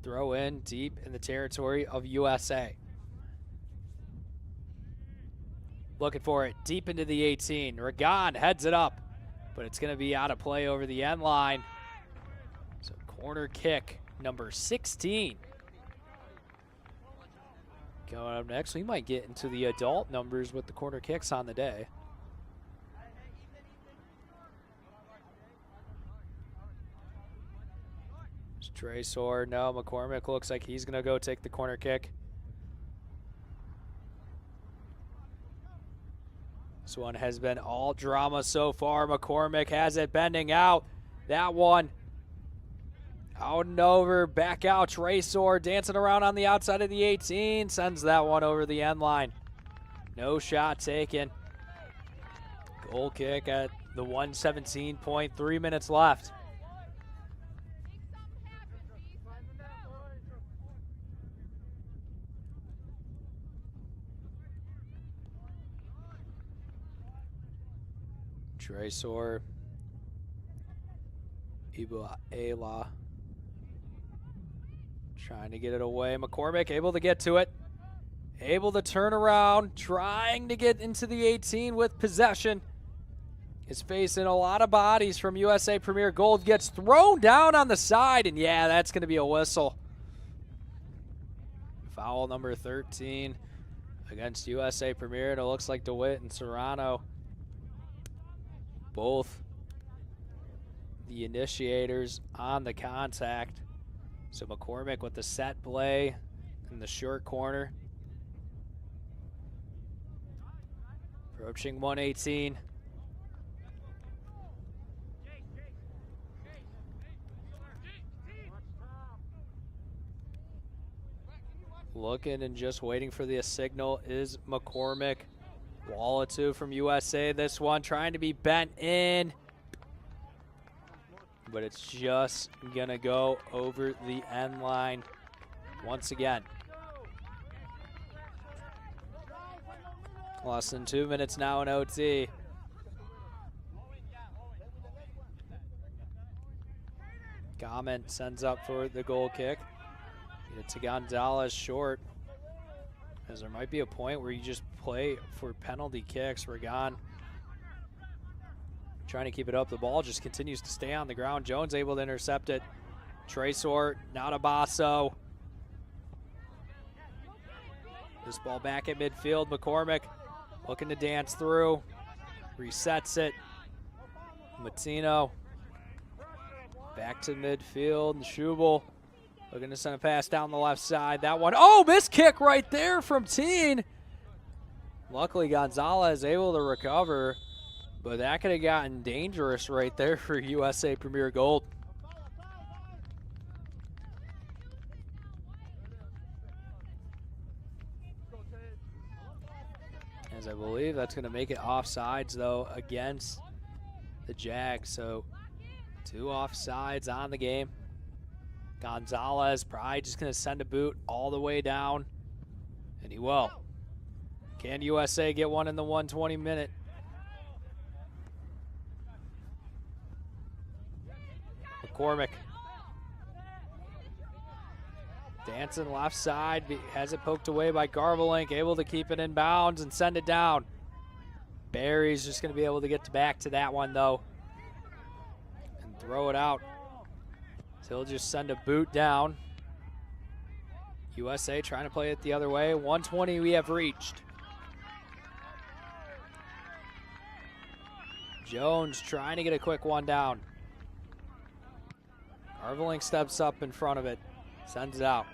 Throw in deep in the territory of USA. Looking for it deep into the 18. Ragon heads it up, but it's going to be out of play over the end line. So corner kick number 16. Going up next, we might get into the adult numbers with the corner kicks on the day. Tracer, no, McCormick looks like he's going to go take the corner kick. This one has been all drama so far. McCormick has it bending out. That one out and over, back out. Tracer dancing around on the outside of the 18. Sends that one over the end line. No shot taken. Goal kick at the 117.3 minutes left. Tracer, Ibuela trying to get it away. McCormick able to get to it. Able to turn around, trying to get into the 18 with possession. Is facing a lot of bodies from USA Premier Gold. Gets thrown down on the side, and yeah, that's going to be a whistle. Foul number 13 against USA Premier. And it looks like DeWitt and Serrano, both the initiators on the contact. So McCormick with the set play in the short corner. Approaching 118. Looking and just waiting for the signal is McCormick. Wall of two from USA. This one trying to be bent in, but it's just gonna go over the end line once again. Less than 2 minutes now in OT. Comment sends up for the goal kick. Get it to Gonzalez short. As there might be a point where you just play for penalty kicks. Ragon trying to keep it up. The ball just continues to stay on the ground. Jones able to intercept it. Tracer, not a Basso. This ball back at midfield. McCormick looking to dance through. Resets it. Matino back to midfield. Schubel looking to send a pass down the left side. That one, oh, missed kick right there from Teen. Luckily, Gonzalez able to recover, but that could have gotten dangerous right there for USA Premier Gold. As I believe that's going to make it offsides, though, against the Jags. So 2 offsides on the game. Gonzalez probably just going to send a boot all the way down, and he will. Can USA get one in the 120 minute? McCormick. Dancing left side, has it poked away by Garvelink, able to keep it in bounds and send it down. Barry's just going to be able to get back to that one, though, and throw it out. So he'll just send a boot down. USA trying to play it the other way. 120 we have reached. Jones trying to get a quick one down. Garvelink steps up in front of it. Sends it out.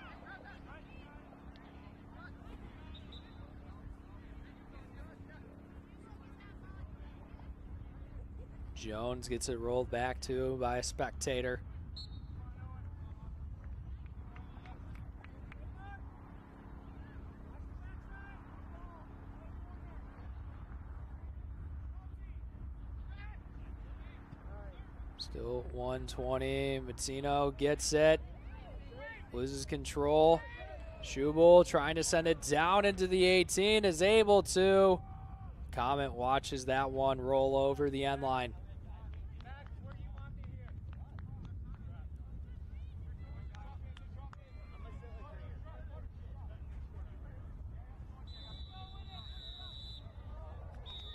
Jones gets it rolled back to by a spectator. Still 120. Mazzino gets it. Loses control. Schubel trying to send it down into the 18, is able to. Comet watches that one roll over the end line.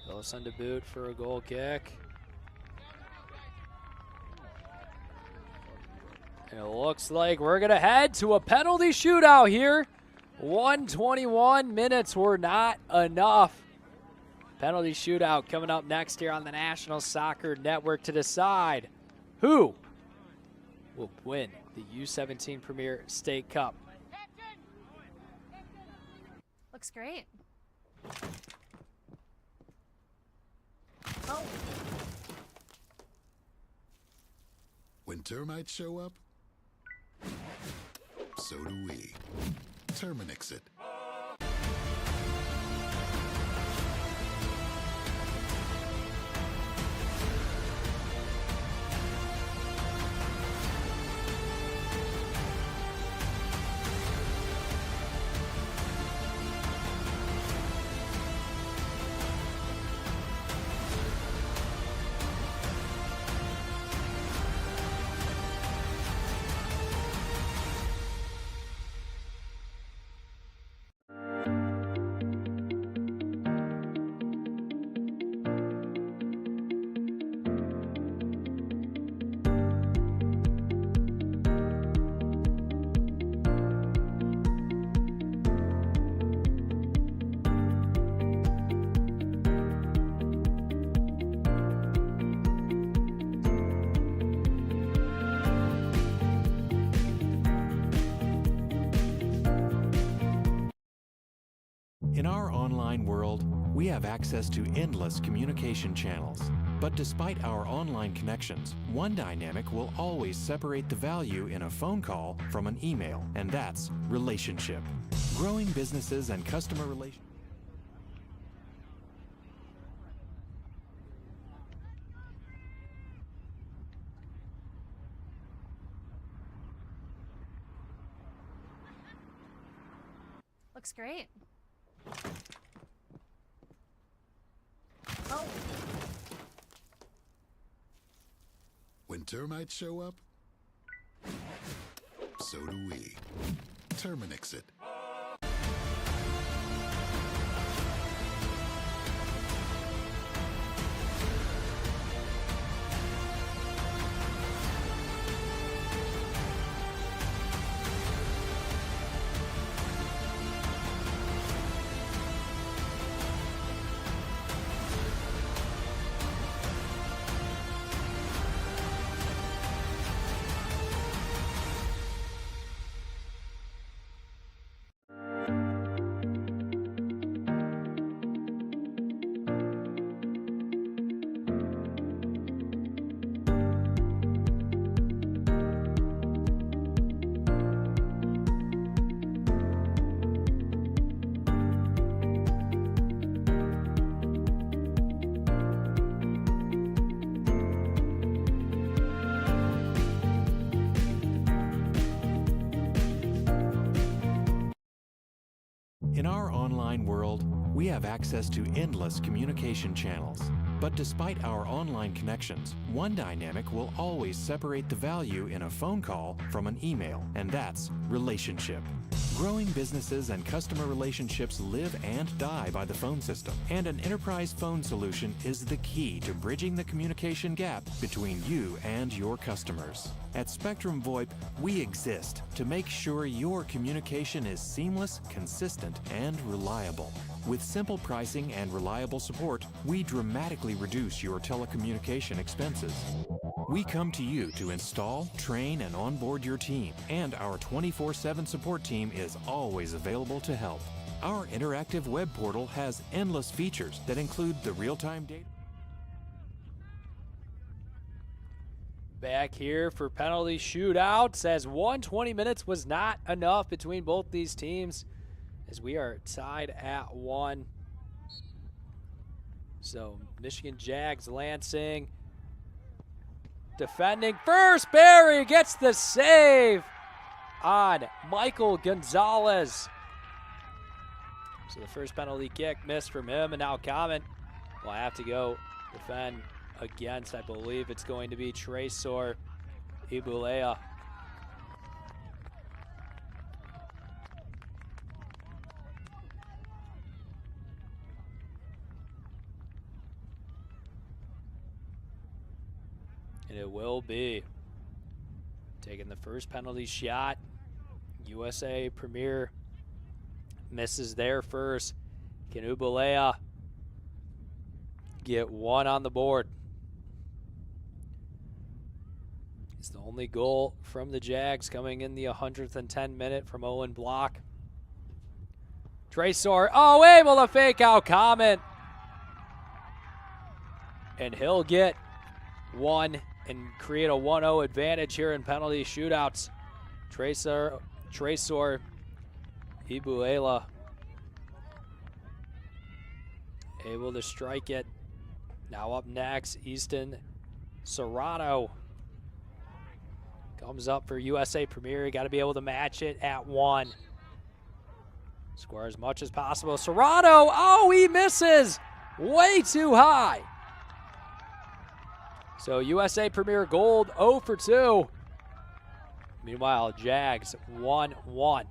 They'll send a boot for a goal kick. And it looks like we're going to head to a penalty shootout here. 121 minutes were not enough. Penalty shootout coming up next here on the National Soccer Network to decide who will win the U17 Premier State Cup. Looks great. When termites show up, so do we. Terminix it. In our online world, we have access to endless communication channels. But despite our online connections, one dynamic will always separate the value in a phone call from an email, and that's relationship. Growing businesses and customer relations. Looks great. When termites show up, so do we. Terminix it. In our online world, we have access to endless communication channels. But despite our online connections, one dynamic will always separate the value in a phone call from an email, and that's relationship. Growing businesses and customer relationships live and die by the phone system, and an enterprise phone solution is the key to bridging the communication gap between you and your customers. At Spectrum VoIP, we exist to make sure your communication is seamless, consistent, and reliable. With simple pricing and reliable support, we dramatically reduce your telecommunication expenses. We come to you to install, train, and onboard your team, and our 24/7 support team is always available to help. Our interactive web portal has endless features that include the real-time data. Back here for penalty shootouts, as 120 minutes was not enough between both these teams, as we are tied at 1. So Michigan Jags Lansing Defending first, Barry gets the save on Michael Gonzalez. So the first penalty kick missed from him, and now Common will have to go defend against, I believe it's going to be Tresor Ibulea. And it will be taking the first penalty shot. USA Premier misses there first. Can Ubulea get one on the board? It's the only goal from the Jags coming in the 110th minute from Owen Block. Tresor, able to fake out Common. And he'll get one and create a 1-0 advantage here in penalty shootouts. Tresor Ibuela able to strike it. Now up next, Easton Serrano comes up for USA Premier. You got to be able to match it at 1. Score as much as possible. Serrano, he misses. Way too high. So USA Premier Gold 0 for 2. Meanwhile, Jags 1-1.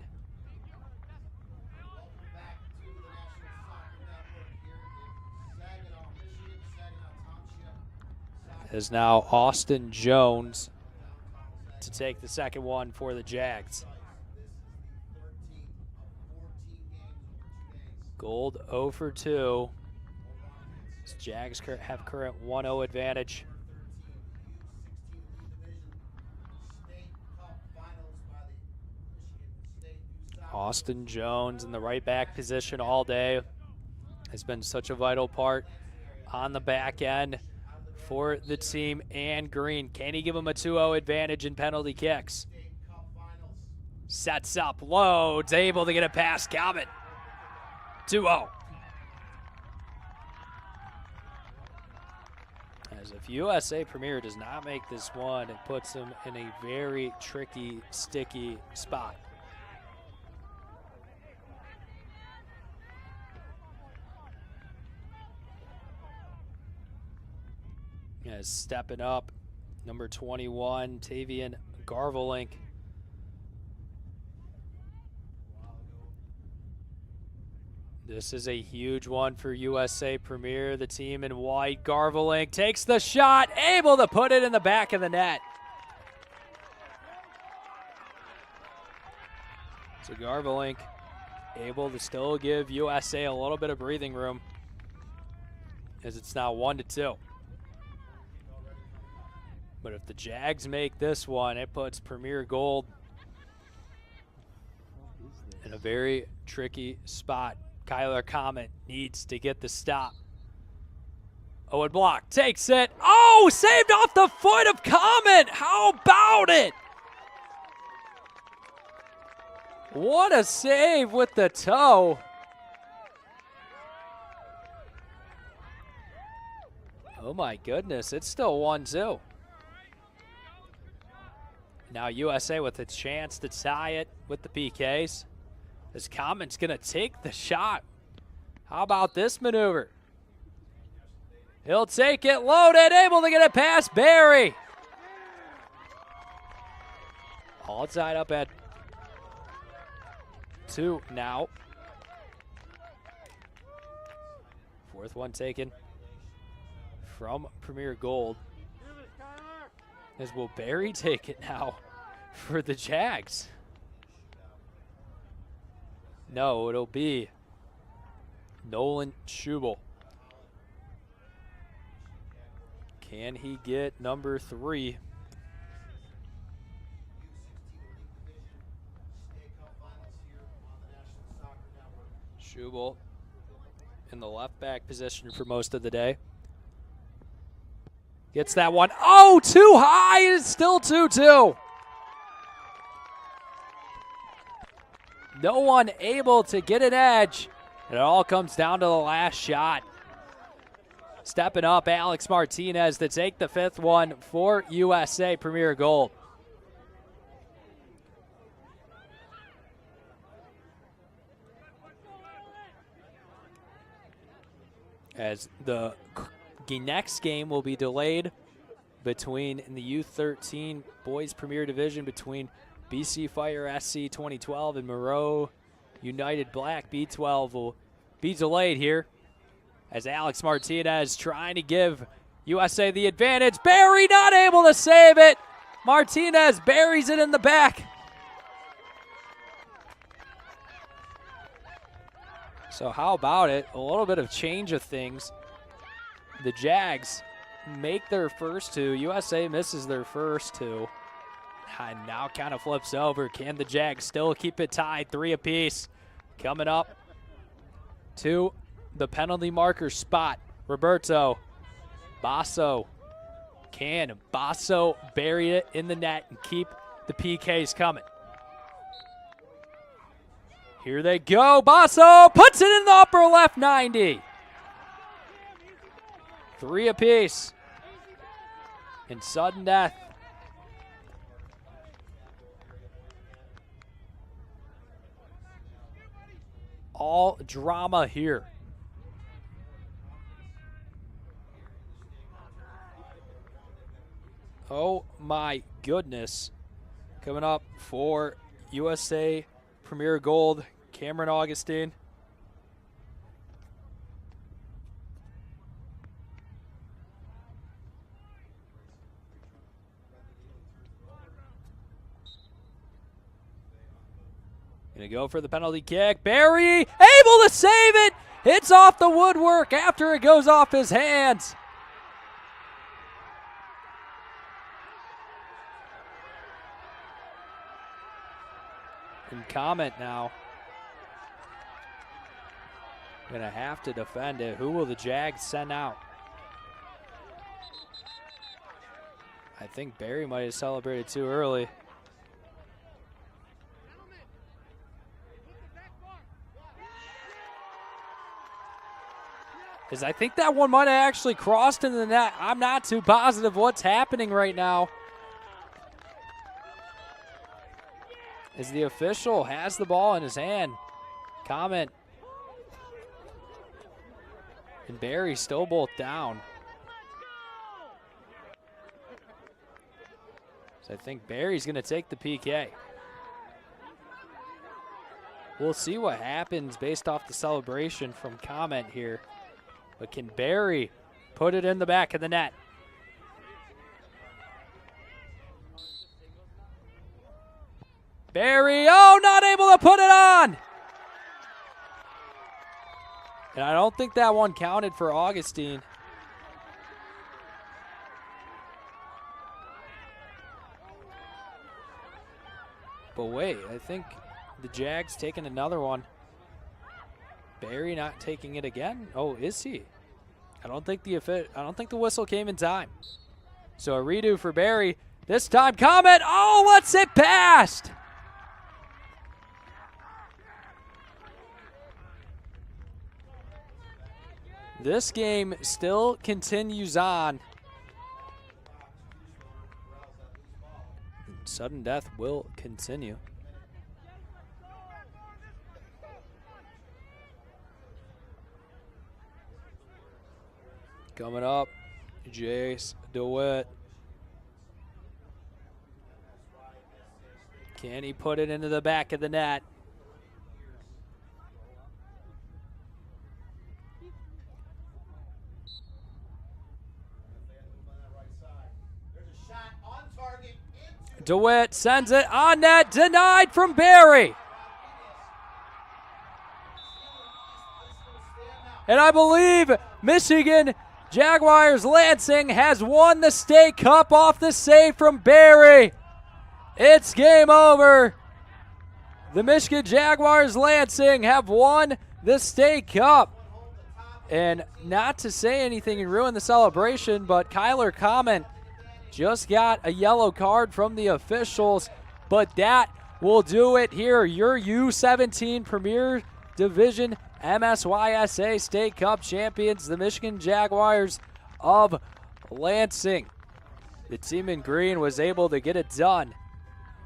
Is now Austin Jones to take the second one for the Jags. Gold 0 for 2. Jags have current 1-0 advantage. Austin Jones in the right back position all day has been such a vital part on the back end for the team. And Green, can he give him a 2-0 advantage in penalty kicks? Sets up, loads, able to get it past Common. 2-0. As if USA Premier does not make this one, it puts them in a very tricky, sticky spot. As stepping up, number 21, Tavian Garvelink. This is a huge one for USA Premier, the team in white. Garvelink takes the shot, able to put it in the back of the net. So Garvelink able to still give USA a little bit of breathing room, as it's now 1-2. But if the Jags make this one, it puts Premier Gold in a very tricky spot. Kyler Comet needs to get the stop. Owen Block takes it. Saved off the foot of Comet. How about it? What a save with the toe. Oh my goodness, it's still 1-2. Now USA with a chance to tie it with the PKs. As Common's gonna take the shot. How about this maneuver? He'll take it loaded, able to get it past Barry. All tied up at 2 now. Fourth one taken from Premier Gold. As will Barry take it now for the Jags? No, it'll be Nolan Schubel. Can he get number 3? Schubel in the left back position for most of the day. Gets that one. Too high. It's still 2-2. No one able to get an edge. And it all comes down to the last shot. Stepping up, Alex Martinez to take the 5th one for USA Premier Gold. As the next game will be delayed between in the U13 Boys Premier Division between BC Fire SC 2012 and Moreau United Black B12 will be delayed here as Alex Martinez trying to give USA the advantage. Barry not able to save it. Martinez buries it in the back. So how about it? A little bit of change of things. The Jags make their first 2. USA misses their first 2. And now kind of flips over. Can the Jags still keep it tied? 3 apiece. Coming up to the penalty marker spot. Roberto Basso. Can Basso bury it in the net and keep the PKs coming? Here they go. Basso puts it in the upper left 90. 3 apiece. And sudden death. All drama here. Oh my goodness. Coming up for USA Premier Gold, Cameron Augustine. Gonna go for the penalty kick. Barry able to save it. It's off the woodwork after it goes off his hands. And comment now. Gonna have to defend it. Who will the Jags send out? I think Barry might have celebrated too early. Because I think that one might have actually crossed into the net. I'm not too positive what's happening right now. As the official has the ball in his hand. Comment. And Barry still both down. So I think Barry's going to take the PK. We'll see what happens based off the celebration from comment here. But can Barry put it in the back of the net? Barry, oh, not able to put it on! And I don't think that one counted for Augustine. But wait, I think the Jags taking another one. Barry not taking it again? Oh, is he? I don't think the whistle came in time. So a redo for Barry. This time, comment. Oh, what's it past? This game still continues on. Sudden death will continue. Coming up, Jace DeWitt. Can he put it into the back of the net? DeWitt sends it on net, denied from Barry. And I believe Michigan Jaguars Lansing has won the state cup off the save from Barry. It's game over. The Michigan Jaguars Lansing have won the state cup. And not to say anything and ruin the celebration, but Kyler Comment just got a yellow card from the officials, but that will do it here. Your U17 Premier Division MSYSA State Cup champions, the Michigan Jaguars of Lansing. The team in green was able to get it done.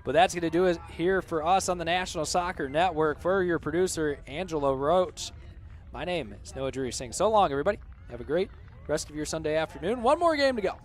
But that's going to do it here for us on the National Soccer Network. For your producer, Angelo Roach, my name is Noah Drury saying so long, everybody. Have a great rest of your Sunday afternoon. One more game to go.